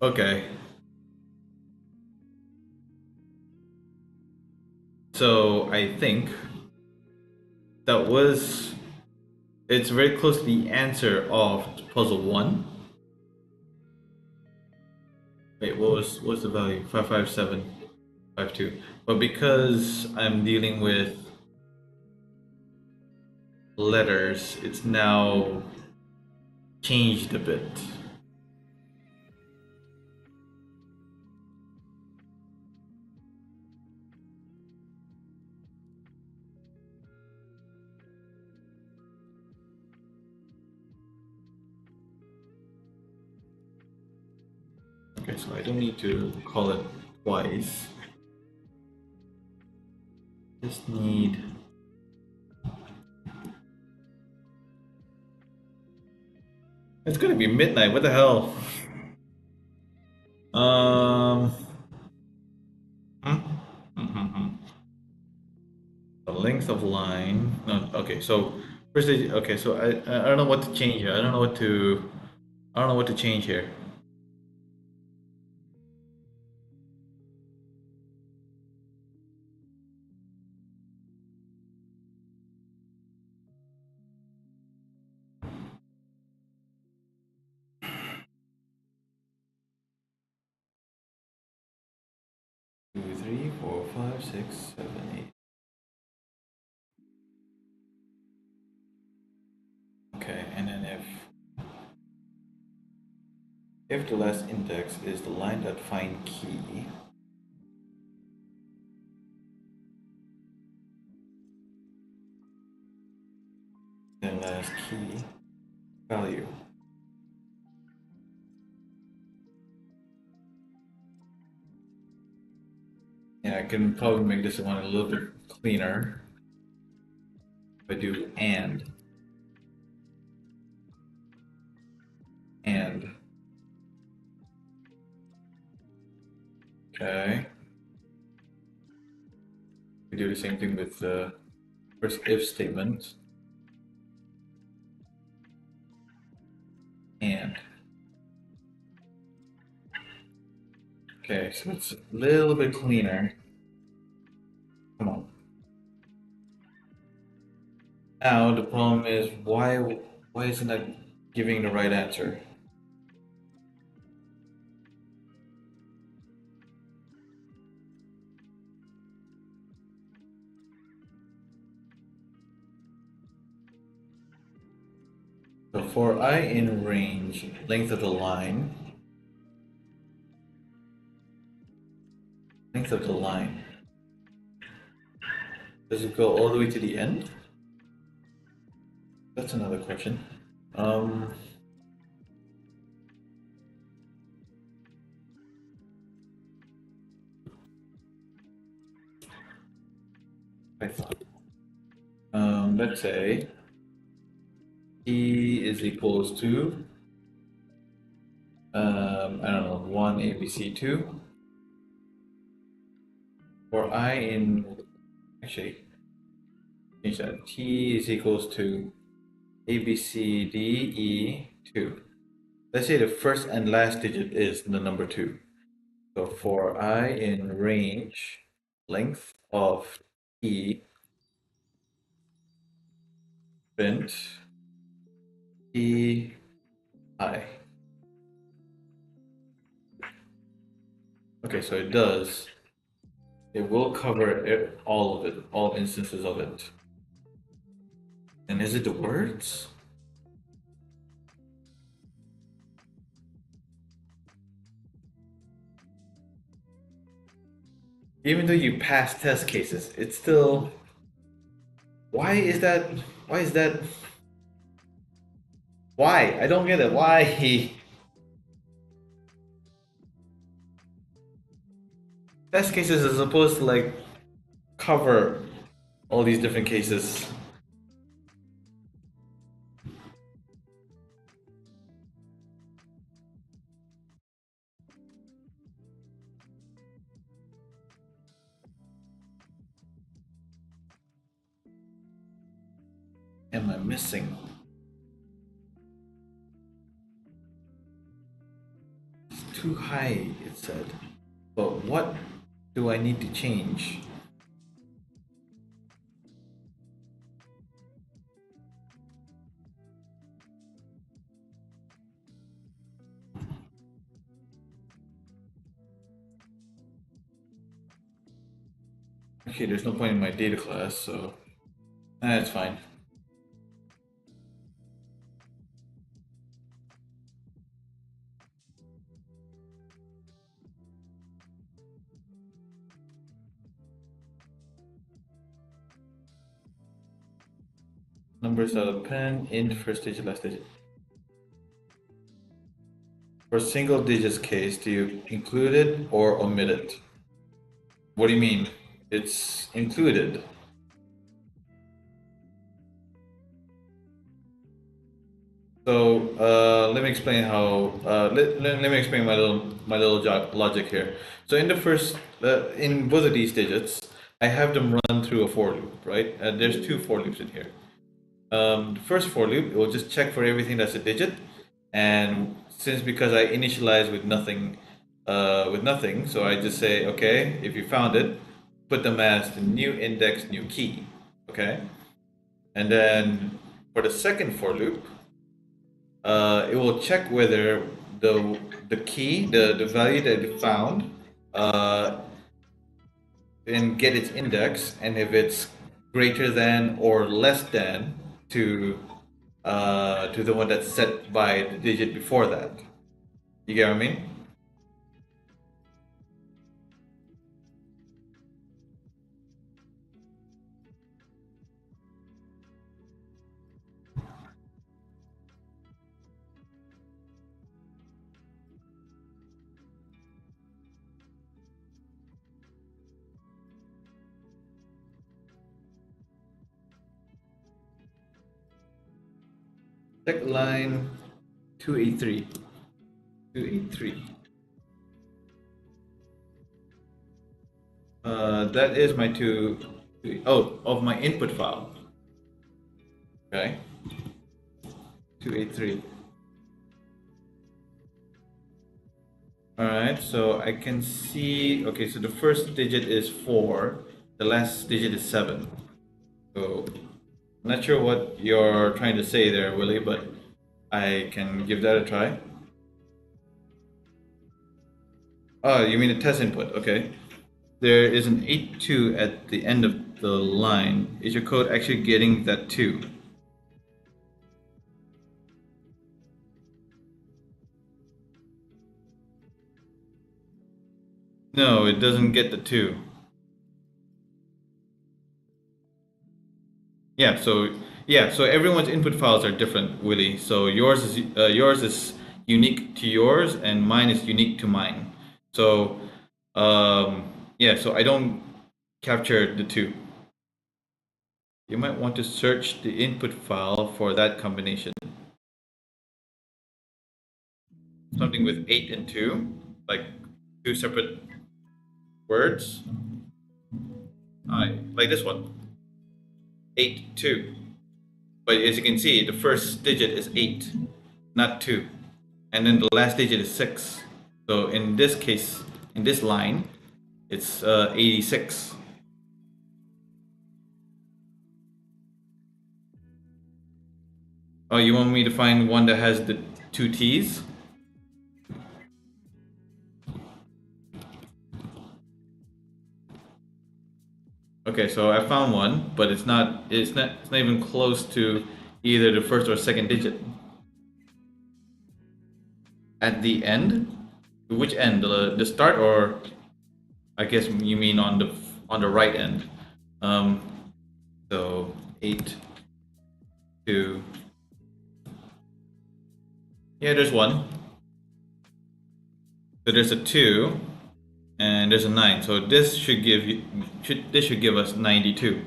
okay. So I think that was, it's very close to the answer of puzzle one. Wait, what's the value? 55752. But because I'm dealing with letters, it's now changed a bit. Okay, so I don't need to call it twice. Just need. It's gonna be midnight. What the hell? Um. hmm, The length of line. No. Okay. So first, okay. So I don't know what to change here. I don't know what to change here. Two, three, four, five, six, seven, eight. Okay, and then if the last index is the line that find key, then last key value. Yeah, I can probably make this one a little bit cleaner. If I do and. Okay. We do the same thing with the first if statement. And. Okay, so it's a little bit cleaner. Come on. Now the problem is why isn't that giving the right answer? So for I in range, length of the line, length of the line, does it go all the way to the end? That's another question. Python. Let's say T is equals to I don't know, 1 ABC2, or I in, actually, change that. T is equals to ABCDE2. Let's say the first and last digit is the number 2. So for I in range, length of T, print T I. Okay, so it does. It will cover all of it, all instances of it. And is it the words? Even though you pass test cases, it's still. Why is that? Why is that? Why? I don't get it. Why? Test cases are supposed to like cover all these different cases. Am I missing? It's too high, it said. But what do I need to change? Okay, there's no point in my data class, so that's fine. Numbers out of pen, in first digit, last digit. For single digits case, do you include it or omit it? What do you mean? It's included. So let me explain how. Let me explain my little logic here. So in the first, in both of these digits, I have them run through a for loop, right? There's two for loops in here. The first for loop, it will just check for everything that's a digit, and since because I initialize with nothing, so I just say, okay, if you found it, put them as the new index, new key, okay? And then for the second for loop, it will check whether the key, the value that it found, and get its index, and if it's greater than or less than to the one that's set by the digit before that. You get what I mean? Check line 283. 283. That is my of my input file. Okay. 283. All right, so I can see, okay, so the first digit is 4, the last digit is 7. So I'm not sure what you're trying to say there, Willie, but I can give that a try. Oh, you mean a test input, okay. There is an 8-2 at the end of the line. Is your code actually getting that 2? No, it doesn't get the 2. Yeah, so everyone's input files are different, Willie. So yours is unique to yours, and mine is unique to mine. So yeah, so I don't capture the 2. You might want to search the input file for that combination. Something with 8 and 2, like 2 separate words. Like this one, 8 2. But as you can see, the first digit is 8, not 2. And then the last digit is 6. So in this case, in this line, it's 86. Oh, you want me to find one that has the 2 T's? Okay, so I found one, but it's not even close to either the first or second digit. At the end? Which end? The start, or I guess you mean on the right end. Um, so 8 2. Yeah, there's one. So there's a 2 and there's a 9. So this should give us 92.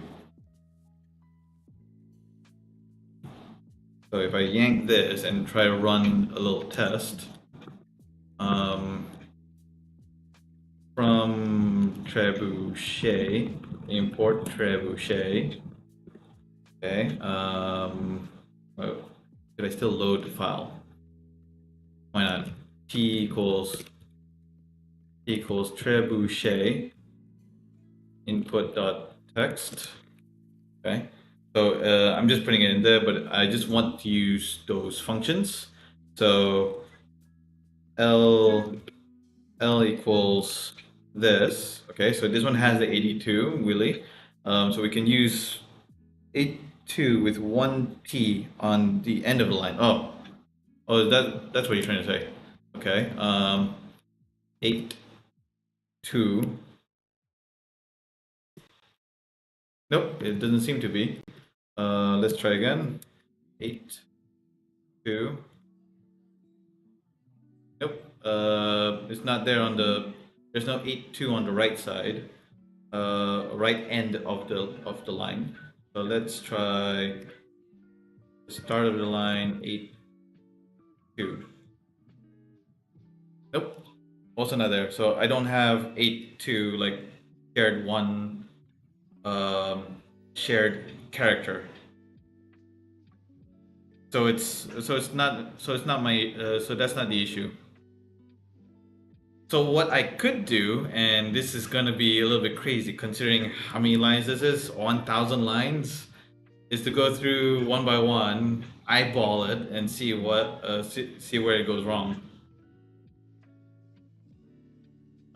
So if I yank this and try to run a little test, um, from trebuchet, import trebuchet. Okay. Oh, should I still load the file? Why not? T equals trebuchet input.text. Okay. So I'm just putting it in there, but I just want to use those functions. So L equals this. Okay, so this one has the 82, Willie. So we can use 82 with one T on the end of the line. Oh, that's what you're trying to say. Okay. 8 2. Nope, it doesn't seem to be. Let's try again. 8 2. Nope. It's not there on the. There's no 8 2 on the right side. Right end of the line. So let's try the start of the line 8 2. Nope. Also not there. So I don't have 8 2 like shared one shared character. So it's not my so that's not the issue. So what I could do, and this is gonna be a little bit crazy considering how many lines this is, 1,000 lines, is to go through one by one, eyeball it, and see where it goes wrong.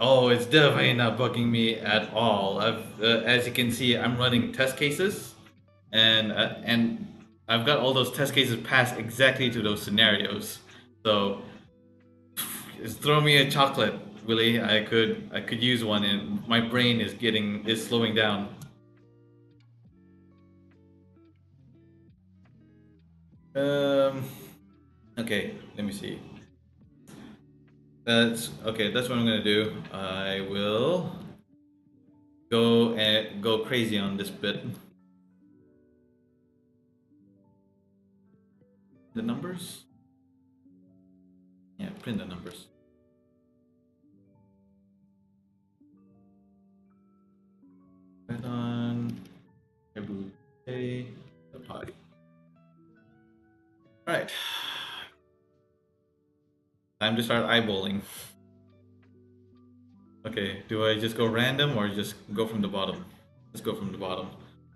Oh, it's definitely not bugging me at all. As you can see, I'm running test cases, and I've got all those test cases passed exactly to those scenarios. So just throw me a chocolate, Willie. I could use one, and my brain is slowing down. Um. Okay, let me see. That's okay. That's what I'm gonna do. I will go crazy on this bit. The numbers. Yeah, print the numbers. Python. Okay. All right. Time to start eyeballing. Okay, do I just go random or just go from the bottom? Let's go from the bottom.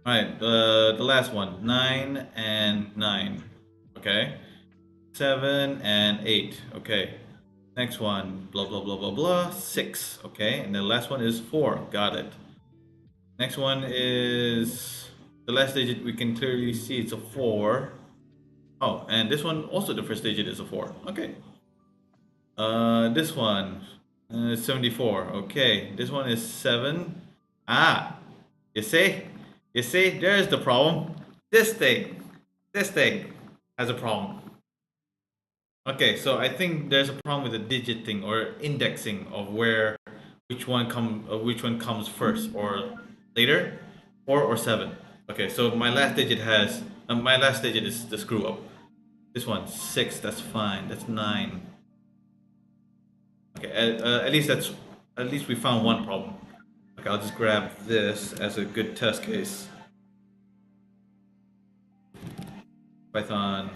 All right, the last one, 9 and 9. Okay, 7 and 8. Okay, next one, blah blah blah blah blah, 6. Okay, and the last one is 4. Got it. Next one is the last digit. We can clearly see it's a 4. Oh, and this one also the first digit is a 4. Okay. This one. It's 74. Okay, this one is 7. Ah, you see? You see, there's the problem. This thing, this thing has a problem. Okay, so I think there's a problem with the digit thing or indexing of where which one comes first or later, 4 or 7. Okay, so my last digit is the screw up. This one 6. That's fine. That's 9. Okay, at least we found one problem. Okay, I'll just grab this as a good test case. Python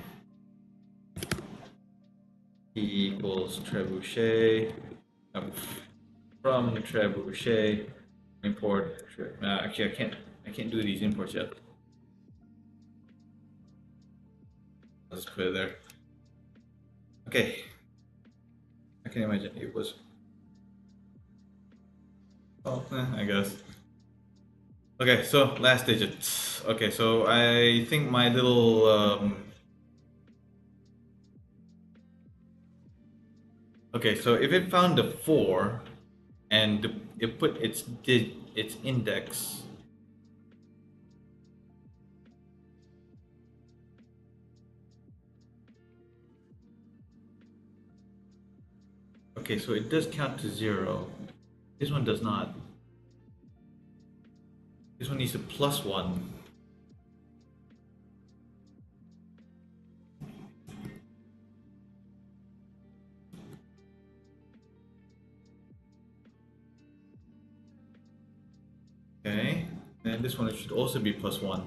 p equals trebuchet. From trebuchet import. Actually, I can't do these imports yet. I'll just put it there. Okay. I can imagine it was. Oh, I guess. Okay, so last digits. Okay, so I think my little okay, so if it found the 4 and it put its index. Okay, so it does count to 0. This one does not. This one needs a +1. Okay, and this one should also be +1.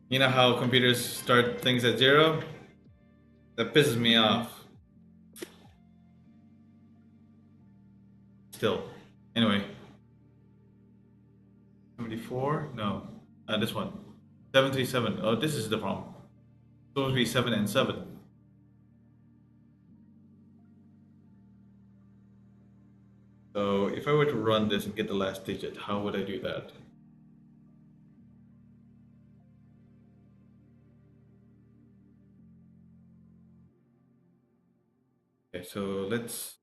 You know how computers start things at 0? That pisses me off. Still. Anyway. 74? No. This one. 737. Oh, this is the problem. Supposed to be 7 and 7. So if I were to run this and get the last digit, how would I do that? Okay, so let's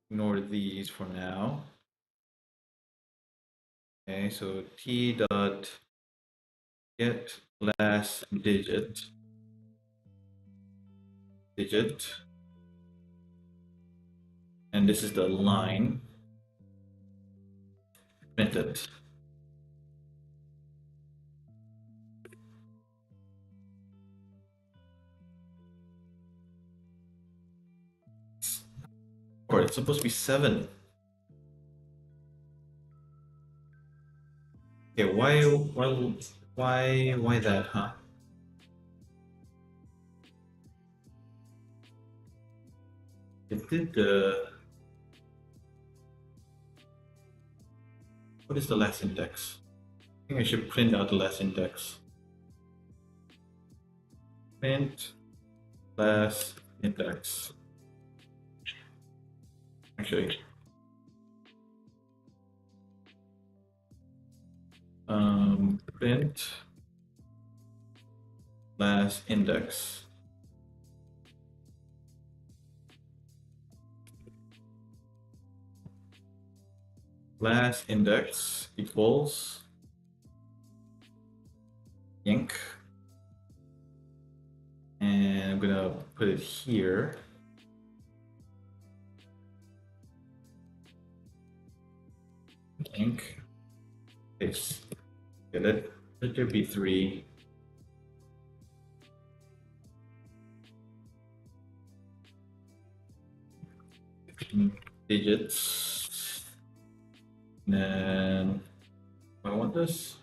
ignore these for now. Okay, so t dot get last digit and this is the line method. Or it's supposed to be 7. Okay, why that, huh? It did what is the last index? I think I should print out the last index. Print last index. Actually, print last index. Last index equals ink, and I'm gonna put it here. Ink. It's okay, let there be 3. Digits. And then I want this.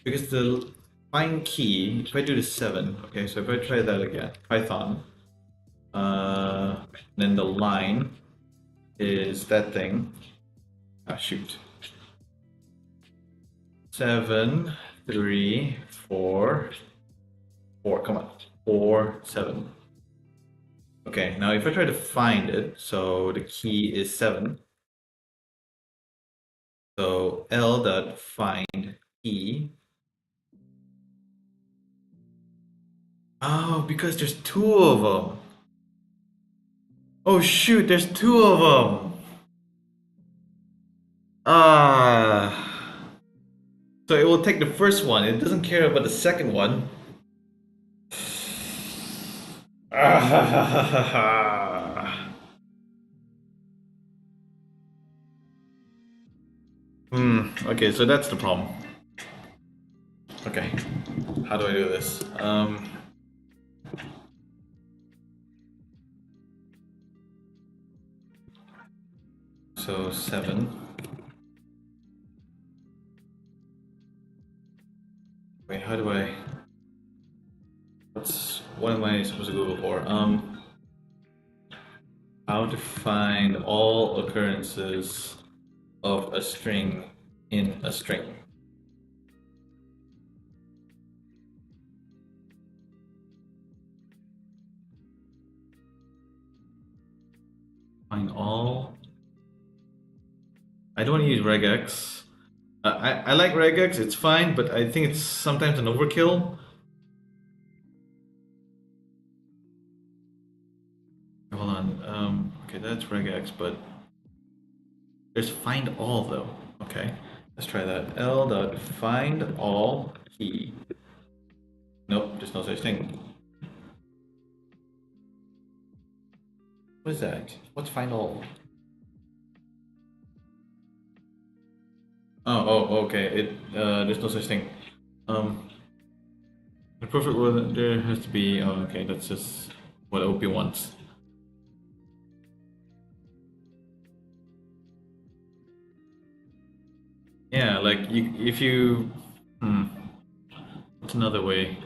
Because the find key, if I do the 7, okay, so if I try that again, Python, then the line is that thing. Ah, shoot. 7, 3, 4, 4, come on, 4, 7. Okay, now if I try to find it, so the key is 7. So L dot find key. Oh, because there's two of them. Oh shoot, there's two of them. Ah. So it will take the first one. It doesn't care about the second one. Ah. Okay, so that's the problem. Okay, how do I do this? So 7. Wait, how do I? What am I supposed to Google for? How to find all occurrences of a string in a string. Find all. I don't want to use regex. I like regex, it's fine, but I think it's sometimes an overkill. Hold on. Okay, that's regex, but there's find all though. Okay, let's try that. L dot find all key. Nope, there's no such thing. What is that? What's find all? Oh, okay. There's no such thing. The perfect world there has to be. Oh, okay. That's just what OP wants. Yeah, like if you. What's another way?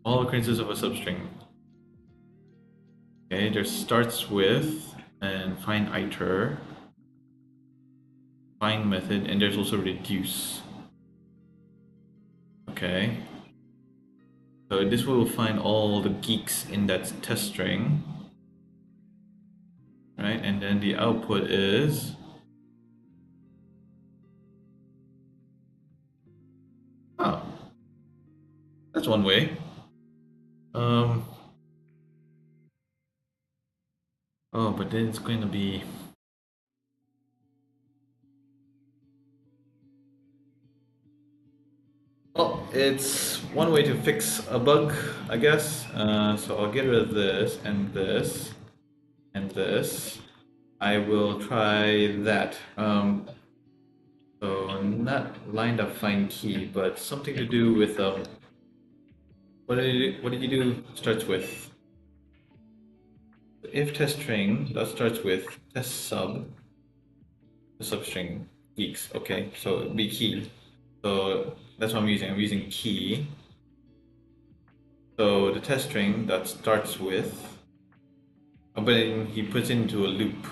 All occurrences of a substring. Okay, there starts with and find iter, find method, and there's also reduce. Okay. So this will find all the geeks in that test string. Right, and then the output is oh, that's one way. Oh, but then it's going to be well, it's one way to fix a bug, I guess. So I'll get rid of this and this and this. I will try that. So not lined up find key, but something to do with what did you do? Starts with if test string that starts with test sub the substring geeks. Okay, so it'd be key. So that's what I'm using. I'm using key. So the test string that starts with, but then he puts it into a loop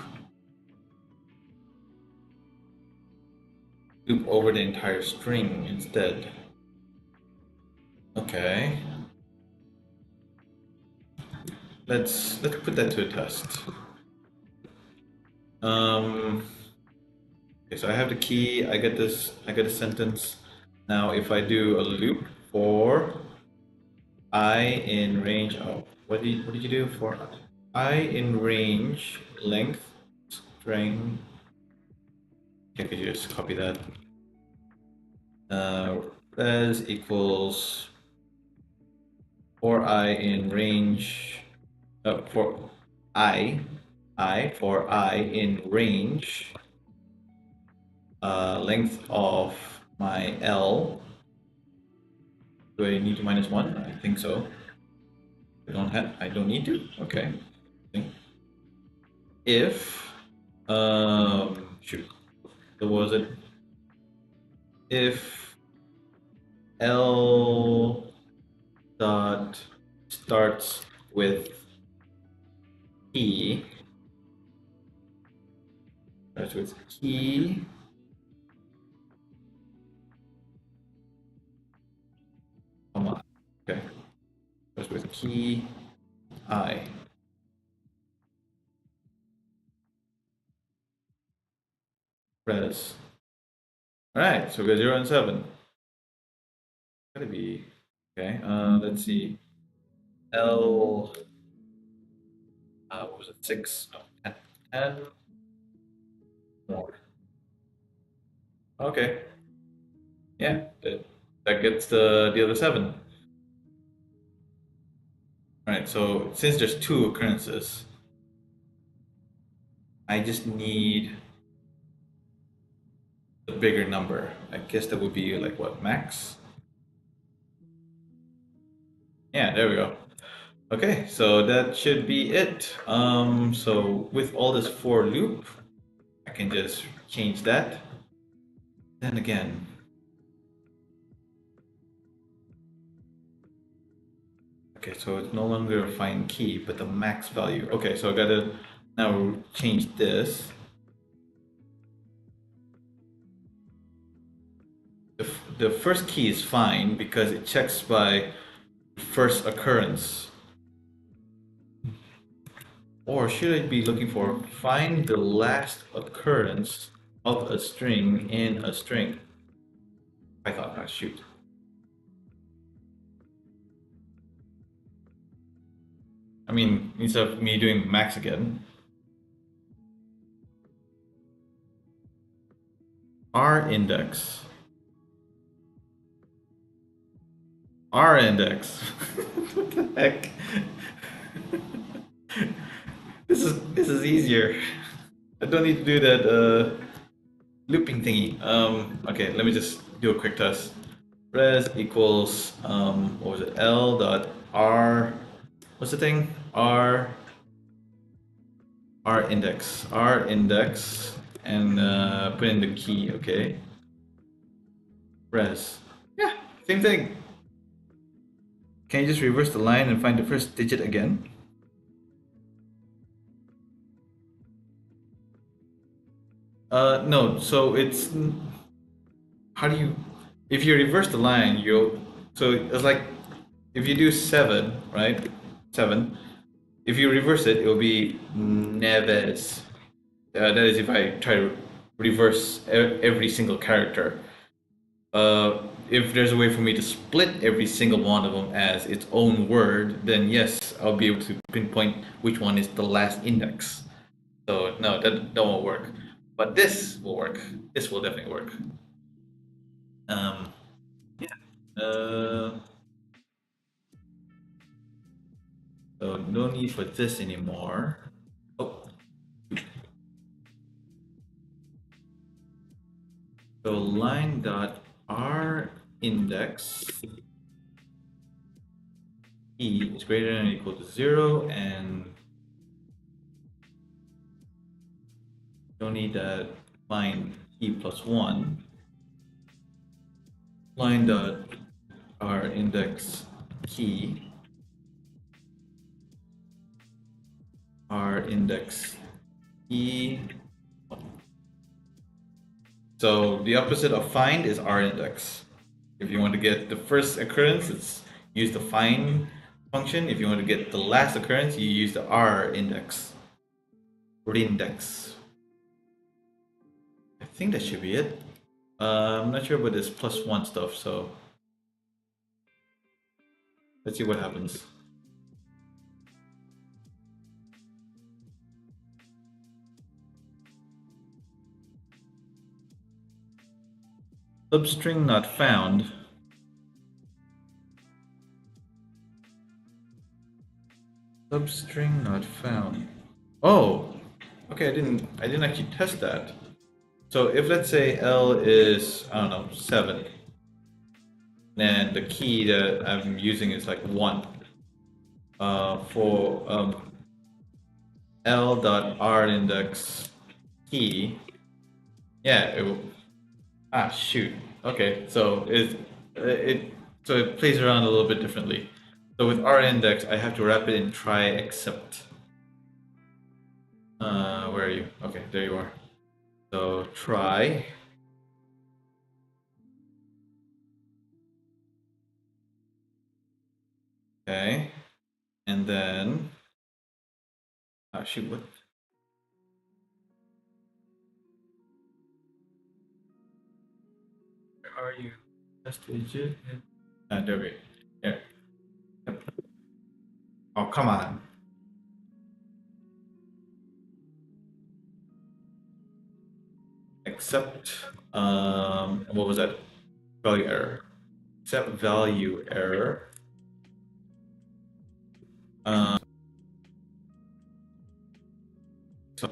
over the entire string instead. Okay. Let's put that to a test. Okay, so I have the key, I get this, I get a sentence. Now if I do a loop for I in range of, what did you do for I in range length string? Okay, could you just copy that? Res equals for I in range, for I for I in range, length of my L. Do I need to minus 1? I think so. I don't need to? Okay. If, shoot, what was it? If L dot starts with key, comma, okay, starts with key I. res. All right, so we got 0 and 7. Gotta be okay. Let's see. L, what was it? 6, no, 10, 10 more. Okay, yeah, that gets the other 7. All right, so since there's 2 occurrences, I just need a bigger number. I guess that would be like what, max? Yeah, there we go. Okay, so that should be it. So with all this for loop, I can just change that. Then again, okay, so it's no longer a find key, but the max value. Okay, so I gotta now change this. The first key is fine because it checks by first occurrence. Or should I be looking for find the last occurrence of a string in a string? I thought, shoot. I mean, instead of me doing max again, R index. R index. What the heck? This is easier. I don't need to do that looping thingy. Okay, let me just do a quick test. Res equals what was it? L dot R. What's the thing? R index, and put in the key. Okay. Res. Yeah, same thing. Can you just reverse the line and find the first digit again? No. So it's how do you? If you reverse the line, you'll. So it's like if you do 7, right? 7. If you reverse it, it will be Neves. That is if I try to reverse every single character. If there's a way for me to split every single one of them as its own word, then yes, I'll be able to pinpoint which one is the last index. So no, that won't work. But this will work. This will definitely work. Um, yeah. So no need for this anymore. Oh, so line dot r index e is greater than or equal to 0, and don't need that find e plus 1. Line dot r index key r index e. So the opposite of find is r index. If you want to get the first occurrence, it's use the find function. If you want to get the last occurrence, you use the r index. Index. I think that should be it. I'm not sure about this plus 1 stuff, so let's see what happens. Substring not found. Substring not found. Oh, okay. I didn't actually test that. So if let's say L is, I don't know, 7, and the key that I'm using is like 1. For L dot R index key, yeah, it will. Ah, shoot. Okay, so it plays around a little bit differently. So with R index, I have to wrap it in try except. Where are you? Okay, there you are. So try. Okay, and then. Ah, shoot, what? are you? Test digit. There we go. Here. Yep. Oh, come on. Except, what was that? Value error. Except value error. So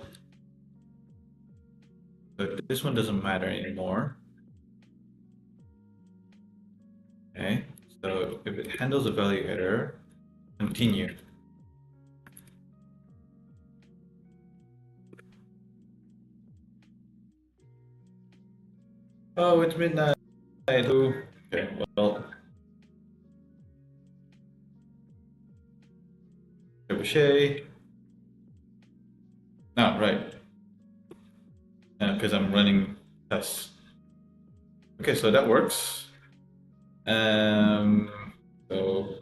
but this one doesn't matter anymore. Okay, so if it handles a value error, continue. Oh, it's midnight. Okay, well, Trebuchet. No, right. Because I'm running tests. Okay, so that works. So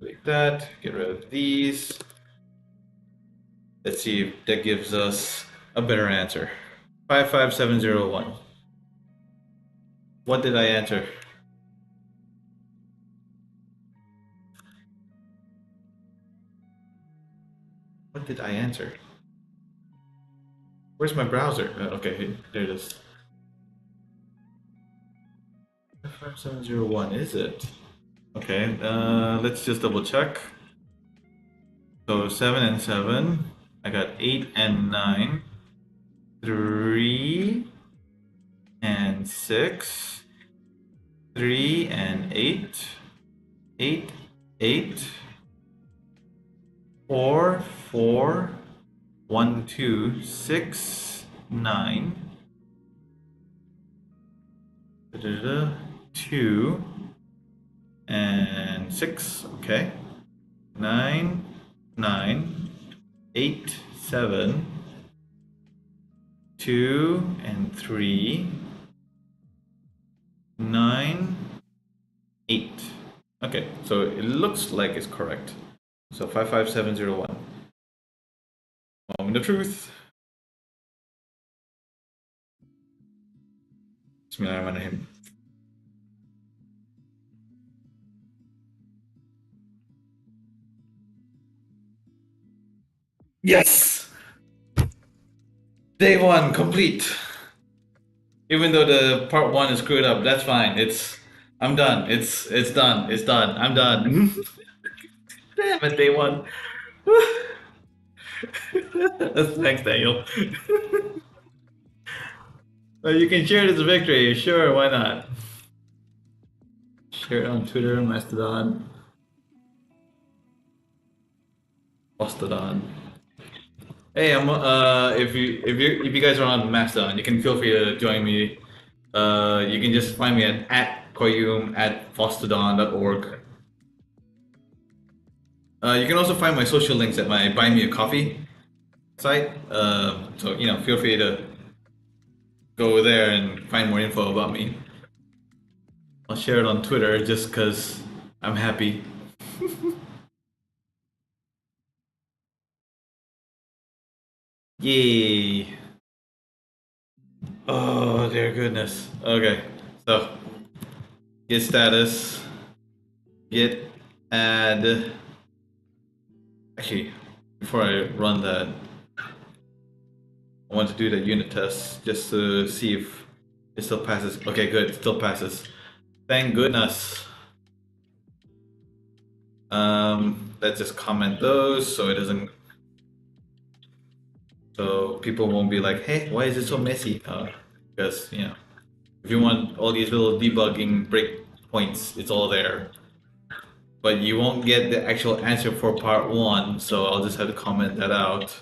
like that, get rid of these. Let's see if that gives us a better answer. 55701. What did I answer? What did I answer? Where's my browser? Okay, there it is. 55701, is it? Okay, let's just double check. So 7 and 7. I got 8 and 9. 3 and 6. 3 and 8. 8, 8. 4, 4. 1, 2, 6, 9. 2 and 6. Okay. 9, 9. 8, 7. 2 and 3. 9, 8. Okay, so it looks like it's correct. So 55701. Moment of truth. Bismillahirrahmanirrahim. Yes! Day 1 complete. Even though the part 1 is screwed up, that's fine. I'm done. It's done. It's done. I'm done. Damn it, Day 1. Thanks, Daniel. You can share this victory. Sure, why not? Share it on Twitter, Mastodon. Mastodon. Hey, if you guys are on Mastodon, you can feel free to join me. You can just find me at Koyum at fostodon.org. You can also find my social links at my Buy Me a Coffee site. So feel free to go there and find more info about me. I'll share it on Twitter just because I'm happy. Yay! Oh dear goodness. Okay, so git status, git add. Actually, before I run that, I want to do the unit test just to see if it still passes. Okay, good, it still passes. Thank goodness. Let's just comment those so it doesn't. So people won't be like, hey, why is it so messy? Because, if you want all these little debugging breakpoints, it's all there. But you won't get the actual answer for part 1, so I'll just have to comment that out.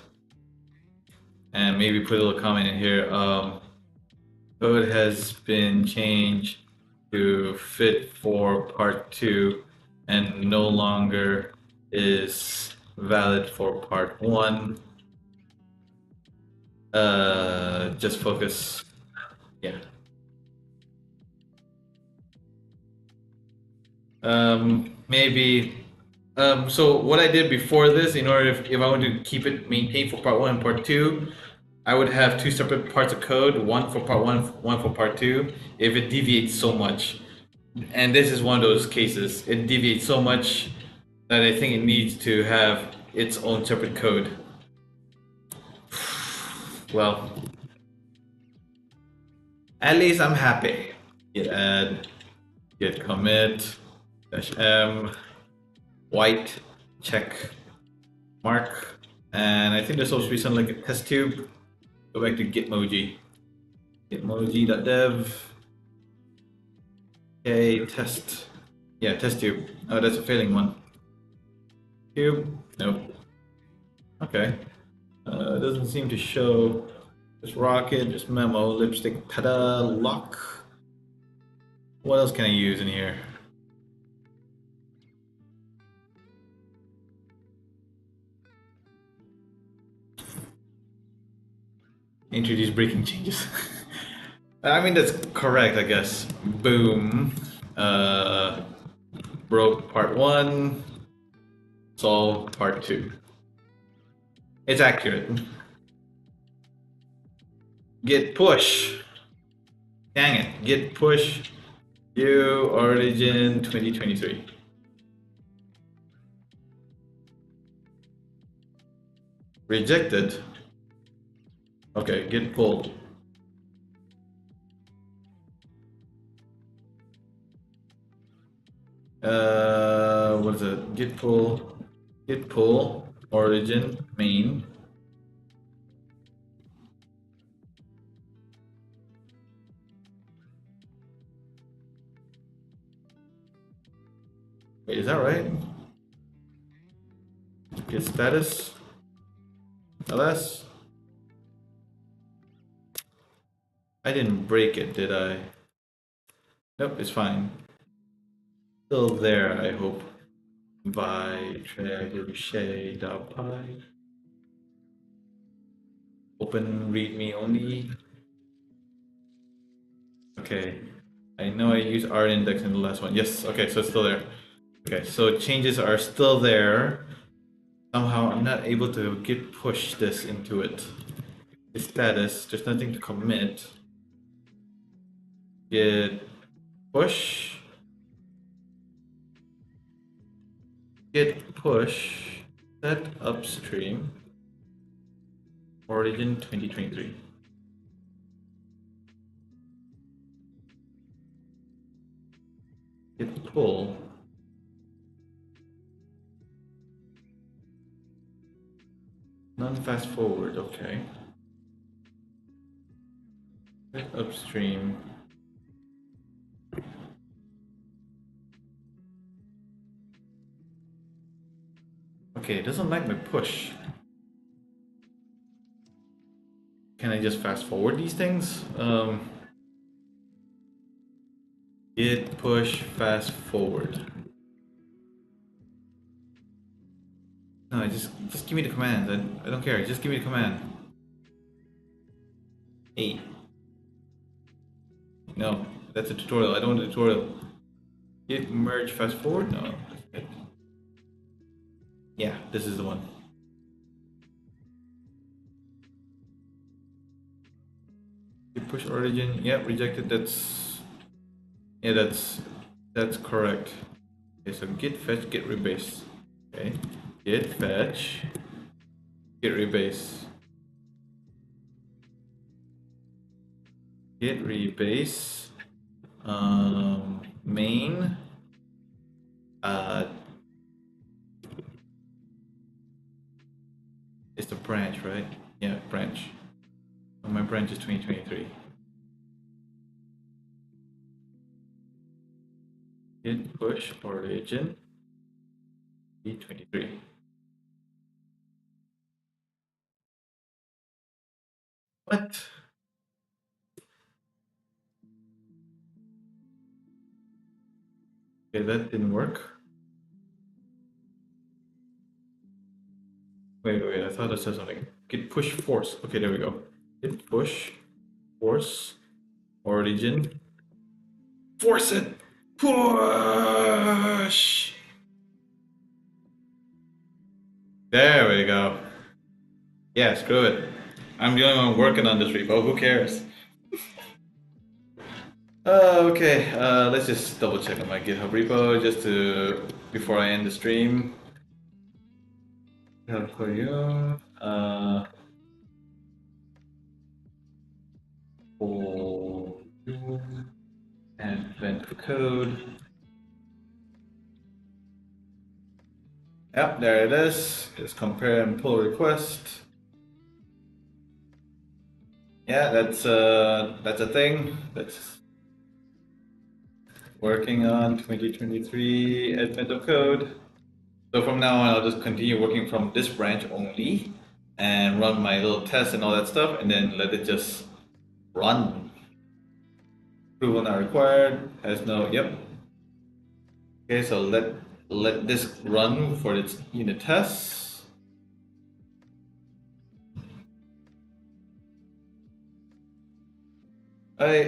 And maybe put a little comment in here. Code has been changed to fit for part 2 and no longer is valid for part 1. Just focus. Yeah. Maybe. So what I did before this, in order if I want to keep it maintained for part 1 and part 2, I would have two separate parts of code, one for part one, one for part two, if it deviates so much. And this is one of those cases. It deviates so much that I think it needs to have its own separate code. Well, at least I'm happy. Git add, git commit, -m, white, check, mark, and I think there's supposed to be something like a test tube. Go back to gitmoji. Gitmoji.dev. Okay, test. Yeah, test tube. Oh, that's a failing one. Tube? Nope. Okay. It doesn't seem to show. Just rocket, just memo, lipstick, tada, lock. What else can I use in here? Introduce breaking changes. I mean, that's correct, I guess. Boom. Broke part one. Solve part two. It's accurate. Git push. Dang it. Git push. View origin 2023. Rejected. Okay, git pull. What is it? Git pull, origin, main. Wait, is that right? Git status, ls. I didn't break it, did I? Nope, it's fine. Still there, I hope. By trebuchet.py. Open readme only. Okay. I know I used R index in the last one. Yes, okay, so it's still there. Okay, so changes are still there. Somehow I'm not able to git push this into it. The status, there's nothing to commit. Git push. Git push. Set upstream. Origin 2023. Git pull. None fast forward, okay. Set upstream. Okay, it doesn't like my push. Can I just fast forward these things? Git push fast forward. No, just give me the command. I don't care. Just give me the command. 8. No, that's a tutorial. I don't want a tutorial. Git merge fast forward? No. Yeah, this is the one. Git push origin. Yeah, rejected. That's correct. Okay, so git fetch, git rebase. Okay, git fetch, git rebase. Git rebase. Main. It's the branch, right? Yeah, branch. Oh, my branch is 2023. Git push origin 2023. What? Okay, that didn't work. Wait, I thought it said something. Git push force. Okay, there we go. Git push force origin. Force it! Push! There we go. Yeah, screw it. I'm the only one working on this repo. Who cares? Okay, let's just double check on my GitHub repo just to before I end the stream. GitHub for you. For you and event code. Yep, there it is. Just compare and pull request. Yeah, that's a thing. That's working on 2023 advent of code. So from now on, I'll just continue working from this branch only and run my little tests and all that stuff, and then let it just run. Approval not required. Has no. Yep. Okay, so let this run for its unit tests. Hey,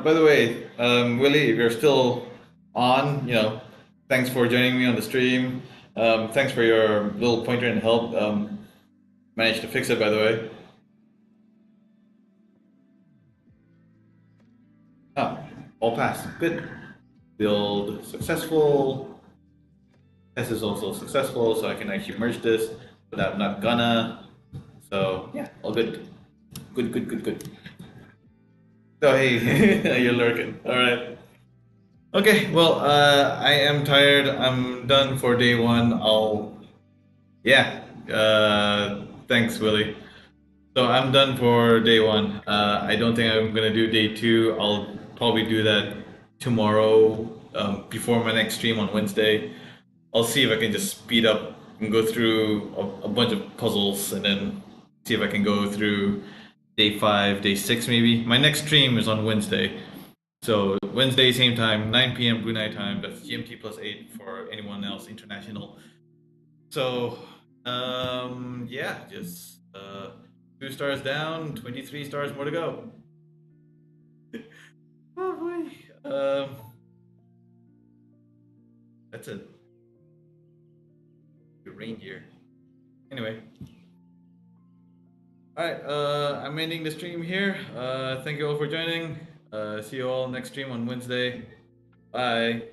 by the way, Willie, if you're still on, thanks for joining me on the stream. Thanks for your little pointer and help. Managed to fix it, by the way. Ah, all passed. Good. Build successful. Test is also successful, so I can actually merge this, but I'm not gonna. So yeah, all good. Good, good, good, good. So hey, you're lurking. All right. Okay. Well, I am tired. I'm done for day one. Yeah. Thanks, Willie. So I'm done for day one. I don't think I'm gonna do day two. I'll probably do that tomorrow, before my next stream on Wednesday. I'll see if I can just speed up and go through a bunch of puzzles and then see if I can go through day five, day six maybe. My next stream is on Wednesday. So Wednesday, same time, 9 p.m. Brunei time. That's GMT plus 8 for anyone else international. So, yeah, just 2 stars down, 23 stars more to go. Oh boy. That's a good reindeer. Anyway. Alright, I'm ending the stream here. Thank you all for joining. See you all next stream on Wednesday. Bye.